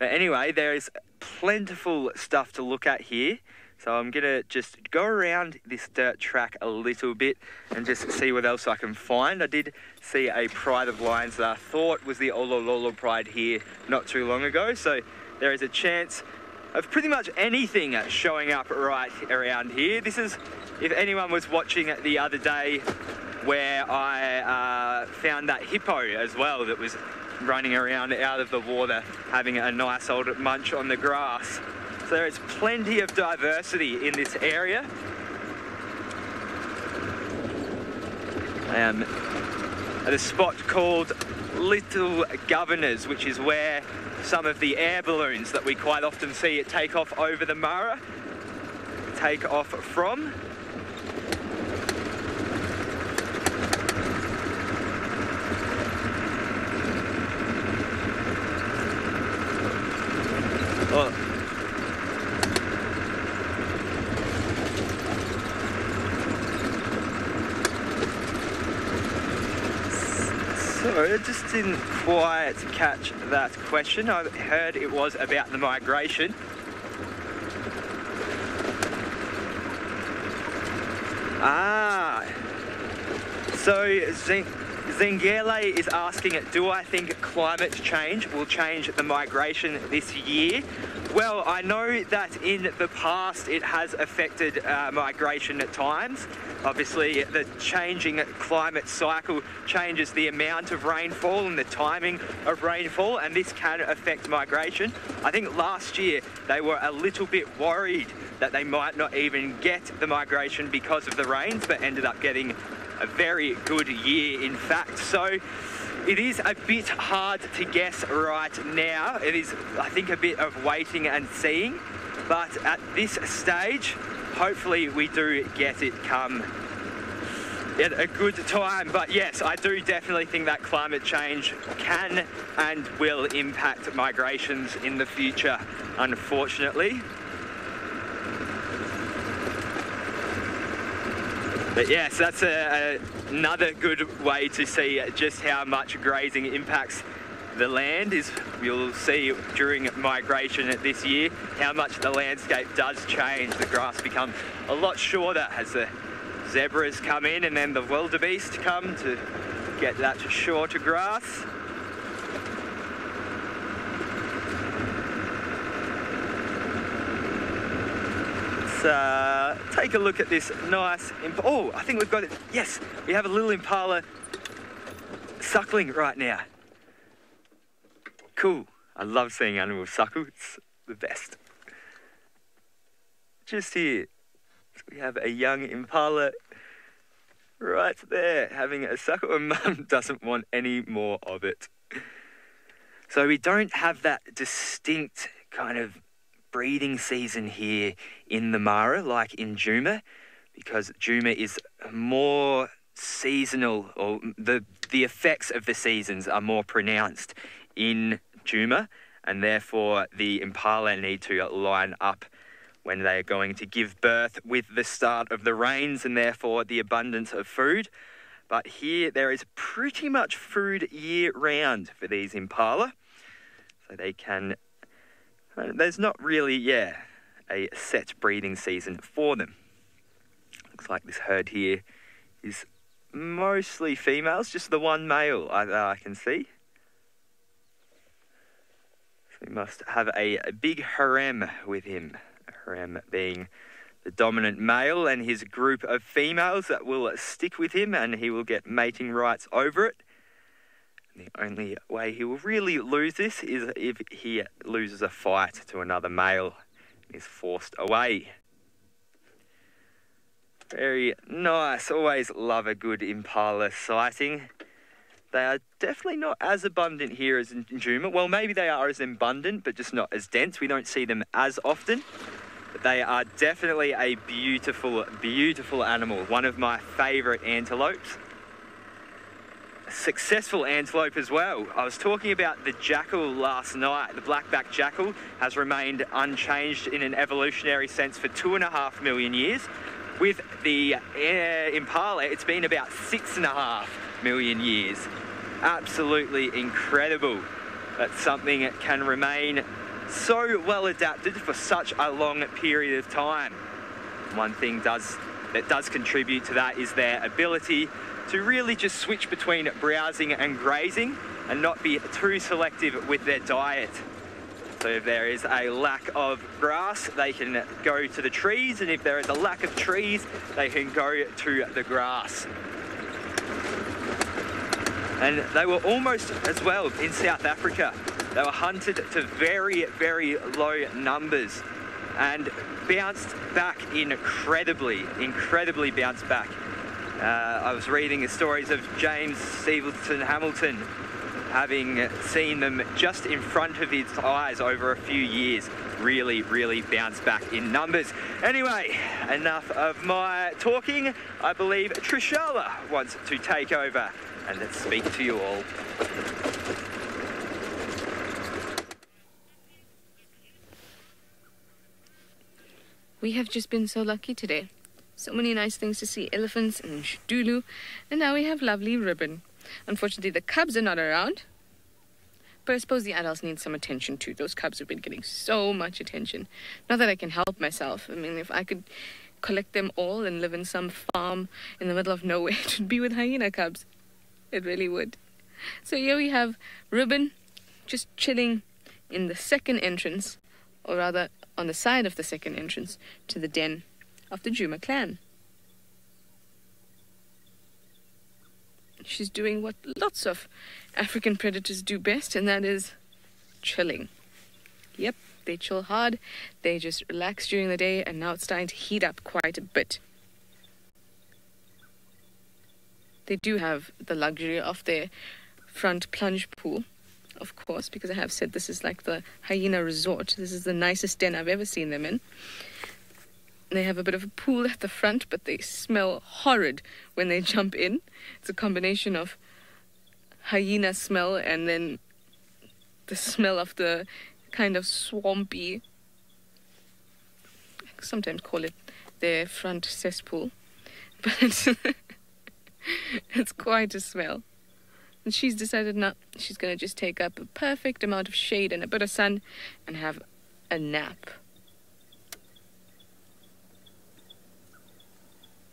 But anyway, there is plentiful stuff to look at here. So I'm going to just go around this dirt track a little bit and just see what else I can find. I did see a pride of lions that I thought was the Olololo pride here not too long ago. So there is a chance of pretty much anything showing up right around here. This is, if anyone was watching the other day, where I found that hippo as well that was running around out of the water having a nice old munch on the grass. So there is plenty of diversity in this area. I am at a spot called Little Governors, which is where some of the air balloons that we quite often see take off over the Murray take off from. Oh. So I just didn't quite catch that question. I heard it was about the migration. So Zengele is asking, do I think climate change will change the migration this year? Well, I know that in the past it has affected migration at times. Obviously, the changing climate cycle changes the amount of rainfall and the timing of rainfall, and this can affect migration. I think last year they were a little bit worried that they might not even get the migration because of the rains, but ended up getting a very good year, in fact. So it is a bit hard to guess right now. It is, I think, a bit of waiting and seeing, but at this stage, hopefully we do get it come at a good time. But yes, I do definitely think that climate change can and will impact migrations in the future, unfortunately. But yes, that's another good way to see just how much grazing impacts the land. Is you'll see during migration this year how much the landscape does change. The grass becomes a lot shorter as the zebras come in and then the wildebeest come to get that shorter grass. Let's take a look at this nice oh, I think we've got it. Yes, we have a little impala suckling right now. Cool. I love seeing animals suckle. It's the best. Just here, we have a young impala right there having a suckle, and Mum doesn't want any more of it. So we don't have that distinct kind of breeding season here in the Mara, like in Juma, because Juma is more seasonal, or the effects of the seasons are more pronounced in Juma, and therefore the impala need to line up when they are going to give birth with the start of the rains and therefore the abundance of food. But here there is pretty much food year round for these impala. So they can, there's not really, a set breeding season for them. Looks like this herd here is mostly females, just the one male I can see. So he must have a big harem with him. A harem being the dominant male and his group of females that will stick with him, and he will get mating rights over it. And the only way he will really lose this is if he loses a fight to another male and is forced away. Very nice. Always love a good impala sighting. They are definitely not as abundant here as in Juma. Well, maybe they are as abundant, but just not as dense. We don't see them as often. But they are definitely a beautiful, beautiful animal. One of my favourite antelopes. A successful antelope as well. I was talking about the jackal last night. The black-backed jackal has remained unchanged in an evolutionary sense for 2.5 million years. With the impala, it's been about 6.5 million years. Absolutely incredible that something can remain so well adapted for such a long period of time. One thing that does contribute to that is their ability to really just switch between browsing and grazing and not be too selective with their diet. So if there is a lack of grass, they can go to the trees, and if there is a lack of trees, they can go to the grass. And they were almost, as well, in South Africa, they were hunted to very, very low numbers and bounced back incredibly bounced back. I was reading the stories of James Stevenson Hamilton having seen them just in front of his eyes over a few years, really bounced back in numbers. Anyway, enough of my talking. I believe Trishala wants to take over and speak to you all. We have just been so lucky today. So many nice things to see, elephants and Dulu, and now we have lovely ribbon. Unfortunately, the cubs are not around, but I suppose the adults need some attention too. Those cubs have been getting so much attention. Not that I can help myself. I mean, if I could collect them all and live in some farm in the middle of nowhere, it would be with hyena cubs. It really would. So here we have Ribbon just chilling in the second entrance, or rather on the side of the second entrance to the den of the Juma clan. She's doing what lots of African predators do best, and that is chilling. Yep, they chill hard, they just relax during the day, and now it's starting to heat up quite a bit. They do have the luxury of their front plunge pool, of course, because I have said this is like the hyena resort. This is the nicest den I've ever seen them in. They have a bit of a pool at the front, but they smell horrid when they jump in. It's a combination of hyena smell and then the smell of the kind of swampy, I sometimes call it their front cesspool, but it's quite a smell. And she's decided not, she's going to just take up a perfect amount of shade and a bit of sun and have a nap.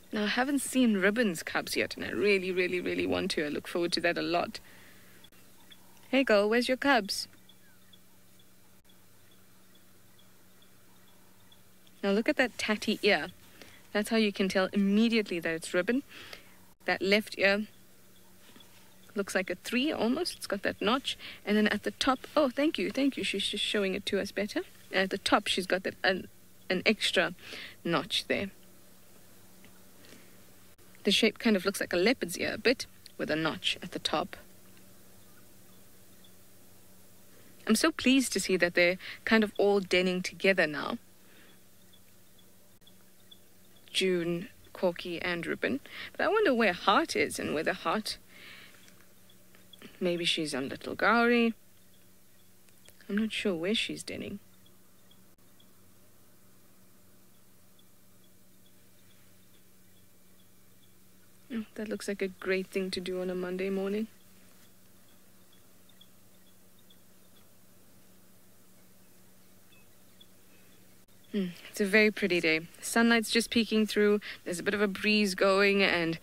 Now, I haven't seen Ribbon's cubs yet, and I really want to. I look forward to that a lot. Hey, girl, where's your cubs? Now, look at that tatty ear. That's how you can tell immediately that it's Ribbon. That left ear looks like a 3 almost. It's got that notch. And then at the top, oh, thank you. She's just showing it to us better. And at the top, she's got that an extra notch there. The shape kind of looks like a leopard's ear a bit, with a notch at the top. I'm so pleased to see that they're kind of all denning together now. June, Corky and Reuben. But I wonder where Heart is and whether Heart... Maybe she's on Little Gowrie. I'm not sure where she's denning. Oh, that looks like a great thing to do on a Monday morning. It's a very pretty day. Sunlight's just peeking through. There's a bit of a breeze going, and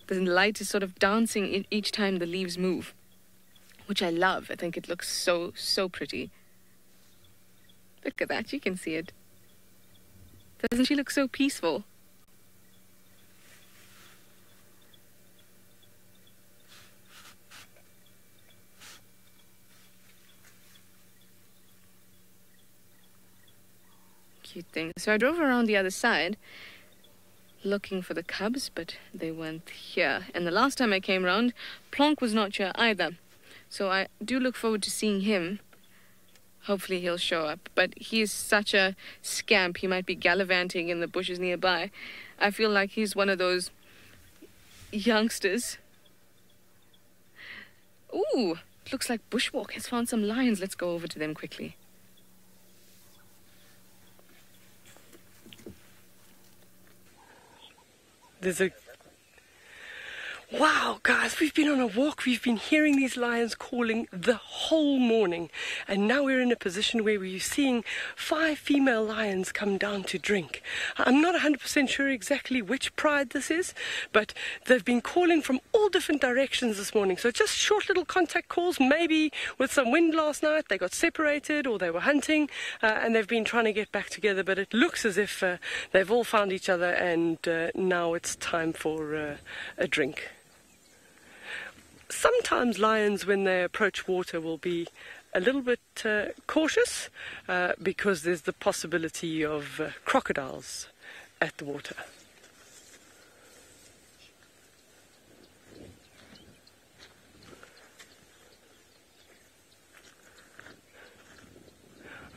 the light is sort of dancing each time the leaves move, which I love. I think it looks so, so pretty. Look at that. You can see it. Doesn't she look so peaceful? Cute thing. So I drove around the other side looking for the cubs, but they weren't here. And the last time I came around, Plonk was not here either. So I do look forward to seeing him. Hopefully he'll show up. But he is such a scamp. He might be gallivanting in the bushes nearby. I feel like he's one of those youngsters. Ooh, looks like Bushwalk has found some lions. Let's go over to them quickly. There's a... Wow, guys, we've been on a walk. We've been hearing these lions calling the whole morning. And now we're in a position where we're seeing 5 female lions come down to drink. I'm not 100% sure exactly which pride this is, but they've been calling from all different directions this morning. So just short little contact calls, maybe with some wind last night. They got separated or they were hunting, and they've been trying to get back together. But it looks as if they've all found each other, and now it's time for a drink. Sometimes lions, when they approach water, will be a little bit cautious because there's the possibility of crocodiles at the water.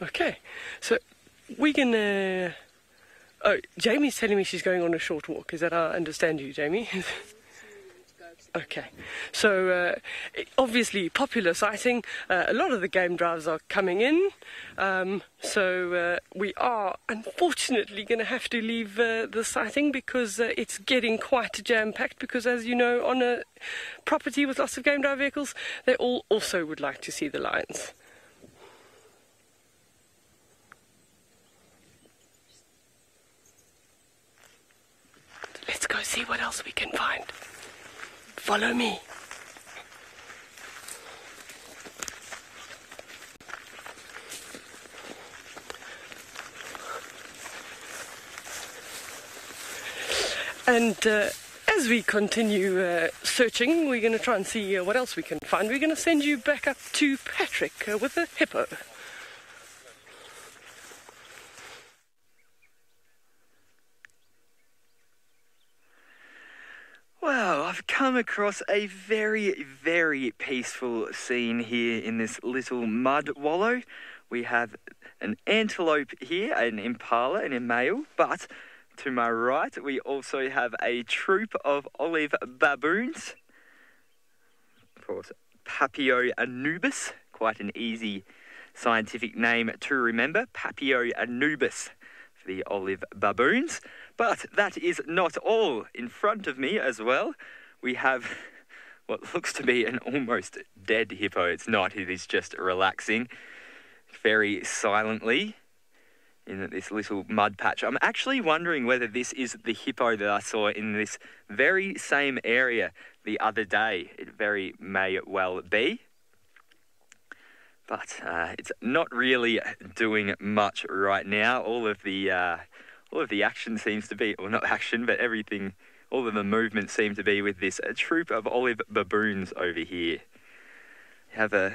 Okay, so we're gonna... Oh, Jamie's telling me she's going on a short walk. Is that how I understand you, Jamie? Okay, so obviously popular sighting. A lot of the game drives are coming in, so we are unfortunately going to have to leave the sighting because it's getting quite jam-packed, because as you know, on a property with lots of game drive vehicles, they all also would like to see the lions. Let's go see what else we can find. Follow me. And as we continue searching, we're going to try and see what else we can find. We're going to send you back up to Patrick with a hippo. Wow, I've come across a very, very peaceful scene here in this little mud wallow. We have an antelope here, an impala and a male, but to my right we also have a troop of olive baboons. Of course, Papio anubis, quite an easy scientific name to remember, Papio anubis for the olive baboons. But that is not all. In front of me as well, we have what looks to be an almost dead hippo. It's not, it is just relaxing very silently in this little mud patch. I'm actually wondering whether this is the hippo that I saw in this very same area the other day. It very may well be. But it's not really doing much right now. All of the action seems to be, well, not action, but everything, all of the movement seem to be with this troop of olive baboons over here. There's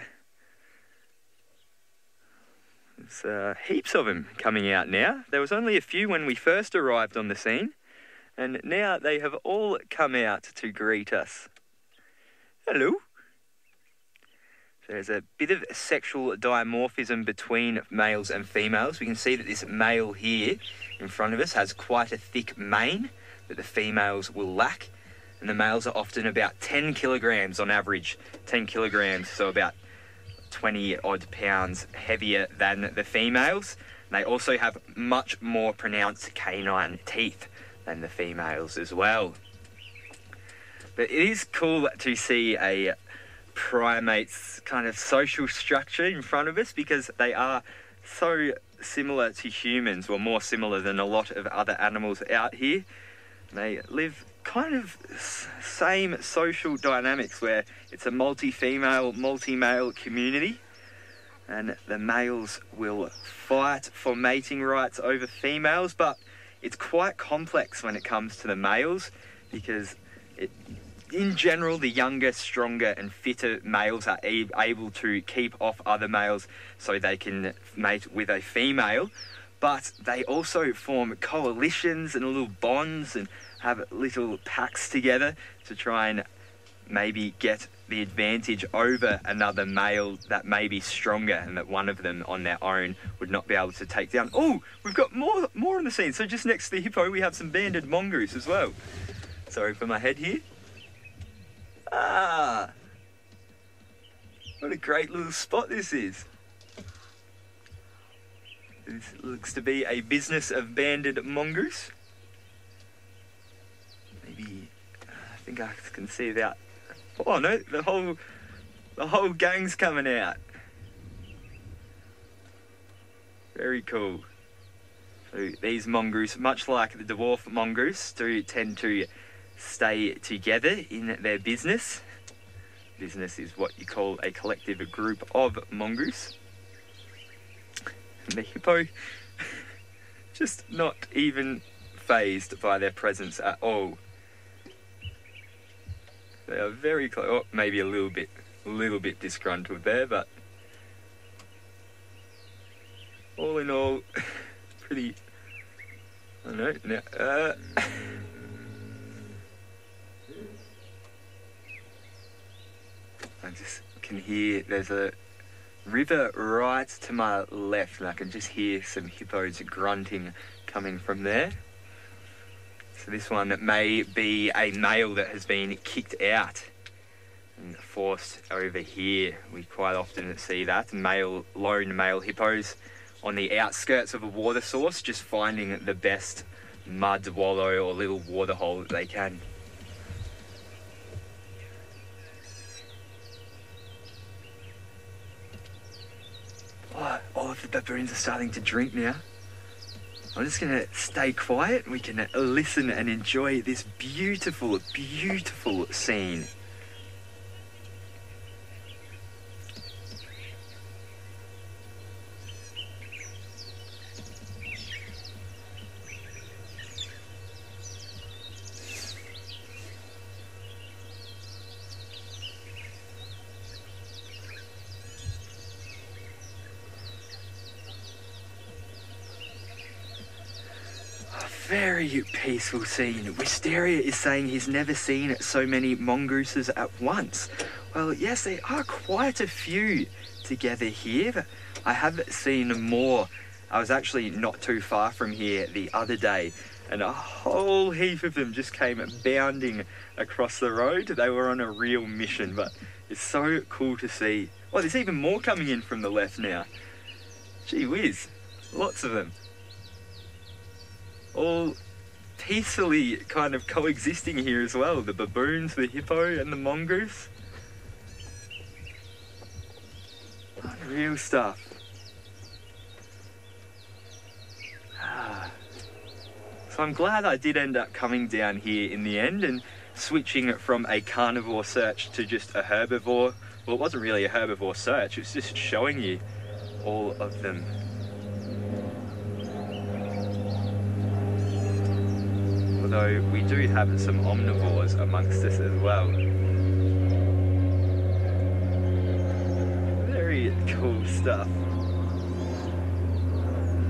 heaps of them coming out now. There was only a few when we first arrived on the scene, and now they have all come out to greet us. Hello. There's a bit of sexual dimorphism between males and females. We can see that this male here in front of us has quite a thick mane that the females will lack. And the males are often about 10 kilograms on average. 10 kilograms, so about 20 odd pounds heavier than the females. And they also have much more pronounced canine teeth than the females as well. But it is cool to see a primate's kind of social structure in front of us, because they are so similar to humans, or more similar than a lot of other animals out here. They live kind of same social dynamics, where it's a multi-female, multi-male community, and the males will fight for mating rights over females, but it's quite complex when it comes to the males, because in general, the younger, stronger and fitter males are able to keep off other males so they can mate with a female, but they also form coalitions and little bonds and have little packs together to try and maybe get the advantage over another male that may be stronger and that one of them on their own would not be able to take down. Oh, we've got more on the scene. So just next to the hippo, we have some banded mongoose as well. Sorry for my head here. Ah, what a great little spot this is. This looks to be a business of banded mongoose. Maybe, I think I can see that. Oh no, the whole gang's coming out. Very cool. So these mongoose, much like the dwarf mongoose, do tend to stay together in their business. Business is what you call a collective group of mongoose. And the hippo, just not even fazed by their presence at all. They are very close. Oh, maybe a little bit disgruntled there, but all in all, pretty. I don't know. Now, I just can hear there's a river right to my left, and I can just hear some hippos grunting coming from there. So this one may be a male that has been kicked out and forced over here. We quite often see that, lone male hippos on the outskirts of a water source, just finding the best mud wallow or little water hole that they can. Oh, all of the baboons are starting to drink now. I'm just going to stay quiet and we can listen and enjoy this beautiful, beautiful scene. Very peaceful scene. Wisteria is saying he's never seen so many mongooses at once. Well, yes, there are quite a few together here, but I have seen more. I was actually not too far from here the other day, and a whole heap of them just came bounding across the road. They were on a real mission, but it's so cool to see. Oh, there's even more coming in from the left now. Gee whiz, lots of them. All peacefully kind of coexisting here as well. The baboons, the hippo and the mongoose. Unreal stuff. So I'm glad I did end up coming down here in the end and switching from a carnivore search to just a herbivore. Well, it wasn't really a herbivore search, it was just showing you all of them. Although we do have some omnivores amongst us as well. Very cool stuff.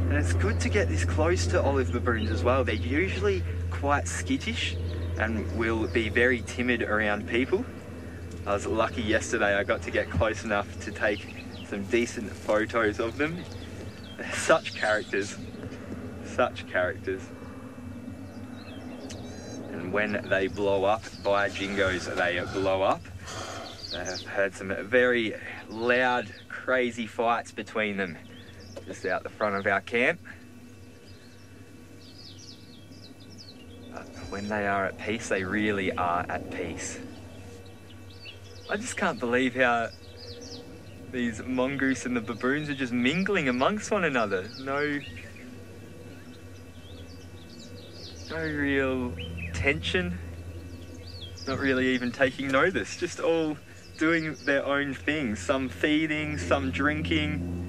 And it's good to get this close to olive baboons as well. They're usually quite skittish and will be very timid around people. I was lucky yesterday I got to get close enough to take some decent photos of them. They're such characters. Such characters. And when they blow up, by jingos, they blow up. I've heard some very loud, crazy fights between them just out the front of our camp. But when they are at peace, they really are at peace. I just can't believe how these mongoose and the baboons are just mingling amongst one another. No real tension. Not really even taking notice. Just all doing their own things. Some feeding, some drinking.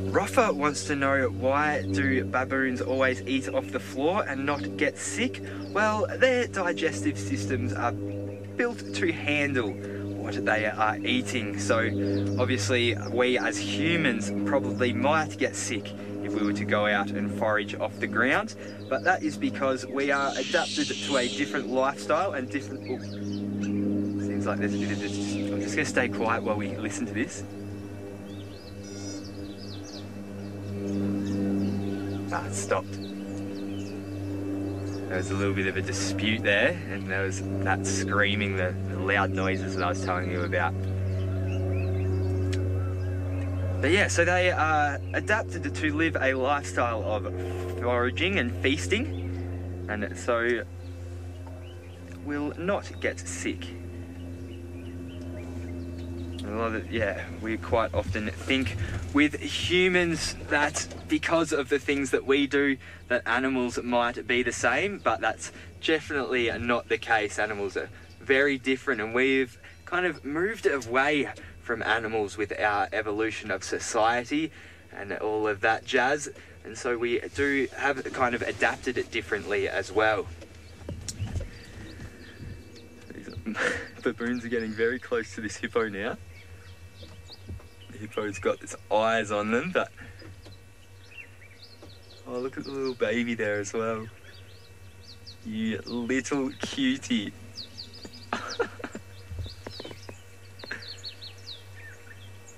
Rafa wants to know, why do baboons always eat off the floor and not get sick? Well, their digestive systems are built to handle what they are eating. So obviously we as humans probably might get sick if we were to go out and forage off the ground, but that is because we are adapted to a different lifestyle and different... Oh, seems like there's a bit of this. I'm just going to stay quiet while we listen to this. Ah, it stopped. There was a little bit of a dispute there, and there was that screaming, the loud noises that I was telling you about. But yeah, so they are adapted to live a lifestyle of foraging and feasting, and so will not get sick. We quite often think with humans that because of the things that we do, that animals might be the same, but that's definitely not the case. Animals are very different, and we've kind of moved away from animals with our evolution of society and all of that jazz, and so we do have kind of adapted it differently as well. These baboons are getting very close to this hippo now. The hippo's got its eyes on them, but... Oh, look at the little baby there as well. You little cutie.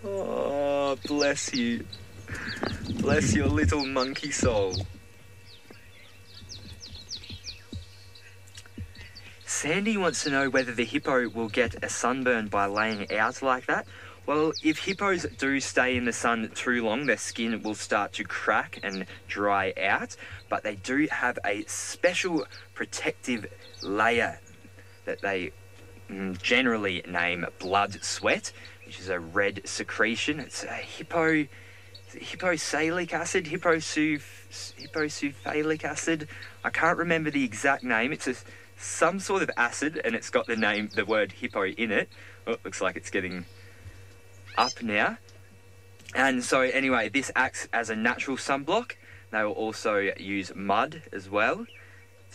Oh, bless you. Bless your little monkey soul. Sandy wants to know whether the hippo will get a sunburn by laying out like that. Well, if hippos do stay in the sun too long, their skin will start to crack and dry out, but they do have a special protective layer that they generally name blood sweat, which is a red secretion. It's a hipposalic acid, hipposulfalic acid. I can't remember the exact name. It's some sort of acid, and it's got the word hippo in it. Oh, it looks like it's getting up now. And so anyway, this acts as a natural sunblock. They will also use mud as well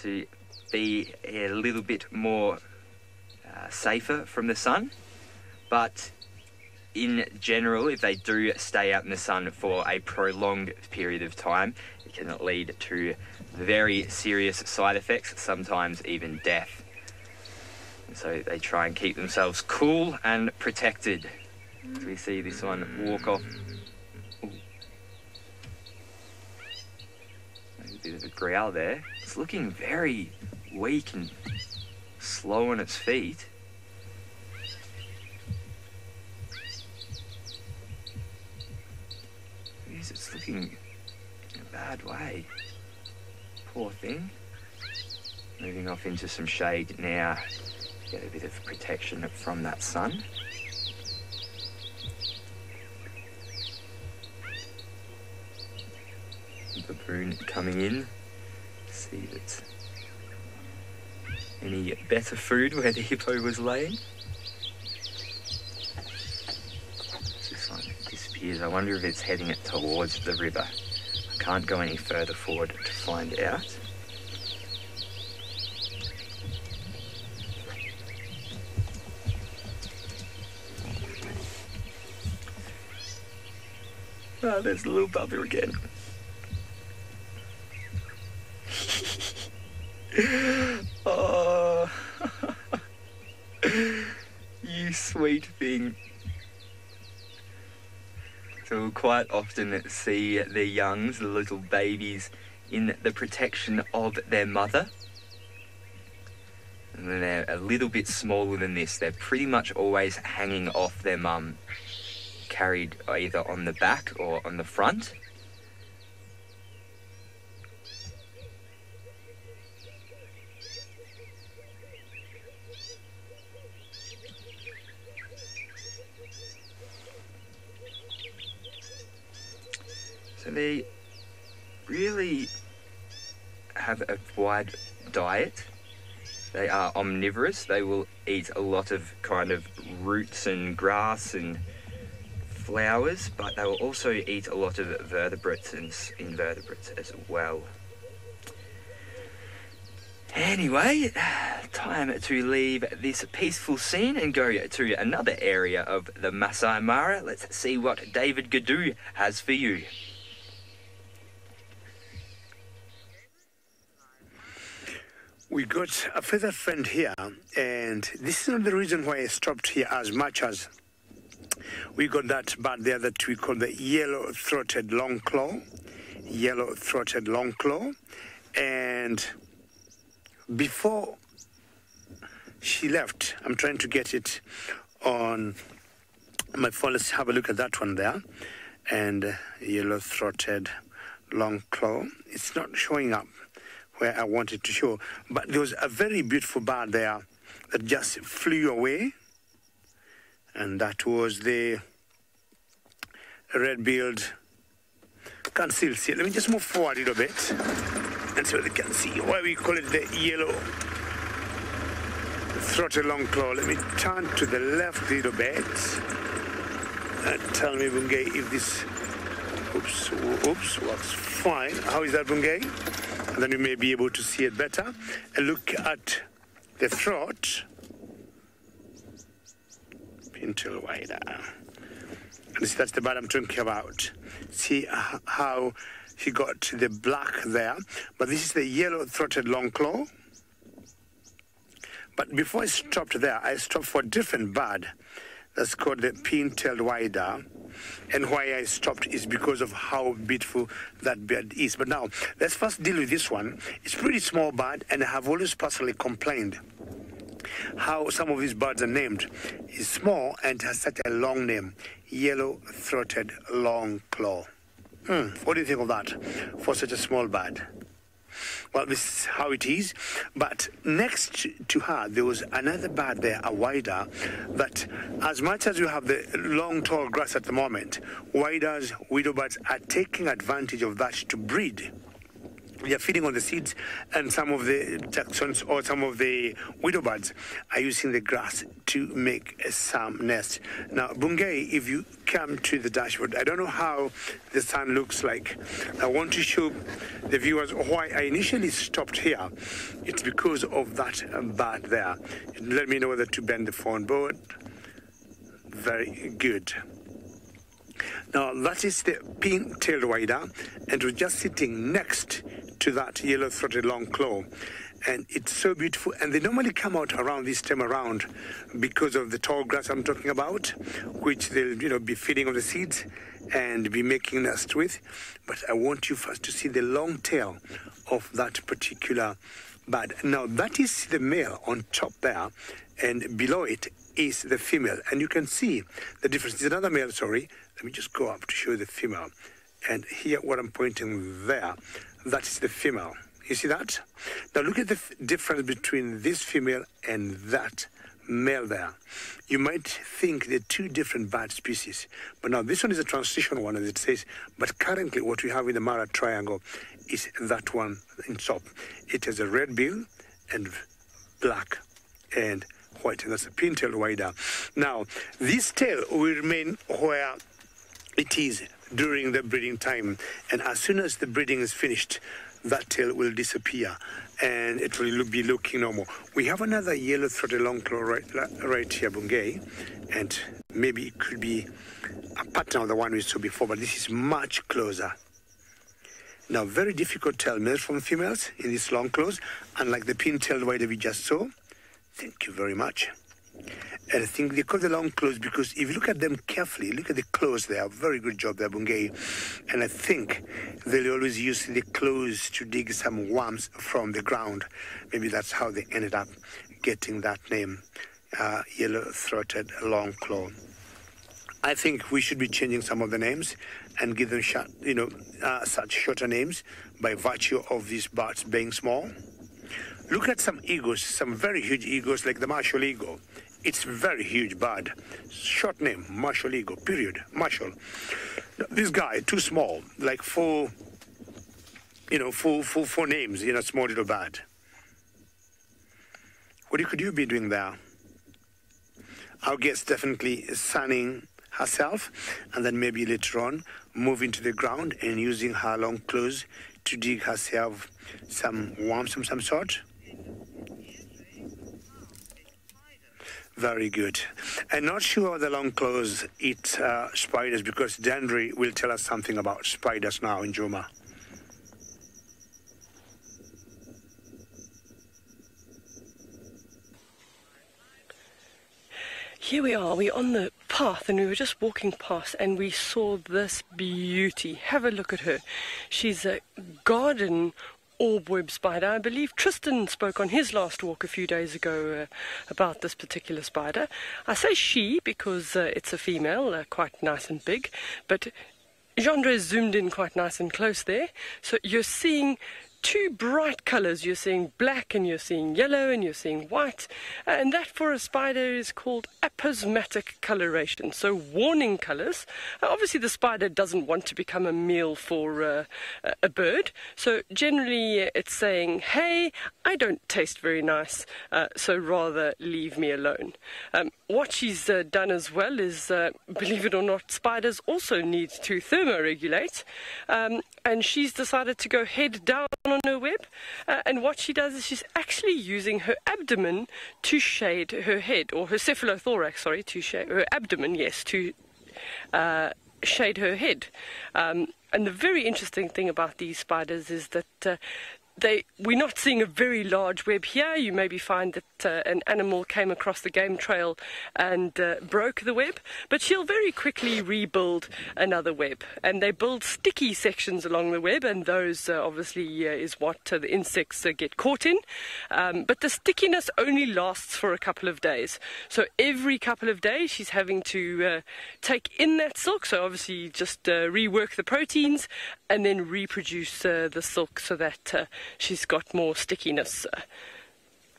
to be a little bit more safer from the sun. But in general, if they do stay out in the sun for a prolonged period of time, it can lead to very serious side effects, sometimes even death. And so they try and keep themselves cool and protected. So we see this one walk off. Ooh. A bit of a growl there. It's looking very weak and slow on its feet. It's looking in a bad way. Poor thing. Moving off into some shade now to get a bit of protection from that sun. Baboon coming in. See if it's any better food where the hippo was laying. This one disappears. I wonder if it's heading it towards the river. I can't go any further forward to find out. Oh, there's the little bubba again. Oh, you sweet thing. So we'll quite often see the youngs, the little babies, in the protection of their mother. And when they're a little bit smaller than this, they're pretty much always hanging off their mum, carried either on the back or on the front. So they really have a wide diet. They are omnivorous. They will eat a lot of kind of roots and grass and flowers, but they will also eat a lot of vertebrates and invertebrates as well. Anyway, time to leave this peaceful scene and go to another area of the Masai Mara. Let's see what David Gadoo has for you. We got a feather friend here, and this is not the reason why I stopped here as much as we got that bird there that we call the yellow-throated longclaw. Yellow-throated longclaw. And before she left, I'm trying to get it on my phone. Let's have a look at that one there. And yellow-throated longclaw. It's not showing up where I wanted to show, but there was a very beautiful bird there that just flew away, and that was the red-billed. Can't still see it. Let me just move forward a little bit and so they can see why we call it the yellow-throated longclaw. Let me turn to the left a little bit and tell me, Bungay, if this oops works fine. How is that, Bungay? And then you may be able to see it better. And look at the throat. Pintail wider. And see, that's the bird I'm talking about. See how he got the black there. But this is the yellow-throated longclaw. But before I stopped there, I stopped for a different bird that's called the pin-tailed wider. And why I stopped is because of how beautiful that bird is. But now, let's first deal with this one. It's a pretty small bird, and I have always personally complained how some of these birds are named. It's small and has such a long name, yellow-throated longclaw. What do you think of that for such a small bird? Well, this is how it is. But next to her, there was another bird there, a wider, that as much as you have the long, tall grass at the moment, widers, widow birds are taking advantage of that to breed. They are feeding on the seeds, and some of the Jacksons or some of the widow birds are using the grass to make some nests. Now, Bungay, if you come to the dashboard, I don't know how the sun looks like. I want to show the viewers why I initially stopped here. It's because of that bird there. Let me know whether to bend the phone board. Very good. Now, that is the pin-tailed wider, and we're just sitting next to that yellow-throated longclaw. And it's so beautiful, and they normally come out around this time around because of the tall grass I'm talking about, which they'll be feeding on the seeds and be making nests with. But I want you first to see the long tail of that particular bird. Now, that is the male on top there, and below it is the female, and you can see the difference. It's another male, sorry. Let me just go up to show the female. And here, what I'm pointing there, that is the female. You see that? Now look at the difference between this female and that male there. You might think they're two different bird species, but now this one is a transition one, as it says, but currently what we have in the Mara Triangle is that one in top. It has a red bill and black and white, and that's a pin-tailed wider. Now, this tail will remain where it is during the breeding time, and as soon as the breeding is finished, that tail will disappear and it will be looking normal. We have another yellow-throated longclaw right here, Bungay, and Maybe it could be a pattern of the one we saw before, but this is much closer. Now, very difficult to tell males from females in this long clothes, unlike the pin-tailed white that we just saw. Thank you very much. And I think they call the long clothes because if you look at them carefully, look at the claws there. Very good job there, Bungay. And I think they'll always use the claws to dig some worms from the ground. Maybe that's how they ended up getting that name, yellow-throated long claw. I think we should be changing some of the names and give them such shorter names by virtue of these birds being small. Look at some eagles, some very huge eagles like the Marshall eagle. It's a very huge bird. Short name, Marshall eagle, period, Marshall. This guy, too small, like four names in a small little bird. What could you be doing there? Our guest definitely sunning herself, and then maybe later on moving to the ground and using her long claws to dig herself some worms of some sort. Very good. I'm not sure the long claws eat spiders because Dandry will tell us something about spiders now in Joma. Here we are, we're on the path and we were just walking past and we saw this beauty. Have a look at her. She's a garden orbweb spider. I believe Tristan spoke on his last walk a few days ago about this particular spider. I say she because it's a female, quite nice and big, but Jandre zoomed in quite nice and close there. So you're seeing two bright colors. You're seeing black and you're seeing yellow and you're seeing white, and that for a spider is called aposematic coloration, so warning colors. Obviously the spider doesn't want to become a meal for a bird, so generally it's saying, hey, I don't taste very nice, so rather leave me alone. What she's done as well is, believe it or not, spiders also need to thermoregulate, and she's decided to go head down on her web, and what she does is she's actually using her abdomen to shade her head, or her cephalothorax, sorry, to shade her abdomen, yes, to shade her head. And the very interesting thing about these spiders is that we're not seeing a very large web here. You maybe find that an animal came across the game trail and broke the web, but she'll very quickly rebuild another web. And they build sticky sections along the web, and those obviously is what the insects get caught in. But the stickiness only lasts for a couple of days. So every couple of days she's having to take in that silk, so obviously just rework the proteins and then reproduce the silk so that she's got more stickiness.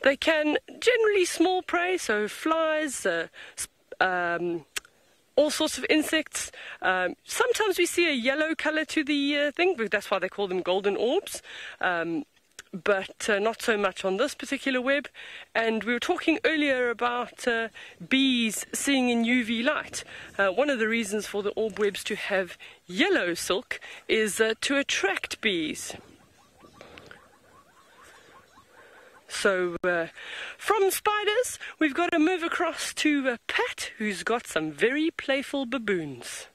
They can generally small prey, so flies, all sorts of insects. Sometimes we see a yellow color to the thing, but that's why they call them golden orbs. But not so much on this particular web. And we were talking earlier about bees seeing in UV light. One of the reasons for the orb webs to have yellow silk is to attract bees. So from spiders, we've got to move across to Pat, who's got some very playful baboons.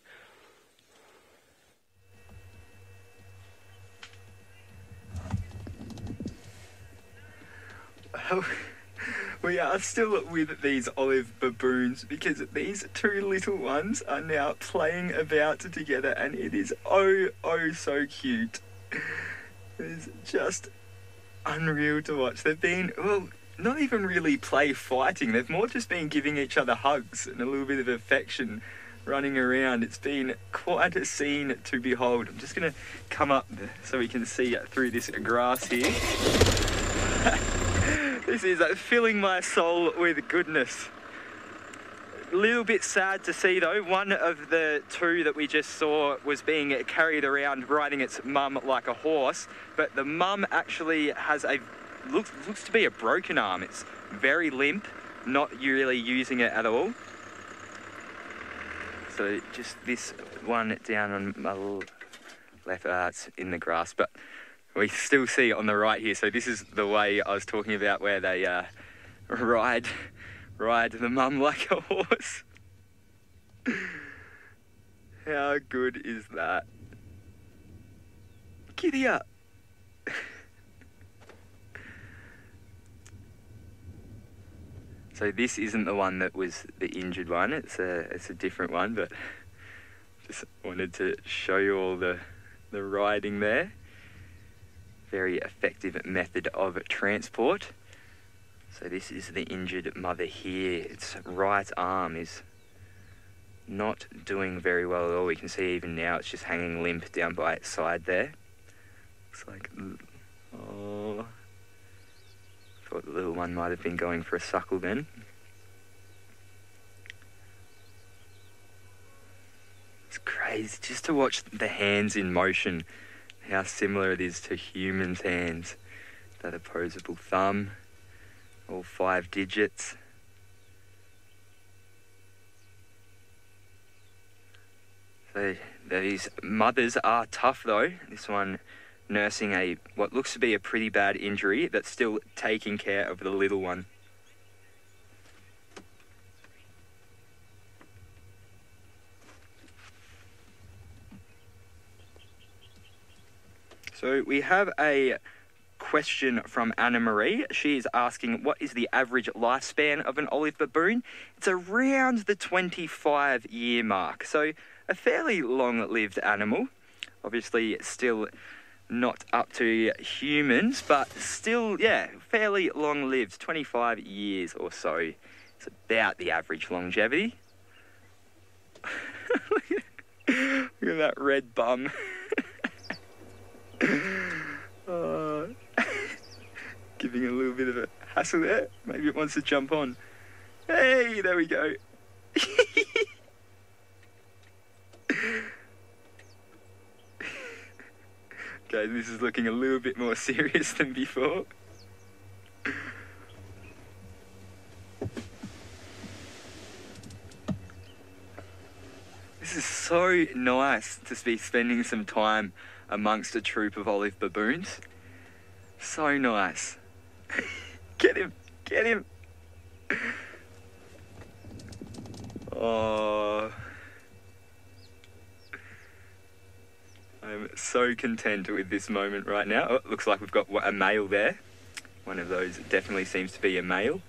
We are still with these olive baboons because these two little ones are now playing about together, and it is oh so cute. It is just unreal to watch. They've been, well, not even really play fighting. They've more just been giving each other hugs and a little bit of affection, running around. It's been quite a scene to behold. I'm just going to come up so we can see through this grass here. This is filling my soul with goodness. A little bit sad to see though, one of the two that we just saw was being carried around riding its mum like a horse, but the mum actually has looks to be a broken arm. It's very limp, not really using it at all. So just this one down on my left, it's in the grass, but we still see it on the right here. So this is the way I was talking about, where they ride the mum like a horse. How good is that? Giddy up. So this isn't the one that was the injured one. It's a different one, but just wanted to show you all the riding there. Very effective method of transport. So this is the injured mother here. Its right arm is not doing very well at all. We can see even now it's just hanging limp down by its side there. Looks like, oh, thought the little one might have been going for a suckle then. It's crazy just to watch the hands in motion, how similar it is to humans' hands. That opposable thumb, all 5 digits. So these mothers are tough though. This one nursing what looks to be a pretty bad injury that's still taking care of the little one. So we have a question from Anna Marie. She is asking, what is the average lifespan of an olive baboon? It's around the 25-year mark. So a fairly long-lived animal. Obviously still not up to humans, but still, yeah, fairly long-lived, 25 years or so. It's about the average longevity. Look at that red bum. Giving a little bit of a hassle there. Maybe it wants to jump on. Hey, there we go. Okay, this is looking a little bit more serious than before. This is so nice to be spending some time amongst a troop of olive baboons. So nice. Get him, get him. Oh. I'm so content with this moment right now. Oh, looks like we've got a male there. One of those definitely seems to be a male.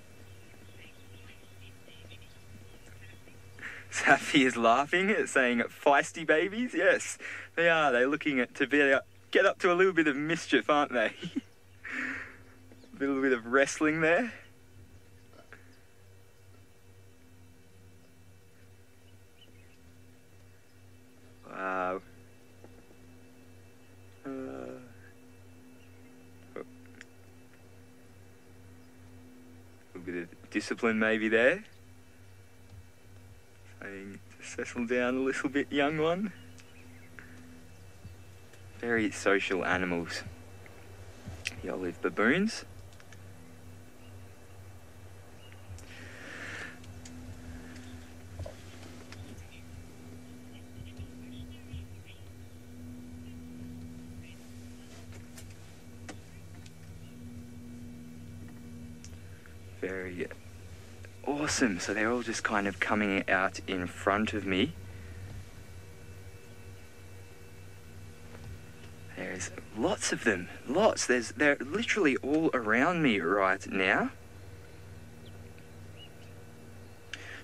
Safi is laughing, saying feisty babies. Yes, they are. They're looking to get up to a little bit of mischief, aren't they? A little bit of wrestling there. Wow. A bit of discipline maybe there. Saying to settle down a little bit, young one. Very social animals, the olive baboons. Very awesome. So they're all just kind of coming out in front of me. There's lots of them. Lots. They're literally all around me right now.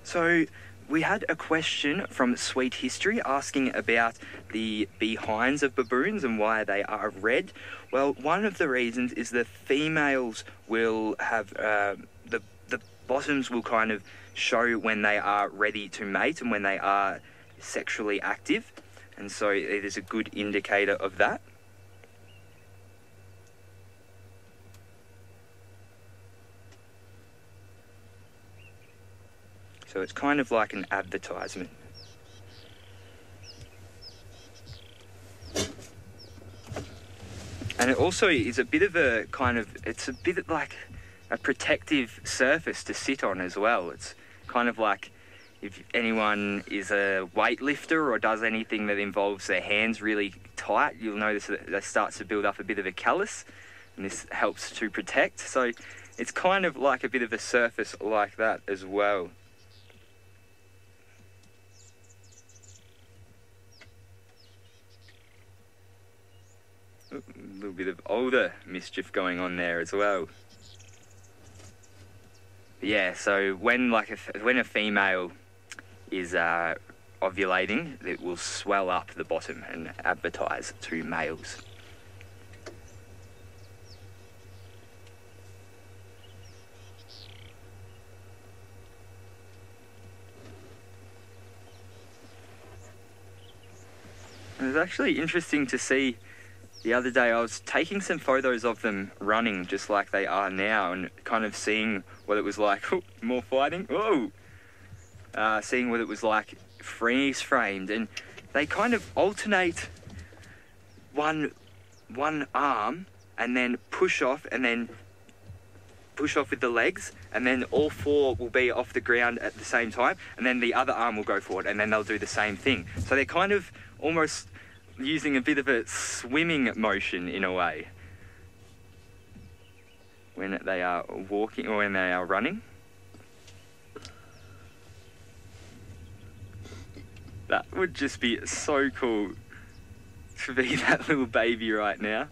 So we had a question from Sweet History asking about the behinds of baboons and why they are red. Well, one of the reasons is the females will have the bottoms will kind of show when they are ready to mate and when they are sexually active, and so it is a good indicator of that. So it's kind of like an advertisement. And it also is a bit of a kind of, it's a bit like a protective surface to sit on as well. It's kind of like if anyone is a weightlifter or does anything that involves their hands really tight, you'll notice that they start to build up a bit of a callus, and this helps to protect. So it's kind of like a bit of a surface like that as well. A little bit of older mischief going on there as well. Yeah, so when a female is ovulating, it will swell up the bottom and advertise to males. It was actually interesting to see the other day. I was taking some photos of them running just like they are now and kind of seeing what it was like. Oh, more fighting. Whoa! Seeing what it was like freeze framed, and they kind of alternate one arm and then push off and then push off with the legs, and then all four will be off the ground at the same time, and then the other arm will go forward, and then they'll do the same thing. So they're kind of almost using a bit of a swimming motion in a way when they are walking or when they are running. That would just be so cool to be that little baby right now.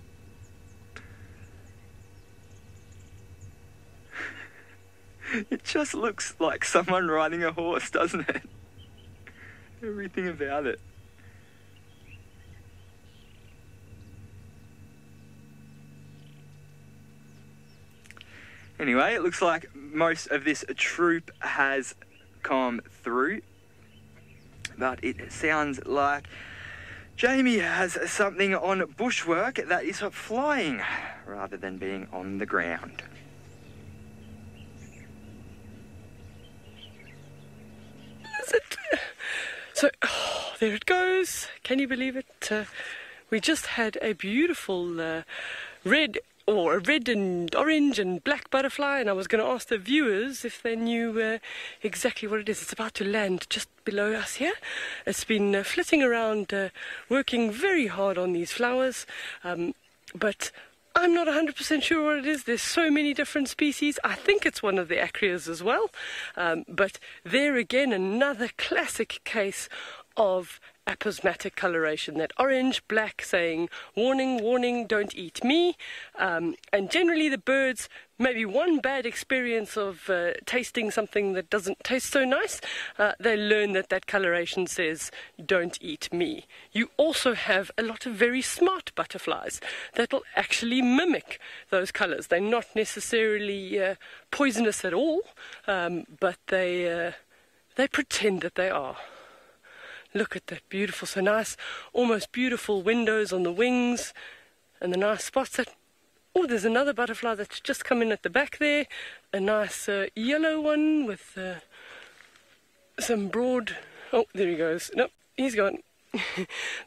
It just looks like someone riding a horse, doesn't it? Everything about it. Anyway, it looks like most of this troop has come through, but it sounds like Jamie has something on bushwork that is flying rather than being on the ground. Is it? So, there it goes. Can you believe it? We just had a beautiful red and orange and black butterfly, and I was going to ask the viewers if they knew exactly what it is. It's about to land just below us here. It's been flitting around, working very hard on these flowers, but I'm not 100% sure what it is. There's so many different species. I think it's one of the acrias as well, but there again, another classic case of aposematic coloration, that orange black saying warning, warning, don't eat me. And generally the birds, maybe one bad experience of tasting something that doesn't taste so nice, they learn that coloration says don't eat me. You also have a lot of very smart butterflies that will actually mimic those colors. They're not necessarily poisonous at all, but they pretend that they are. Look at that, beautiful, so nice, almost beautiful windows on the wings, and the nice spots that... Oh, there's another butterfly that's just come in at the back there, a nice yellow one with some broad... Oh, there he goes. Nope, he's gone.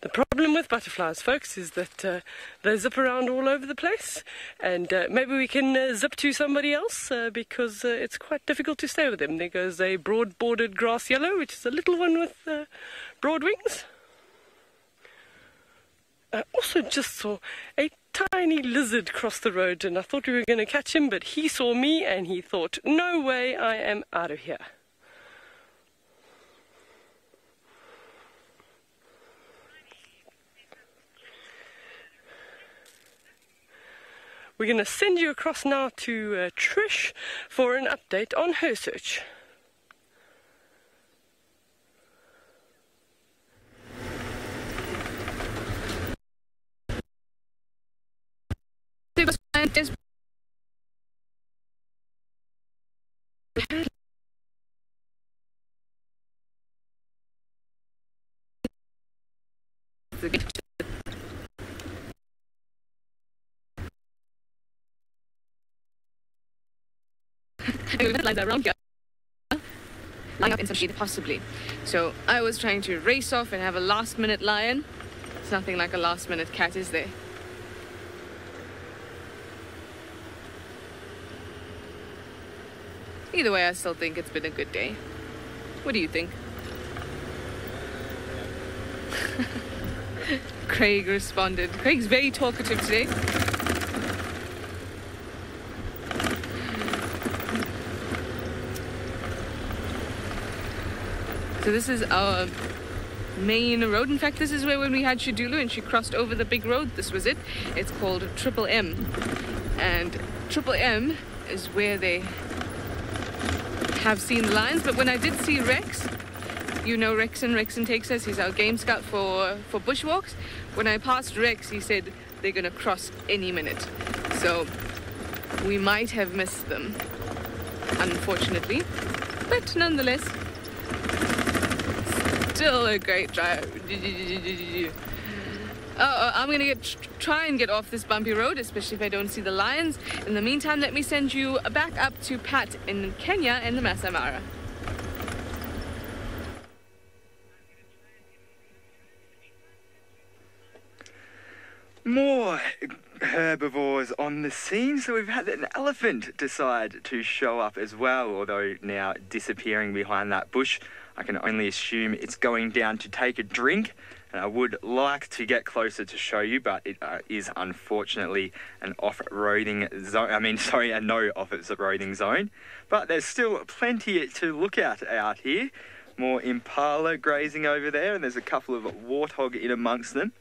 The problem with butterflies, folks, is that they zip around all over the place, and maybe we can zip to somebody else because it's quite difficult to stay with them. There goes a broad-bordered grass yellow, which is a little one with broad wings. I also just saw a tiny lizard cross the road, and I thought we were going to catch him, but he saw me and he thought, no way, I am out of here. We're going to send you across now to Trish for an update on her search. Like that around here, lying up in some shade possibly. So I was trying to race off and have a last-minute lion. It's nothing like a last-minute cat, is there? Either way, I still think it's been a good day. What do you think? Craig responded. Craig's very talkative today. So this is our main road. In fact, this is where when we had Shidulu and she crossed over the big road, this was it. It's called Triple M. And Triple M is where they have seen the lions. But when I did see Rex, you know Rexon takes us, he's our game scout for bushwalks. When I passed Rex, he said they're going to cross any minute. So we might have missed them, unfortunately. But nonetheless, still a great drive. I'm going to try and get off this bumpy road, especially if I don't see the lions. In the meantime, let me send you back up to Pat in Kenya and the Masai Mara. More herbivores on the scene. So we've had an elephant decide to show up as well, although now disappearing behind that bush. I can only assume it's going down to take a drink. And I would like to get closer to show you, but it is unfortunately an off-roading zone. A no off-roading zone. But there's still plenty to look at out here. More impala grazing over there, and there's a couple of warthog in amongst them.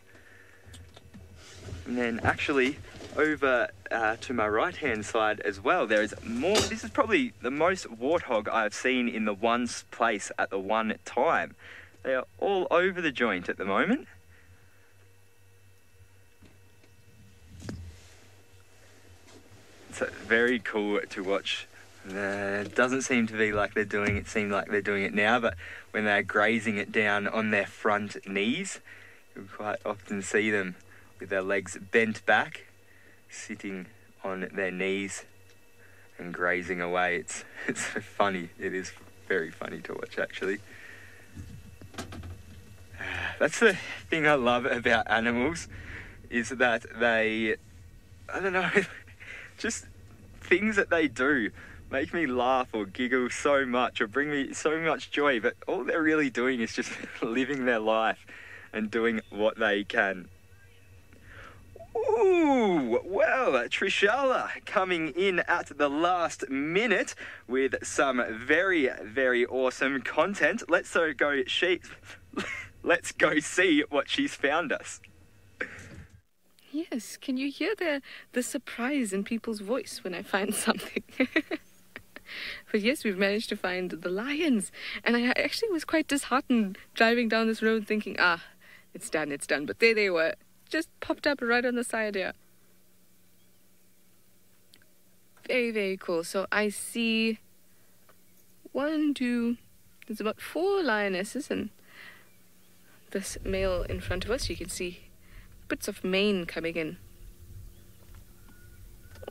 And then actually over to my right-hand side as well, there is more. This is probably the most warthog I've seen in the one place at the one time. They are all over the joint at the moment. It's very cool to watch. It doesn't seem to be like they're doing it, seem like they're doing it now, but when they're grazing it down on their front knees, you quite often see them with their legs bent back, sitting on their knees and grazing away. It's funny. It is very funny to watch, actually. That's the thing I love about animals, is that they, I don't know, just things that they do make me laugh or giggle so much or bring me so much joy, but all they're really doing is just living their life and doing what they can. Ooh, well, Trishala coming in at the last minute with some very, very awesome content. Let's go see what she's found us. Yes, can you hear the surprise in people's voice when I find something? But yes, we've managed to find the lions. And I actually was quite disheartened driving down this road thinking, it's done. But there they were. Just popped up right on the side here. Very, very cool. So I see there's about 4 lionesses and this male in front of us. You can see bits of mane coming in.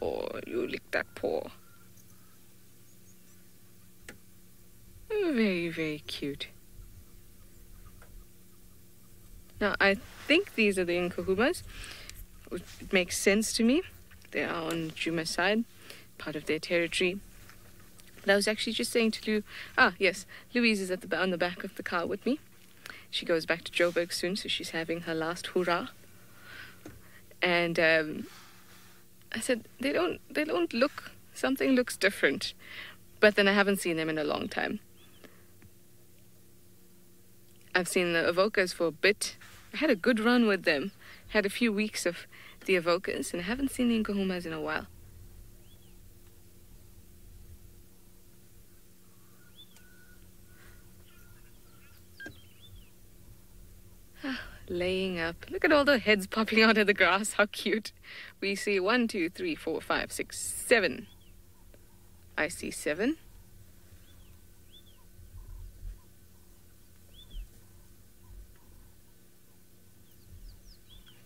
Oh, you licked that paw. Oh, very, very cute. Now, I think these are the Nkuhumas. It makes sense to me. They are on Juma's side, part of their territory. But I was actually just saying to Lou, yes, Louise is on the back of the car with me. She goes back to Joburg soon, so she's having her last hurrah. And I said, they don't look, something looks different. But then I haven't seen them in a long time. I've seen the Avokas for a bit. I had a good run with them. Had a few weeks of the Avokas, and I haven't seen the Nkuhumas in a while. Laying up. Look at all the heads popping out of the grass. How cute. We see 1, 2, 3, 4, 5, 6, 7. I see 7.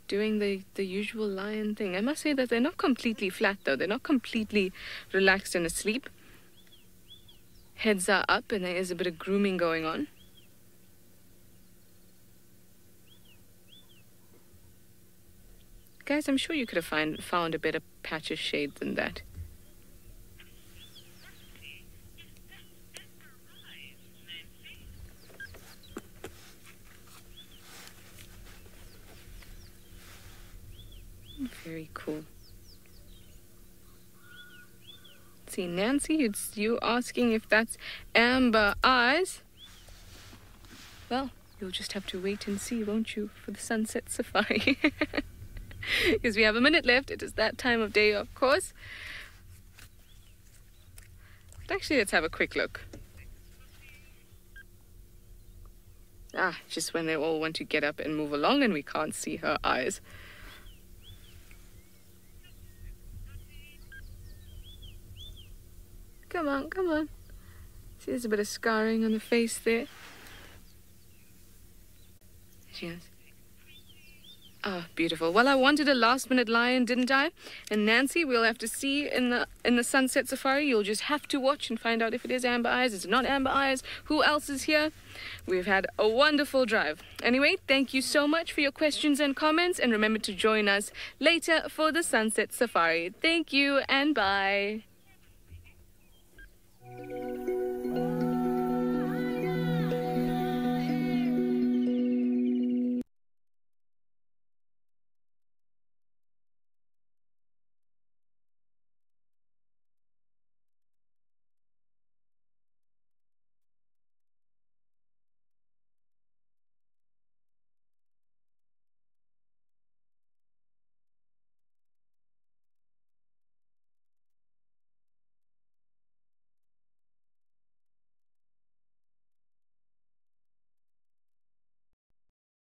Doing the usual lion thing. I must say that they're not completely flat though. They're not completely relaxed and asleep. Heads are up and there is a bit of grooming going on. Guys, I'm sure you could have found a better patch of shade than that. Very cool. Let's see, Nancy, it's you asking if that's amber eyes. Well, You'll just have to wait and see, won't you, for the sunset safari? Because we have a minute left. It is that time of day, of course. But actually, let's have a quick look. Ah, just when they all want to get up and move along and we can't see her eyes. Come on, come on. See, there's a bit of scarring on the face there. She is. Oh, beautiful. Well, I wanted a last-minute lion, didn't I? And Nancy, we'll have to see in the sunset safari. You'll just have to watch and find out if it is Amber Eyes, it's not Amber Eyes, who else is here. We've had a wonderful drive. Anyway, thank you so much for your questions and comments, and remember to join us later for the sunset safari. Thank you, and bye.